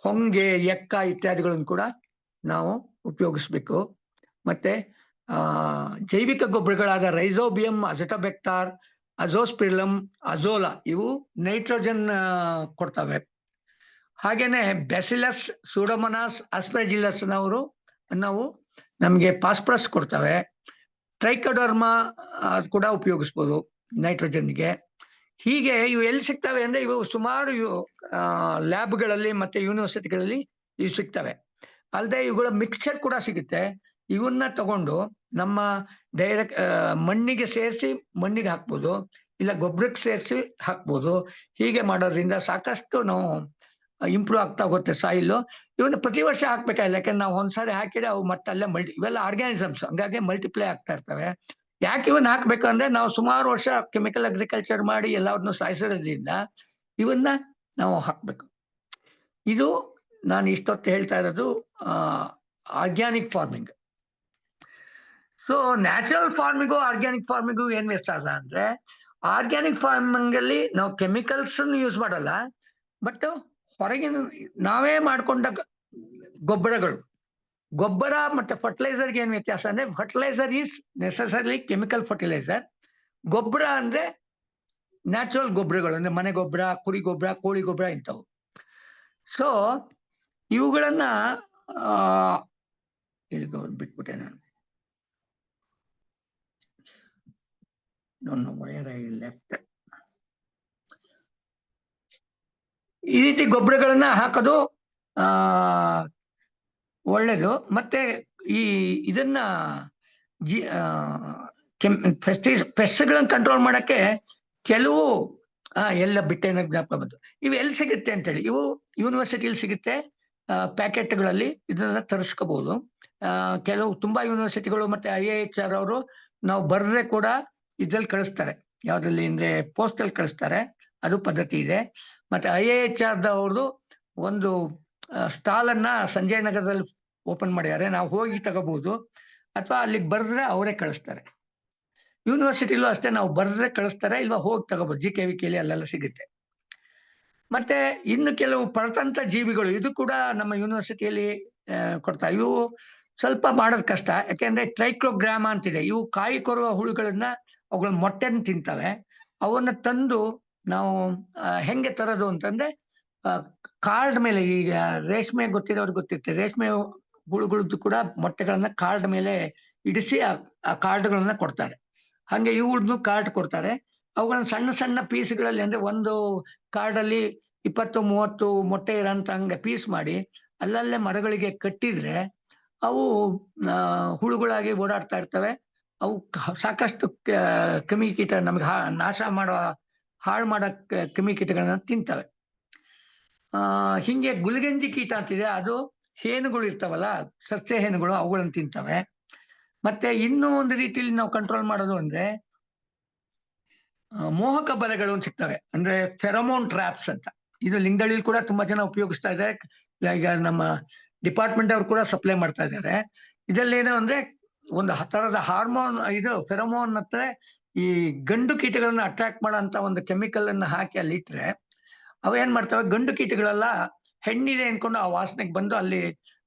ಹೊಂಗೆ, ಎಕ್ಕ ಇತ್ಯಾದಿಗಳನ್ನು ಕೂಡ ನಾವು ಉಪಯೋಗಿಸ್ಬೇಕು. ಮತ್ತೆ ಜೈವಿಕ ಗೊಬ್ಬರಗಳಾದ ರೈಸೋಬಿಯಂ, ಅಜಟೋಬ್ಯಾಕ್ಟರ್, ಅಜೋಸ್ಪಿರ್ಲಮ್, ಅಜೋಲಾ ಇವು ನೈಟ್ರೋಜನ್ ಕೊಡ್ತವೆ. ಹಾಗೇನೆ ಬ್ಯಾಸಿಲಸ್, ಸೂಡೋಮೋನಾಸ್, ಆಸ್ಪರ್ಜಿಲ್ಲಸ್ ನಾವು ನಮ್ಗೆ ಫಾಸ್ಫರಸ್ ಕೊಡ್ತವೆ. ಟ್ರೈಕೋಡರ್ಮಾ ಅದು ಕೂಡ ಉಪಯೋಗಿಸ್ಬೋದು ನೈಟ್ರೋಜನ್ಗೆ. ಹೀಗೆ ಇವು ಎಲ್ಲಿ ಸಿಗ್ತವೆ ಅಂದ್ರೆ, ಇವು ಸುಮಾರು ಲ್ಯಾಬ್ಗಳಲ್ಲಿ ಮತ್ತೆ ಯೂನಿವರ್ಸಿಟಿಗಳಲ್ಲಿ ಇವು ಸಿಗ್ತವೆ. ಅಲ್ಲದೆ ಇವುಗಳ ಮಿಕ್ಸ್ಚರ್ ಕೂಡ ಸಿಗುತ್ತೆ. ಇವನ್ನ ತಗೊಂಡು ನಮ್ಮ ಡೈರೆಕ್ಟ್ ಮಣ್ಣಿಗೆ ಸೇರಿಸಿ ಮಣ್ಣಿಗೆ ಹಾಕ್ಬೋದು, ಇಲ್ಲ ಗೊಬ್ಬರಕ್ಕೆ ಸೇರಿಸಿ ಹಾಕ್ಬೋದು. ಹೀಗೆ ಮಾಡೋದ್ರಿಂದ ಸಾಕಷ್ಟು ನಾವು ಇಂಪ್ರೂವ್ ಆಗ್ತಾ ಹೋಗುತ್ತೆ ಸಾಯಿಲು. ಇವನ್ನ ಪ್ರತಿ ವರ್ಷ ಹಾಕ್ಬೇಕಾಗಿಲ್ಲ, ಯಾಕಂದ್ರೆ ನಾವು ಒಂದ್ಸಾರಿ ಹಾಕಿದ್ರೆ ಅವು ಮತ್ತೆ ಅಲ್ಲೇ ಇವೆಲ್ಲ ಆರ್ಗ್ಯಾನಿಸಮ್ಸ್, ಹಂಗಾಗಿ ಮಲ್ಟಿಪ್ಲೈ ಆಗ್ತಾ ಇರ್ತವೆ. ಯಾಕೆ ಇವನ್ನ ಹಾಕ್ಬೇಕಂದ್ರೆ, ನಾವು ಸುಮಾರು ವರ್ಷ ಕೆಮಿಕಲ್ ಅಗ್ರಿಕಲ್ಚರ್ ಮಾಡಿ ಎಲ್ಲವನ್ನೂ ಸಾಯಿಸೋದ್ರಿಂದ ಇವನ್ನ ನಾವು ಹಾಕ್ಬೇಕು. ಇದು ನಾನು ಇಷ್ಟೊತ್ತು ಹೇಳ್ತಾ ಇರೋದು ಆರ್ಗ್ಯಾನಿಕ್ ಫಾರ್ಮಿಂಗ್. ಸೊ ನ್ಯಾಚುರಲ್ ಫಾರ್ಮಿಗೂ ಆರ್ಗ್ಯಾನಿಕ್ ಫಾರ್ಮಿಗೂ ಏನ್ ವ್ಯತ್ಯಾಸ ಅಂದ್ರೆ, ಆರ್ಗ್ಯಾನಿಕ್ ಫಾರ್ಮಿಂಗ್ ಅಲ್ಲಿ ನಾವು ಕೆಮಿಕಲ್ಸ್ ಯೂಸ್ ಮಾಡಲ್ಲ, ಬಟ್ ಹೊರಗಿನ ನಾವೇ ಮಾಡ್ಕೊಂಡ ಗೊಬ್ಬರ ಮತ್ತೆ ಫರ್ಟಿಲೈಸರ್ಗೆ ಏನ್ ವ್ಯತ್ಯಾಸ ಅಂದ್ರೆ, fertiliser is necessary chemical fertiliser, ಗೊಬ್ಬರ ಅಂದ್ರೆ ನ್ಯಾಚುರಲ್ ಗೊಬ್ಬರಗಳು, ಅಂದ್ರೆ ಮನೆ ಗೊಬ್ಬರ, ಕುರಿ ಗೊಬ್ಬರ, ಕೋಳಿ ಗೊಬ್ಬರ ಇಂಥವು. ಸೊ ಇವುಗಳನ್ನ ಬಿಟ್ಬಿಟ್ಟೆ ನಾನು. ಈ ರೀತಿ ಗೊಬ್ಬರಗಳನ್ನ ಹಾಕೋದು ಒಳ್ಳೇದು. ಮತ್ತೆ ಇದನ್ನ ಪೆಸ್ಟ್ಗಳನ್ನ ಕಂಟ್ರೋಲ್ ಮಾಡಕ್ಕೆ ಕೆಲವು ಎಲ್ಲ ಬಿಟ್ಟೆ ಜ್ಞಾಪಕ ಬಂತು. ಇವು ಎಲ್ಲಿ ಸಿಗುತ್ತೆ ಅಂತೇಳಿ, ಇವು ಯೂನಿವರ್ಸಿಟಿಯಲ್ಲಿ ಸಿಗುತ್ತೆ ಪ್ಯಾಕೆಟ್ಗಳಲ್ಲಿ, ಇದನ್ನ ತರಿಸ್ಕೋಬಹುದು. ಕೆಲವು ತುಂಬಾ ಯೂನಿವರ್ಸಿಟಿಗಳು ಮತ್ತೆ IIHR ಅವರು ನಾವು ಬರ್ರೆ ಕೂಡ ಇದ್ರಲ್ಲಿ ಕಳಿಸ್ತಾರೆ. ಯಾವ್ದ್ರಲ್ಲಿ ಅಂದ್ರೆ ಪೋಸ್ಟಲ್ಲಿ ಕಳಿಸ್ತಾರೆ, ಅದು ಪದ್ಧತಿ ಇದೆ. ಮತ್ತೆ IIHR ಅವ್ರದ್ದು ಒಂದು ಸ್ಟಾಲ್ ಅನ್ನ ಸಂಜಯ್ ನಗರದಲ್ಲಿ ಓಪನ್ ಮಾಡಿದ್ದಾರೆ, ನಾವು ಹೋಗಿ ತಗೋಬಹುದು, ಅಥವಾ ಅಲ್ಲಿಗೆ ಬರ್ದ್ರೆ ಅವರೇ ಕಳಿಸ್ತಾರೆ. ಯೂನಿವರ್ಸಿಟಿಲೂ ಅಷ್ಟೇ, ನಾವು ಬರ್ದ್ರೆ ಕಳಿಸ್ತಾರೆ, ಇಲ್ವಾ ಹೋಗಿ ತಗೋಬಹುದು. GKVKಲಿ ಅಲ್ಲೆಲ್ಲ ಸಿಗುತ್ತೆ. ಮತ್ತೆ ಇನ್ನು ಕೆಲವು ಪರತಂತ್ರ ಜೀವಿಗಳು, ಇದು ಕೂಡ ನಮ್ಮ ಯೂನಿವರ್ಸಿಟಿಯಲ್ಲಿ ಕೊಡ್ತಾರೆ. ಇವು ಸ್ವಲ್ಪ ಮಾಡೋದು ಕಷ್ಟ. ಯಾಕೆಂದ್ರೆ ಟ್ರೈಕ್ಲೋಗ್ರಾಮ ಅಂತಿದೆ. ಇವು ಕಾಯಿ ಕೊರುವ ಹುಳುಗಳನ್ನ ಅವುಗಳ ಮೊಟ್ಟೆನ ತಿಂತವೆ. ಅವನ್ನ ತಂದು ನಾವು ಹೆಂಗೆ ತರೋದು ಅಂತಂದ್ರೆ ಕಾರ್ಡ್ ಮೇಲೆ, ಈಗ ರೇಷ್ಮೆ ಗೊತ್ತಿರೋರ್ಗೆ ಗೊತ್ತಿರುತ್ತೆ, ರೇಷ್ಮೆ ಹುಳುಗಳದ್ದು ಕೂಡ ಮೊಟ್ಟೆಗಳನ್ನ ಕಾರ್ಡ್ ಮೇಲೆ ಇಡಿಸಿ ಆ ಕಾರ್ಡ್ಗಳನ್ನ ಕೊಡ್ತಾರೆ. ಹಂಗೆ ಇವುಗಳನ್ನು ಕಾರ್ಡ್ ಕೊಡ್ತಾರೆ. ಅವುಗಳನ್ನ ಸಣ್ಣ ಸಣ್ಣ ಪೀಸ್ಗಳಲ್ಲಿ, ಅಂದ್ರೆ ಒಂದು ಕಾರ್ಡಲ್ಲಿ 20-30 ಮೊಟ್ಟೆ ಇರೋಂತ ಹಂಗೆ ಪೀಸ್ ಮಾಡಿ ಅಲ್ಲಲ್ಲೇ ಮರಗಳಿಗೆ ಕಟ್ಟಿದ್ರೆ ಅವು ಹುಳುಗಳಾಗಿ ಓಡಾಡ್ತಾ ಇರ್ತವೆ. ಅವು ಸಾಕಷ್ಟು ಕ್ರಿಮಿಕೀಟ, ನಮ್ಗೆ ಹಾಳು ಮಾಡೋ ಕ್ರಿಮಿಕೀಟಗಳನ್ನ ತಿಂತವೆ. ಹಿಂಗೆ ಗುಲ್ಗಂಜಿ ಕೀಟ ಅಂತಿದೆ, ಅದು ಹೇನುಗಳು ಇರ್ತಾವಲ್ಲ, ಸಸ್ಯ ಹೇನುಗಳು, ಅವುಗಳನ್ನ ತಿಂತವೆ. ಮತ್ತೆ ಇನ್ನೂ ಒಂದು ರೀತಿಯಲ್ಲಿ ನಾವು ಕಂಟ್ರೋಲ್ ಮಾಡೋದು ಅಂದ್ರೆ ಮೋಹಕ ಬಲೆಗಳು ಅಂತ ಸಿಗ್ತವೆ, ಅಂದ್ರೆ ಫೆರಮೋನ್ ಟ್ರಾಪ್ಸ್ ಅಂತ. ಇದು ಲಿಂಗದಲ್ಲಿ ಕೂಡ ತುಂಬಾ ಜನ ಉಪಯೋಗಿಸ್ತಾ ಇದ್ದಾರೆ. ಈಗ ನಮ್ಮ ಡಿಪಾರ್ಟ್ಮೆಂಟ್ ಅವ್ರು ಕೂಡ ಸಪ್ಲೈ ಮಾಡ್ತಾ ಇದ್ದಾರೆ. ಇದಲ್ಲೇನು ಅಂದ್ರೆ ಒಂದು ತರದ ಹಾರ್ಮೋನ್, ಇದು ಫೆರಮೋನ್ ಹತ್ರ ಈ ಗಂಡು ಕೀಟಗಳನ್ನ ಅಟ್ರಾಕ್ಟ್ ಮಾಡೋ ಅಂತ ಒಂದು ಕೆಮಿಕಲ್ ಅನ್ನ ಹಾಕಿ ಅಲ್ಲಿ ಇಟ್ರೆ ಅವ ಏನ್ ಮಾಡ್ತವೆ, ಗಂಡು ಕೀಟಗಳೆಲ್ಲ ಹೆಣ್ಣಿದೆ ಅನ್ಕೊಂಡು ಆ ವಾಸನೆಗೆ ಬಂದು ಅಲ್ಲಿ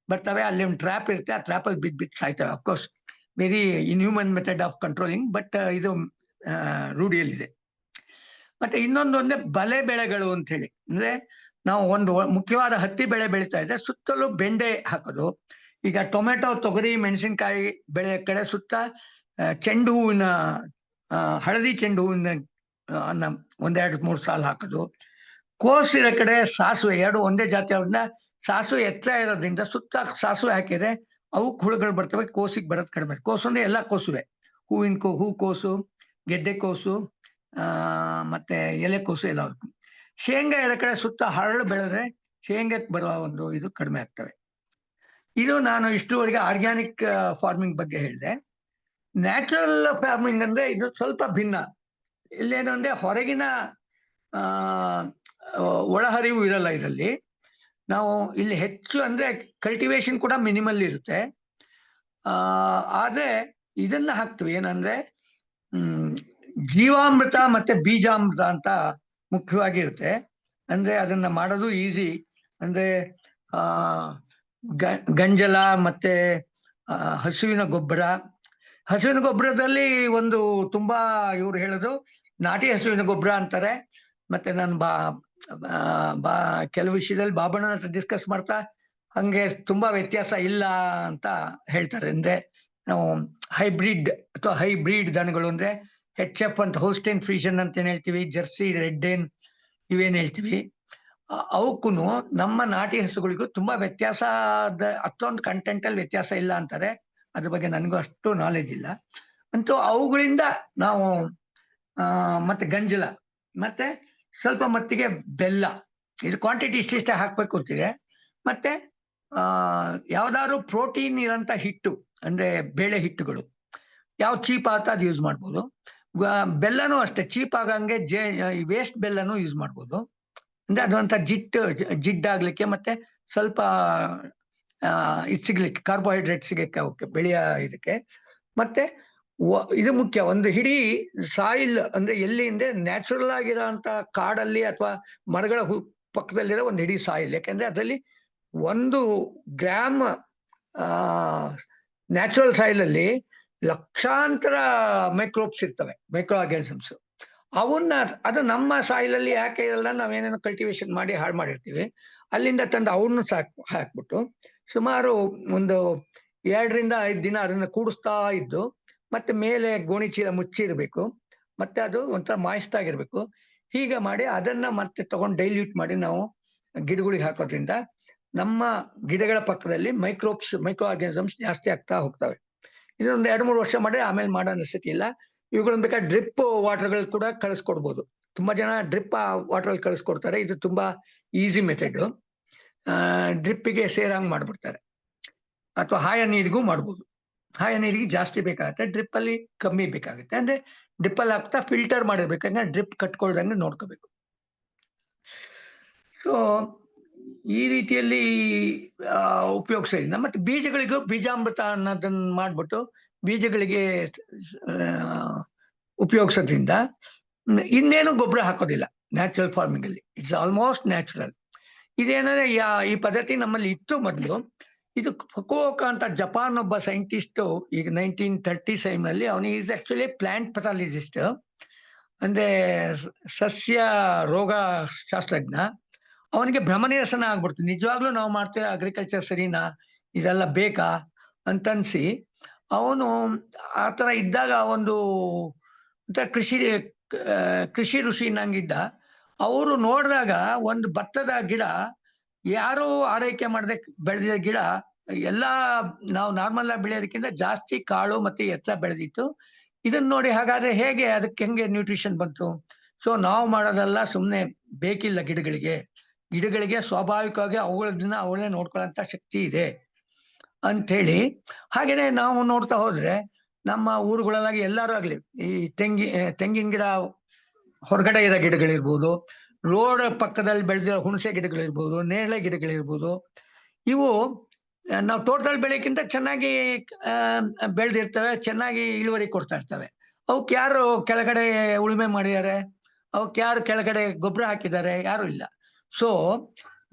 ಬರ್ತವೆ. ಅಲ್ಲಿ ಒಂದು ಟ್ರ್ಯಾಪ್ ಇರುತ್ತೆ, ಆ ಟ್ರ್ಯಾಪ್ ಅಲ್ಲಿ ಬಿದ್ದು ಸಾಯ್ತವೆ. Of course very inhuman method of controlling, but ಇದು ರೂಢಿಯಲ್ಲಿದೆ. ಮತ್ತೆ ಇನ್ನೊಂದು ಅಂದ್ರೆ ಬಲೆ ಬೆಳೆಗಳು ಅಂತ ಹೇಳಿ, ಅಂದ್ರೆ ನಾವು ಒಂದು ಮುಖ್ಯವಾದ ಹತ್ತಿ ಬೆಳೆ ಬೆಳೀತಾ ಇದ್ರೆ ಸುತ್ತಲೂ ಬೆಂಡೆ ಹಾಕೋದು. ಈಗ ಟೊಮೆಟೊ, ತೊಗರಿ, ಮೆಣಸಿನ್ಕಾಯಿ ಬೆಳೆ ಕಡೆ ಸುತ್ತ ಚೆಂಡು ಹೂವಿನ, ಹಳದಿ ಚೆಂಡು ಹೂವಿನ 1-2-3 ಸಾಲು ಹಾಕೋದು. ಕೋಸಿರೋ ಕಡೆ ಸಾಸಿವೆ, ಎರಡು ಒಂದೇ ಜಾತಿ ಅವ್ರನ್ನ, ಸಾಸಿವೆ ಎತ್ತರ ಇರೋದ್ರಿಂದ ಸುತ್ತ ಸಾಸಿವೆ ಹಾಕಿದ್ರೆ ಅವು ಹುಳುಗಳು ಬರ್ತವೆ. ಕೋಸಿಗೆ ಬರೋದು ಕಡಿಮೆ. ಕೋಸು ಅಂದ್ರೆ ಎಲ್ಲ ಕೋಸುವೆ, ಹೂಕೋಸು, ಗೆಡ್ಡೆ ಕೋಸು, ಮತ್ತೆ ಎಲೆಕೋಸು ಎಲ್ಲ. ಶೇಂಗಾ ಇರೋ ಕಡೆ ಸುತ್ತ ಹರಳು ಬೆಳೆದ್ರೆ ಶೇಂಗಕ್ಕೆ ಬರುವ ಒಂದು ಇದು ಕಡಿಮೆ ಆಗ್ತವೆ. ಇದು ನಾನು ಇಷ್ಟುವರೆಗೆ ಆರ್ಗ್ಯಾನಿಕ್ ಫಾರ್ಮಿಂಗ್ ಬಗ್ಗೆ ಹೇಳಿದೆ. ನ್ಯಾಚುರಲ್ ಫಾರ್ಮಿಂಗ್ ಅಂದ್ರೆ ಇದು ಸ್ವಲ್ಪ ಭಿನ್ನ. ಇಲ್ಲೇನು ಅಂದ್ರೆ ಹೊರಗಿನ ಒಳಹರಿವು ಇರಲ್ಲ ಇದರಲ್ಲಿ. ನಾವು ಇಲ್ಲಿ ಹೆಚ್ಚು ಅಂದ್ರೆ ಕಲ್ಟಿವೇಶನ್ ಕೂಡ ಮಿನಿಮಲ್ ಇರುತ್ತೆ. ಆದ್ರೆ ಇದನ್ನ ಹಾಕ್ತಿವಿ, ಏನಂದ್ರೆ ಜೀವಾಮೃತ ಮತ್ತೆ ಬೀಜಾಮೃತ ಅಂತ ಮುಖ್ಯವಾಗಿರುತ್ತೆ. ಅಂದ್ರೆ ಅದನ್ನ ಮಾಡೋದು ಈಸಿ. ಅಂದ್ರೆ ಗಂಜಲ ಮತ್ತೆ ಹಸುವಿನ ಗೊಬ್ಬರದಲ್ಲಿ ಒಂದು ತುಂಬಾ ಇವ್ರು ಹೇಳೋದು ನಾಟಿ ಹಸುವಿನ ಗೊಬ್ಬರ ಅಂತಾರೆ. ಮತ್ತೆ ನಾನು ಕೆಲವು ವಿಷಯದಲ್ಲಿ ಬಾಬಣ್ಣ ಹತ್ರ ಡಿಸ್ಕಸ್ ಮಾಡ್ತಾ ಹಂಗೆ ತುಂಬಾ ವ್ಯತ್ಯಾಸ ಇಲ್ಲ ಅಂತ ಹೇಳ್ತಾರೆ. ಅಂದ್ರೆ ನಾವು ಹೈಬ್ರಿಡ್ ದನಗಳು ಅಂದ್ರೆ HF ಅಂತ, ಹೋಸ್ಟೈನ್ ಫ್ರೀಷನ್ ಅಂತ ಏನ್ ಹೇಳ್ತೀವಿ, ಜರ್ಸಿ, ರೆಡ್ಡೇನ್ ಇವೇನ್ ಹೇಳ್ತೀವಿ, ಅವಕ್ಕೂ ನಮ್ಮ ನಾಟಿ ಹಸುಗಳಿಗೂ ತುಂಬಾ ವ್ಯತ್ಯಾಸ, ಅಷ್ಟೊಂದು ಕಂಟೆಂಟ್ ಅಲ್ಲಿ ವ್ಯತ್ಯಾಸ ಇಲ್ಲ ಅಂತಾರೆ. ಅದ್ರ ಬಗ್ಗೆ ನನಗೂ ಅಷ್ಟು ನಾಲೆಜ್ ಇಲ್ಲ. ಅಂತೂ ಅವುಗಳಿಂದ ನಾವು ಮತ್ತೆ ಗಂಜಲ ಮತ್ತೆ ಸ್ವಲ್ಪ ಮಟ್ಟಿಗೆ ಬೆಲ್ಲ, ಇದು ಕ್ವಾಂಟಿಟಿ ಇಷ್ಟಿಷ್ಟೇ ಹಾಕ್ಬೇಕು ಅಂತಿದೆ. ಮತ್ತೆ ಯಾವ್ದಾದ್ರು ಪ್ರೋಟೀನ್ ಇರೋಂಥ ಹಿಟ್ಟು, ಅಂದ್ರೆ ಬೇಳೆ ಹಿಟ್ಟುಗಳು ಯಾವ ಚೀಪ್ ಆಗುತ್ತೆ ಅದು ಯೂಸ್ ಮಾಡ್ಬೋದು. ಬೆಲ್ಲನೂ ಅಷ್ಟೇ ಚೀಪ್ ಆಗಂಗೆ ವೇಸ್ಟ್ ಬೆಲ್ಲನೂ ಯೂಸ್ ಮಾಡ್ಬೋದು. ಅಂದ್ರೆ ಅದೊಂಥ ಜಿಡ್ಡಾಗ್ಲಿಕ್ಕೆ ಮತ್ತೆ ಸ್ವಲ್ಪ ಇದು ಸಿಗ್ಲಿಕ್ಕೆ, ಕಾರ್ಬೋಹೈಡ್ರೇಟ್ ಸಿಗಕ್ಕೆ ಅವಕ್ಕೆ ಬೆಳೆಯ ಇದಕ್ಕೆ. ಮತ್ತೆ ಇದು ಮುಖ್ಯ, ಒಂದು ಇಡೀ ಸಾಯಿಲ್ ಅಂದ್ರೆ ಎಲ್ಲಿ ಅಂದ್ರೆ ನ್ಯಾಚುರಲ್ ಆಗಿರೋಂಥ ಕಾಡಲ್ಲಿ ಅಥವಾ ಮರಗಳ ಪಕ್ಕದಲ್ಲಿರೋ ಒಂದು ಇಡೀ ಸಾಯಿಲ್. ಯಾಕೆಂದ್ರೆ ಅದರಲ್ಲಿ 1 ಗ್ರಾಮ್ ನ್ಯಾಚುರಲ್ ಸಾಯಿಲ್ ಅಲ್ಲಿ ಲಕ್ಷಾಂತರ ಮೈಕ್ರೋಬ್ಸ್ ಇರ್ತವೆ, ಮೈಕ್ರೋ ಆರ್ಗ್ಯಾನಿಸಮ್ಸ್. ಅದು ನಮ್ಮ ಸಾಯಿಲ್ ಅಲ್ಲಿ ಯಾಕೆ ಇರಲ್ಲ, ನಾವೇನೇನೋ ಕಲ್ಟಿವೇಶನ್ ಮಾಡಿ ಹಾಳು ಮಾಡಿರ್ತೀವಿ. ಅಲ್ಲಿಂದ ತಂದು ಅವನ್ನ ಹಾಕ್ಬಿಟ್ಟು ಸುಮಾರು ಒಂದು 2-5 ದಿನ ಅದನ್ನ ಕೂಡಿಸ್ತಾ ಇದ್ದು, ಮತ್ತೆ ಮೇಲೆ ಗೋಣಿ ಚೀಲ ಮುಚ್ಚಿರ್ಬೇಕು, ಮತ್ತೆ ಅದು ಒಂಥರ ಮಾಯಿಸ್ಟ್ ಆಗಿರ್ಬೇಕು. ಹೀಗೆ ಮಾಡಿ ಅದನ್ನ ಮತ್ತೆ ತಗೊಂಡು ಡೈಲ್ಯೂಟ್ ಮಾಡಿ ನಾವು ಗಿಡಗಳಿಗೆ ಹಾಕೋದ್ರಿಂದ ನಮ್ಮ ಗಿಡಗಳ ಪಕ್ಕದಲ್ಲಿ ಮೈಕ್ರೋ ಆರ್ಗ್ಯಾನಿಸಮ್ಸ್ ಜಾಸ್ತಿ ಆಗ್ತಾ ಹೋಗ್ತವೆ. ಇದೊಂದು 2-3 ವರ್ಷ ಮಾಡಿ ಆಮೇಲೆ ಮಾಡೋ ಅನಿಸ್ತಿ ಇಲ್ಲ. ಇವುಗಳನ್ನ ಬೇಕಾದ್ರೆ ಡ್ರಿಪ್ ವಾಟರ್ಗಳು ಕೂಡ ಕಳಿಸ್ಕೊಡ್ಬೋದು. ತುಂಬಾ ಜನ ಡ್ರಿಪ್ ವಾಟರ್ ಕಳಿಸ್ಕೊಡ್ತಾರೆ. ಇದು ತುಂಬಾ ಈಸಿ ಮೆಥಡ್. ಡ್ರಿಪ್ಪಿಗೆ ಸೇರಂಗ್ ಮಾಡ್ಬಿಡ್ತಾರೆ, ಅಥವಾ ಹಾಯ ನೀರಿಗೂ ಮಾಡ್ಬೋದು. ಹಾಯ ನೀರಿಗೆ ಜಾಸ್ತಿ ಬೇಕಾಗುತ್ತೆ, ಡ್ರಿಪ್ ಅಲ್ಲಿ ಕಮ್ಮಿ ಬೇಕಾಗುತ್ತೆ. ಅಂದ್ರೆ ಡ್ರಿಪ್ ಅಲ್ಲಿ ಹಾಕ್ತಾ ಫಿಲ್ಟರ್ ಮಾಡಿರ್ಬೇಕಂದ್ರೆ ಡ್ರಿಪ್ ಕಟ್ಕೊಳ್ದಂಗೆ ನೋಡ್ಕೋಬೇಕು. ಸೊ ಈ ರೀತಿಯಲ್ಲಿ ಉಪಯೋಗಿಸೋದ್ರಿಂದ, ಮತ್ತೆ ಬೀಜಗಳಿಗೂ ಬೀಜಾಮೃತ ಅನ್ನೋದನ್ನ ಮಾಡ್ಬಿಟ್ಟು ಬೀಜಗಳಿಗೆ ಉಪಯೋಗಿಸೋದ್ರಿಂದ ಇನ್ನೇನು ಗೊಬ್ಬರ ಹಾಕೋದಿಲ್ಲ ನ್ಯಾಚುರಲ್ ಫಾರ್ಮಿಂಗ್ ಅಲ್ಲಿ. It's almost natural. ಇದೇನಂದ್ರೆ ಈ ಪದ್ಧತಿ ನಮ್ಮಲ್ಲಿ ಇತ್ತು ಮೊದಲು. ಇದು ಫುಕುವೋಕಾ ಅಂತ ಜಪಾನ್ ಒಬ್ಬ ಸೈಂಟಿಸ್ಟ್ ಈಗ 1930s ನಲ್ಲಿ ಅವನು ಈಸ್ ಆಕ್ಚುಲಿ ಪ್ಲಾಂಟ್ ಪಥಾಲಜಿಸ್ಟ್, ಅಂದ್ರೆ ಸಸ್ಯ ರೋಗ ಶಾಸ್ತ್ರಜ್ಞ. ಅವನಿಗೆ ಭ್ರಮನಿರಸನ ಆಗ್ಬಿಡ್ತು, ನಿಜವಾಗ್ಲೂ ನಾವು ಮಾಡ್ತೇವೆ ಅಗ್ರಿಕಲ್ಚರ್ ಸರಿನಾ, ಇದೆಲ್ಲ ಬೇಕಾ ಅಂತನ್ಸಿ ಅವನು ಆ ತರ ಇದ್ದಾಗ ಒಂದು ಕೃಷಿ ಋಷಿ ನಂಗಿದ್ದ. ಅವರು ನೋಡಿದಾಗ ಒಂದು ಭತ್ತದ ಗಿಡ ಯಾರು ಆರೈಕೆ ಮಾಡದೆ ಬೆಳೆದಿದ್ದ ಗಿಡ ಎಲ್ಲಾ ನಾವು ನಾರ್ಮಲ್ ಆಗಿ ಬೆಳೆಯೋದಕ್ಕಿಂತ ಜಾಸ್ತಿ ಕಾಳು ಮತ್ತೆ ಎತ್ತರ ಬೆಳೆದಿತ್ತು. ಇದನ್ನ ನೋಡಿ ಹಾಗಾದ್ರೆ ಹೇಗೆ ಅದಕ್ಕೆ ಹೆಂಗೆ ನ್ಯೂಟ್ರಿಷನ್ ಬಂತು? ಸೊ ನಾವು ಮಾಡೋದೆಲ್ಲ ಸುಮ್ಮನೆ ಬೇಕಿಲ್ಲ, ಗಿಡಗಳಿಗೆ ಸ್ವಾಭಾವಿಕವಾಗಿ ಅವುಗಳನ್ನ ಅವಳೇ ನೋಡ್ಕೊಳ್ಳೋಂಥ ಶಕ್ತಿ ಇದೆ ಅಂಥೇಳಿ. ಹಾಗೇನೆ ನಾವು ನೋಡ್ತಾ ಹೋದ್ರೆ ನಮ್ಮ ಊರುಗಳಲ್ಲಾಗಿ ಎಲ್ಲರೂ ಆಗ್ಲಿ ಈ ತೆಂಗಿನ ಗಿಡ ಹೊರಗಡೆ ಇರೋ ಗಿಡಗಳಿರ್ಬೋದು, ರೋಡ್ ಪಕ್ಕದಲ್ಲಿ ಬೆಳೆದಿರೋ ಹುಣಸೆ ಗಿಡಗಳಿರ್ಬೋದು, ನೇರಳೆ ಗಿಡಗಳಿರ್ಬೋದು, ಇವು ನಾವು ತೋಟದಲ್ಲಿ ಬೆಳೆಯಕ್ಕಿಂತ ಚೆನ್ನಾಗಿ ಬೆಳೆದಿರ್ತವೆ, ಚೆನ್ನಾಗಿ ಇಳುವರಿ ಕೊಡ್ತಾ ಇರ್ತವೆ. ಅವಕ್ಕೆ ಯಾರು ಕೆಳಗಡೆ ಉಳುಮೆ ಮಾಡಿದ್ದಾರೆ, ಅವಕ್ಕೆ ಯಾರು ಕೆಳಗಡೆ ಗೊಬ್ಬರ ಹಾಕಿದ್ದಾರೆ? ಯಾರು ಇಲ್ಲ. ಸೊ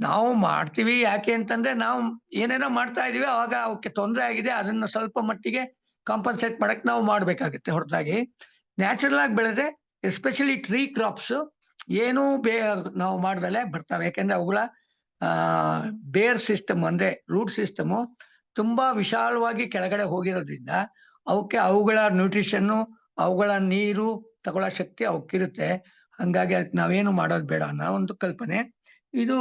ನಾವು ಮಾಡ್ತೀವಿ ಯಾಕೆ ಅಂತಂದ್ರೆ ನಾವು ಏನೇನೋ ಮಾಡ್ತಾ ಇದೀವಿ, ಅವಾಗ ಅವಕ್ಕೆ ತೊಂದರೆ ಆಗಿದೆ, ಅದನ್ನ ಸ್ವಲ್ಪ ಮಟ್ಟಿಗೆ ಕಾಂಪನ್ಸೇಟ್ ಮಾಡಕ್ ನಾವು ಮಾಡ್ಬೇಕಾಗುತ್ತೆ. ಹೊರತಾಗಿ ನ್ಯಾಚುರಲ್ ಆಗಿ ಬೆಳೆದ್ರೆ ಎಸ್ಪೆಷಲಿ ಟ್ರೀ ಕ್ರಾಪ್ಸ್ ಏನು ನಾವು ಮಾಡ್ದಲೆ ಬರ್ತವೆ. ಯಾಕೆಂದ್ರೆ ಅವುಗಳ ಬೇರ್ ಸಿಸ್ಟಮ್ ಅಂದ್ರೆ ರೂಟ್ ಸಿಸ್ಟಮು ತುಂಬಾ ವಿಶಾಲವಾಗಿ ಕೆಳಗಡೆ ಹೋಗಿರೋದ್ರಿಂದ ಅವಕ್ಕೆ ಅವುಗಳ ನ್ಯೂಟ್ರಿಷನ್ನು, ಅವುಗಳ ನೀರು ತಗೊಳ್ಳೋ ಶಕ್ತಿ ಅವಕ್ಕಿರುತ್ತೆ. ಹಂಗಾಗಿ ಅದಕ್ಕೆ ನಾವೇನು ಮಾಡೋದು ಬೇಡ ಅನ್ನೋ ಒಂದು ಕಲ್ಪನೆ. ಇದು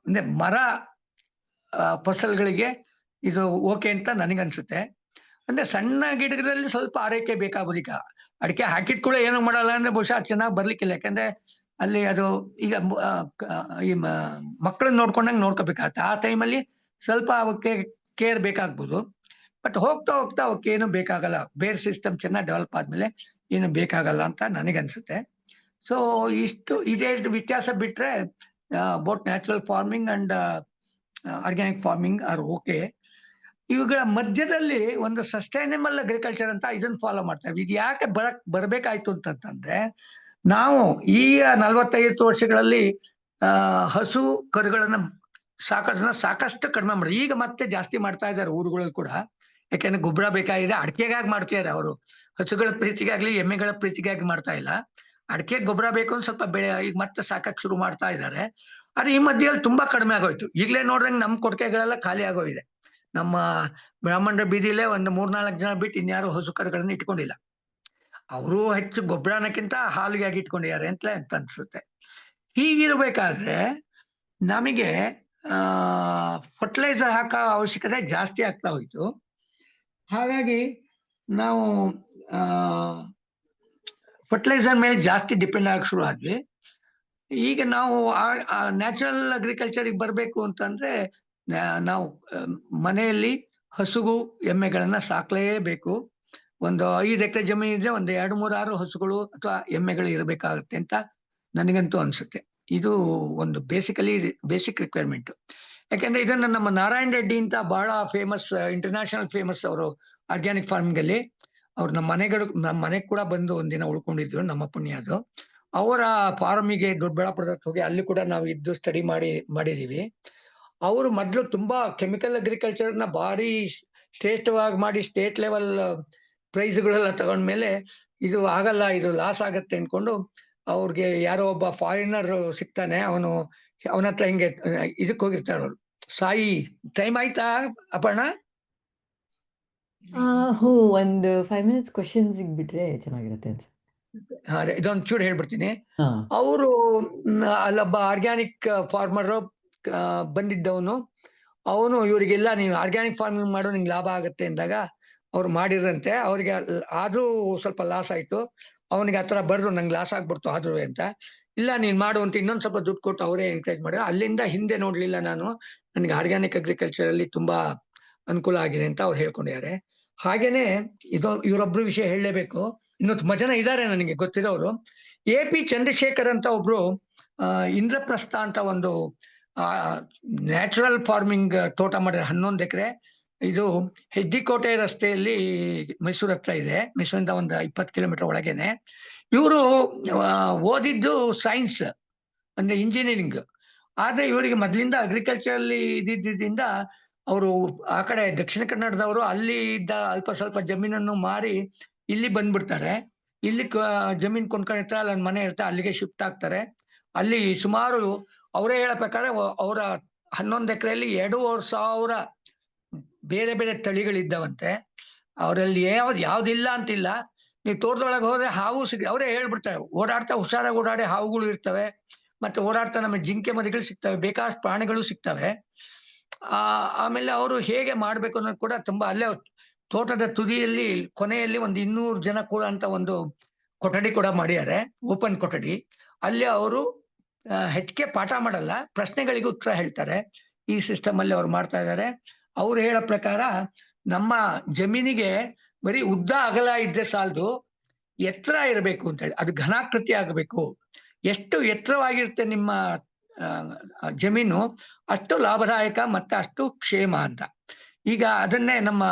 ಅಂದ್ರೆ ಮರ ಫಸಲ್ಗಳಿಗೆ ಇದು ಓಕೆ ಅಂತ ನನಗನ್ಸುತ್ತೆ. ಅಂದ್ರೆ ಸಣ್ಣ ಗಿಡಗಳಲ್ಲಿ ಸ್ವಲ್ಪ ಆರೈಕೆ ಬೇಕಾಗ್ಬೋದು. ಈಗ ಅಡಿಕೆ ಹಾಕಿದ್ ಕೂಡ ಏನೂ ಮಾಡಲ್ಲ ಅಂದ್ರೆ ಬಹುಶಃ ಚೆನ್ನಾಗಿ ಬರ್ಲಿಕ್ಕಿಲ್ಲ. ಯಾಕಂದ್ರೆ ಅಲ್ಲಿ ಅದು ಈಗ ಈ ಮಕ್ಕಳನ್ನ ನೋಡ್ಕೊಂಡಂಗೆ ನೋಡ್ಕೋಬೇಕಾಗತ್ತೆ. ಆ ಟೈಮಲ್ಲಿ ಸ್ವಲ್ಪ ಅವಕ್ಕೆ ಕೇರ್ ಬೇಕಾಗ್ಬೋದು. ಬಟ್ ಹೋಗ್ತಾ ಹೋಗ್ತಾ ಅವಕ್ಕೆ ಏನು ಬೇಕಾಗಲ್ಲ, ಬೇರ್ ಸಿಸ್ಟಮ್ ಚೆನ್ನಾಗಿ ಡೆವಲಪ್ ಆದ್ಮೇಲೆ ಏನು ಬೇಕಾಗಲ್ಲ ಅಂತ ನನಗನ್ಸುತ್ತೆ. ಸೊ ಇದೇ ವ್ಯತ್ಯಾಸ ಬಿಟ್ರೆ both natural farming and organic farming are okay. ಇವುಗಳ ಮಧ್ಯದಲ್ಲಿ ಒಂದು ಸಸ್ಟೈನಬಲ್ ಅಗ್ರಿಕಲ್ಚರ್ ಅಂತ ಇದನ್ನ ಫಾಲೋ ಮಾಡ್ತೇವೆ. ಇದು ಯಾಕೆ ಬರ್ಬೇಕಾಯ್ತು ಅಂತಂದ್ರೆ, ನಾವು ಈ 45 ವರ್ಷಗಳಲ್ಲಿ ಹಸು ಕರುಗಳನ್ನ ಸಾಕೋದನ್ನ ಸಾಕಷ್ಟು ಕಡಿಮೆ ಮಾಡಿ ಈಗ ಮತ್ತೆ ಜಾಸ್ತಿ ಮಾಡ್ತಾ ಇದ್ದಾರೆ ಊರುಗಳಲ್ಲಿ ಕೂಡ. ಯಾಕೆಂದ್ರೆ ಗೊಬ್ಬರ ಬೇಕಾಗಿದೆ, ಅಡಿಕೆಗಾಗಿ ಮಾಡ್ತಿದ್ದಾರೆ ಅವರು. ಹಸುಗಳ ಪ್ರೀತಿಗಾಗ್ಲಿ ಎಮ್ಮೆಗಳ ಪ್ರೀತಿಗಾಗಿ ಮಾಡ್ತಾ ಇಲ್ಲ. ಅಡಿಕೆ ಗೊಬ್ಬರ ಬೇಕು ಅಂತ ಸ್ವಲ್ಪ ಈಗ ಮತ್ತೆ ಸಾಕಕ್ಕೆ ಶುರು ಮಾಡ್ತಾ ಇದ್ದಾರೆ. ಆದ್ರೆ ಈ ಮಧ್ಯದಲ್ಲಿ ತುಂಬಾ ಕಡಿಮೆ ಆಗೋಯ್ತು. ಈಗಲೇ ನೋಡ್ದಂಗೆ ನಮ್ಮ ಕೊಟ್ಟಿಗೆಗಳೆಲ್ಲ ಖಾಲಿ ಆಗೋಗಿದೆ. ನಮ್ಮ ಬ್ರಾಹ್ಮಣರ ಬೀದಿಲೇ ಒಂದು 3-4 ಜನ ಬಿಟ್ಟು ಇನ್ಯಾರು ಹಸು ಕರುಗಳನ್ನ ಇಟ್ಕೊಂಡಿಲ್ಲ. ಅವರು ಹೆಚ್ಚು ಗೊಬ್ಬರನಕ್ಕಿಂತ ಹಾಲಿಗಾಗಿ ಇಟ್ಕೊಂಡಿದ್ದಾರೆ ಅಂತ ಅನ್ಸುತ್ತೆ. ಹೀಗಿರ್ಬೇಕಾದ್ರೆ ನಮಗೆ ಫರ್ಟಿಲೈಸರ್ ಹಾಕೋ ಅವಶ್ಯಕತೆ ಜಾಸ್ತಿ ಆಗ್ತಾ ಹೋಯ್ತು. ಹಾಗಾಗಿ ನಾವು ಫರ್ಟಿಲೈಸರ್ ಮೇಲೆ ಜಾಸ್ತಿ ಡಿಪೆಂಡ್ ಆಗಕ್ಕೆ ಶುರು ಆದ್ವಿ. ಈಗ ನಾವು ನ್ಯಾಚುರಲ್ ಅಗ್ರಿಕಲ್ಚರ್ಗೆ ಬರಬೇಕು ಅಂತಂದ್ರೆ ನಾವು ಮನೆಯಲ್ಲಿ ಹಸುಗು ಎಮ್ಮೆಗಳನ್ನ ಸಾಕ್ಲೇಬೇಕು. ಒಂದು 5 ಎಕರೆ ಜಮೀನು ಇದ್ರೆ ಒಂದು 2-3-6 ಹಸುಗಳು ಅಥವಾ ಎಮ್ಮೆಗಳು ಇರಬೇಕಾಗುತ್ತೆ ಅಂತ ನನಗಂತೂ ಅನ್ಸುತ್ತೆ. ಇದು ಒಂದು ಬೇಸಿಕ್ ರಿಕ್ವೈರ್ಮೆಂಟ್. ಯಾಕೆಂದ್ರೆ ಇದನ್ನ ನಮ್ಮ ನಾರಾಯಣ್ ರೆಡ್ಡಿ ಅಂತ ಬಹಳ ಫೇಮಸ್, ಇಂಟರ್ನ್ಯಾಷನಲ್ ಫೇಮಸ್ ಅವರು ಆರ್ಗ್ಯಾನಿಕ್ ಫಾರ್ಮಿಂಗ್ ಅಲ್ಲಿ. ಅವ್ರು ನಮ್ಮ ಮನೆಗೆ ಕೂಡ ಬಂದು ಒಂದಿನ ಉಳ್ಕೊಂಡಿದ್ರು, ನಮ್ಮ ಪುಣ್ಯ ಅದು. ಅವರ ಫಾರ್ಮಿಗೆ ದೊಡ್ಡಬಳ್ಳಾಪುರಕ್ಕೆ ಹೋಗಿ ಅಲ್ಲಿ ಕೂಡ ನಾವು ಇದ್ದು ಸ್ಟಡಿ ಮಾಡಿದೀವಿ. ಅವರು ಮೊದಲು ತುಂಬಾ ಕೆಮಿಕಲ್ ಅಗ್ರಿಕಲ್ಚರ್ನ ಭಾರಿ ಶ್ರೇಷ್ಠವಾಗಿ ಮಾಡಿ ಸ್ಟೇಟ್ ಲೆವೆಲ್ ಪ್ರೈಸ್ಗಳೆಲ್ಲ ತಗೊಂಡ್ಮೇಲೆ ಇದು ಆಗಲ್ಲ, ಇದು ಲಾಸ್ ಆಗತ್ತೆ ಅನ್ಕೊಂಡು ಅವ್ರಿಗೆ ಯಾರೋ ಒಬ್ಬ ಫಾರಿನರ್ ಸಿಗ್ತಾನೆ. ಅವನ ಹತ್ರ ಹಿಂಗೆ ಇದಕ್ಕೆ ಹೋಗಿರ್ತಾರೆ ಅವರು. ಸಾಯಿ ಟೈಮ್ ಆಯ್ತಾ ಅಪರ್ಣ? ಹ್ಞೂ, ಒಂದು 5 minutes ಕ್ವಶನ್ಸ್ ಬಿಟ್ರೆ ಚೆನ್ನಾಗಿರುತ್ತೆ ಅನ್ಸುತ್ತೆ. ಅದೇ ಇದೊಂದು ಚೂರು ಹೇಳ್ಬಿಡ್ತೀನಿ. ಹಾ. ಅವರು ಅಲ್ಲೊಬ್ಬ ಆರ್ಗ್ಯಾನಿಕ್ ಫಾರ್ಮರ್ ಬಂದಿದ್ದವನು. ಅವನು ಇವರಿಗೆಲ್ಲ ನೀವು ಆರ್ಗ್ಯಾನಿಕ್ ಫಾರ್ಮಿಂಗ್ ಮಾಡೋ ನಿಂಗೆ ಲಾಭ ಆಗುತ್ತೆ ಅಂದಾಗ ಅವ್ರು ಮಾಡಿದ್ರಂತೆ. ಅವ್ರಿಗೆ ಆದ್ರೂ ಸ್ವಲ್ಪ ಲಾಸ್ ಆಯ್ತು. ಅವನಿಗೆ ಆ ಥರ ಬರೆದ್ರು, ನಂಗೆ ಲಾಸ್ ಆಗ್ಬಿಡ್ತು ಆದ್ರೂ ಅಂತ. ಇಲ್ಲ ನೀನ್ ಮಾಡು ಅಂತ ಇನ್ನೊಂದ್ ಸ್ವಲ್ಪ ದುಡ್ಡು ಕೊಟ್ಟು ಅವರೇ ಎನ್ಕರೇಜ್ ಮಾಡಿದ್ರು. ಅಲ್ಲಿಂದ ಹಿಂದೆ ನೋಡ್ಲಿಲ್ಲ ನಾನು. ನನಗೆ ಆರ್ಗ್ಯಾನಿಕ್ ಅಗ್ರಿಕಲ್ಚರ್ ಅಲ್ಲಿ ತುಂಬಾ ಅನುಕೂಲ ಆಗಿದೆ ಅಂತ ಅವ್ರು ಹೇಳ್ಕೊಂಡಿದ್ದಾರೆ. ಹಾಗೇನೆ ಇವರೊಬ್ರು ವಿಷಯ ಹೇಳಲೇಬೇಕು. ಇನ್ನು ತುಂಬಾ ಜನ ಇದ್ದಾರೆ ನನಗೆ ಗೊತ್ತಿರೋರು. AP ಚಂದ್ರಶೇಖರ್ ಅಂತ ಒಬ್ರು ಇಂದ್ರಪ್ರಸ್ಥ ಅಂತ ಒಂದು ನ್ಯಾಚುರಲ್ ಫಾರ್ಮಿಂಗ್ ತೋಟ ಮಾಡಿದ್ರೆ 11 ಎಕರೆ. ಇದು HD ಕೋಟೆ ರಸ್ತೆಯಲ್ಲಿ ಮೈಸೂರು ಹತ್ರ ಇದೆ. ಮೈಸೂರಿಂದ ಒಂದು 20 ಕಿಲೋಮೀಟರ್ ಒಳಗೇನೆ. ಇವರು ಓದಿದ್ದು ಸೈನ್ಸ್ ಅಂದ್ರೆ ಇಂಜಿನಿಯರಿಂಗ್. ಆದ್ರೆ ಇವರಿಗೆ ಮೊದ್ಲಿಂದ ಅಗ್ರಿಕಲ್ಚರಲ್ಲಿ ಇದ್ದಿದ್ದರಿಂದ ಅವರು ಆ ಕಡೆ ದಕ್ಷಿಣ ಕನ್ನಡದವರು ಅಲ್ಲಿ ಇದ್ದ ಅಲ್ಪ ಸ್ವಲ್ಪ ಜಮೀನನ್ನು ಮಾರಿ ಇಲ್ಲಿ ಬಂದ್ಬಿಡ್ತಾರೆ. ಇಲ್ಲಿ ಜಮೀನ್ ಕೊಂಡ್ಕೊಂಡಿರ್ತಾರೆ, ಅಲ್ಲಿ ಮನೆ ಇರ್ತಾರೆ, ಅಲ್ಲಿಗೆ ಶಿಫ್ಟ್ ಆಗ್ತಾರೆ. ಅಲ್ಲಿ ಸುಮಾರು ಅವರೇ ಹೇಳೋ ಪ್ರಕಾರ ಅವರ 11 ಎಕರೆಯಲ್ಲಿ 2,500 ಬೇರೆ ಬೇರೆ ತಳಿಗಳಿದ್ದಾವಂತೆ. ಅವರಲ್ಲಿ ಯಾವ್ದಿಲ್ಲ ಅಂತಿಲ್ಲ. ನೀವು ತೋಟದೊಳಗೆ ಹೋದ್ರೆ ಹಾವು ಅವರೇ ಹೇಳ್ಬಿಡ್ತಾರೆ, ಓಡಾಡ್ತಾ ಹುಷಾರಾಗಿ ಓಡಾಡಿ ಹಾವುಗಳು ಇರ್ತವೆ, ಮತ್ತೆ ಓಡಾಡ್ತಾ ನಮಗೆ ಜಿಂಕೆ ಮರಿಗಳು ಸಿಗ್ತವೆ, ಬೇಕಾದಷ್ಟು ಪ್ರಾಣಿಗಳು ಸಿಗ್ತವೆ. ಆಮೇಲೆ ಅವರು ಹೇಗೆ ಮಾಡ್ಬೇಕು ಅನ್ನೋದು ಕೂಡ ತುಂಬಾ ಅಲ್ಲೇ ತೋಟದ ತುದಿಯಲ್ಲಿ ಕೊನೆಯಲ್ಲಿ ಒಂದು 200 ಜನ ಕೂಡ ಅಂತ ಒಂದು ಕೊಠಡಿ ಕೂಡ ಮಾಡಿದ್ದಾರೆ, ಓಪನ್ ಕೊಠಡಿ. ಅಲ್ಲಿ ಅವರು ಹೆಚ್ಚಿಗೆ ಪಾಠ ಮಾಡಲ್ಲ, ಪ್ರಶ್ನೆಗಳಿಗೆ ಉತ್ತರ ಹೇಳ್ತಾರೆ. ಈ ಸಿಸ್ಟಮ್ ಅಲ್ಲಿ ಅವ್ರು ಮಾಡ್ತಾ ಇದ್ದಾರೆ. ಅವ್ರು ಹೇಳೋ ಪ್ರಕಾರ ನಮ್ಮ ಜಮೀನಿಗೆ ಬರೀ ಉದ್ದ ಅಗಲ ಇದ್ರೆ ಸಾಲದು, ಎತ್ತರ ಇರಬೇಕು ಅಂತ ಹೇಳಿ, ಅದು ಘನಾಕೃತಿ ಆಗಬೇಕು. ಎಷ್ಟು ಎತ್ತರವಾಗಿರುತ್ತೆ ನಿಮ್ಮ ಜಮೀನು ಅಷ್ಟು ಲಾಭದಾಯಕ ಮತ್ತೆ ಅಷ್ಟು ಕ್ಷೇಮ ಅಂತ. ಈಗ ಅದನ್ನೇ ನಮ್ಮ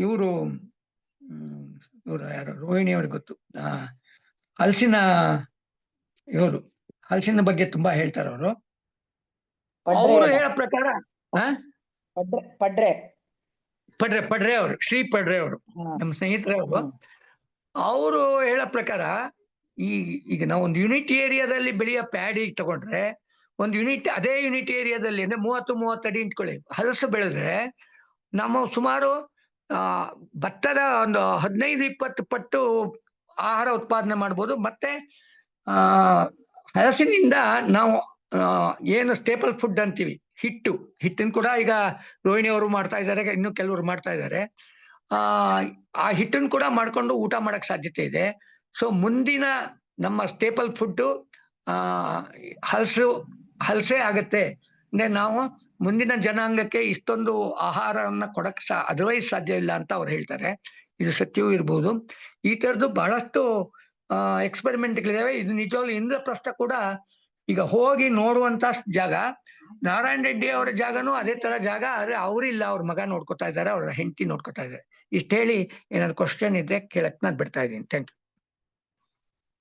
ಇವರು ಯಾರು ರೋಹಿಣಿ ಅವ್ರಿಗೆ ಗೊತ್ತು, ಹಲಸಿನ ಬಗ್ಗೆ ತುಂಬಾ ಹೇಳ್ತಾರೆ ಅವರು. ಅವರು ಹೇಳೋ ಪ್ರಕಾರ ಪಡ್ರೆ ಅವರು, ಶ್ರೀ ಪಡ್ರೆ ಅವರು, ನಮ್ಮ ಸ್ನೇಹಿತರೆ ಅವರು. ಅವರು ಹೇಳೋ ಪ್ರಕಾರ ಈಗ ನಾವು ಒಂದು ಯೂನಿಟ್ ಏರಿಯಾದಲ್ಲಿ ಬೆಳೆಯೋ ಪ್ಯಾಡಿ ತಗೊಂಡ್ರೆ, ಒಂದು ಅದೇ ಯೂನಿಟ್ ಏರಿಯಾದಲ್ಲಿ ಅಂದ್ರೆ 30 ಅಡಿ ನಿಂತ್ಕೊಳ್ಳಿ, ಹಲಸು ಬೆಳೆದ್ರೆ ನಮ್ಮ ಸುಮಾರು ಭತ್ತದ ಒಂದು 15-20 ಪಟ್ಟು ಆಹಾರ ಉತ್ಪಾದನೆ ಮಾಡ್ಬೋದು. ಮತ್ತೆ ಹಲಸಿನಿಂದ ನಾವು ಏನು ಸ್ಟೇಪಲ್ ಫುಡ್ ಅಂತೀವಿ, ಹಿಟ್ಟಿನ ಕೂಡ ಈಗ ರೋಹಿಣಿ ಅವರು ಮಾಡ್ತಾ ಇದ್ದಾರೆ, ಇನ್ನು ಕೆಲವರು ಮಾಡ್ತಾ ಇದ್ದಾರೆ. ಆ ಹಿಟ್ಟನ್ನು ಕೂಡ ಮಾಡ್ಕೊಂಡು ಊಟ ಮಾಡಕ್ ಸಾಧ್ಯತೆ ಇದೆ. ಸೊ ಮುಂದಿನ ನಮ್ಮ ಸ್ಟೇಪಲ್ ಫುಡ್ ಹಲಸೆ ಆಗತ್ತೆ. ಅಂದ್ರೆ ನಾವು ಮುಂದಿನ ಜನಾಂಗಕ್ಕೆ ಇಷ್ಟೊಂದು ಆಹಾರವನ್ನ ಕೊಡಕ್ ಅದರ್ವೈಸ್ ಸಾಧ್ಯ ಇಲ್ಲ ಅಂತ ಅವ್ರು ಹೇಳ್ತಾರೆ. ಇದು ಸತ್ಯವೂ ಇರ್ಬೋದು. ಈ ತರದ್ದು ಬಹಳಷ್ಟು ಎಕ್ಸ್ಪೆರಿಮೆಂಟ್ಗಳಿದಾವೆ. ಇದು ನಿಜವಾಗ್ಲೂ ಇಂದ್ರಪ್ರಸ್ಥ ಕೂಡ ಈಗ ಹೋಗಿ ನೋಡುವಂತ ಜಾಗ. ನಾರಾಯಣ ರೆಡ್ಡಿ ಅವರ ಜಾಗನೂ ಅದೇ ತರ ಜಾಗ, ಆದ್ರೆ ಅವ್ರಿಲ್ಲ, ಅವ್ರ ಮಗ ನೋಡ್ಕೊತಾ ಇದ್ದಾರೆ, ಅವ್ರ ಹೆಂಡತಿ ನೋಡ್ಕೊತಾ ಇದ್ದಾರೆ. ಇಷ್ಟ ಹೇಳಿ ಏನಾದ್ರು ಕ್ವಶನ್ ಇದ್ರೆ ಕೇಳಕ್ ನಾನು ಬಿಡ್ತಾ ಇದ್ದೀನಿ. Thank you.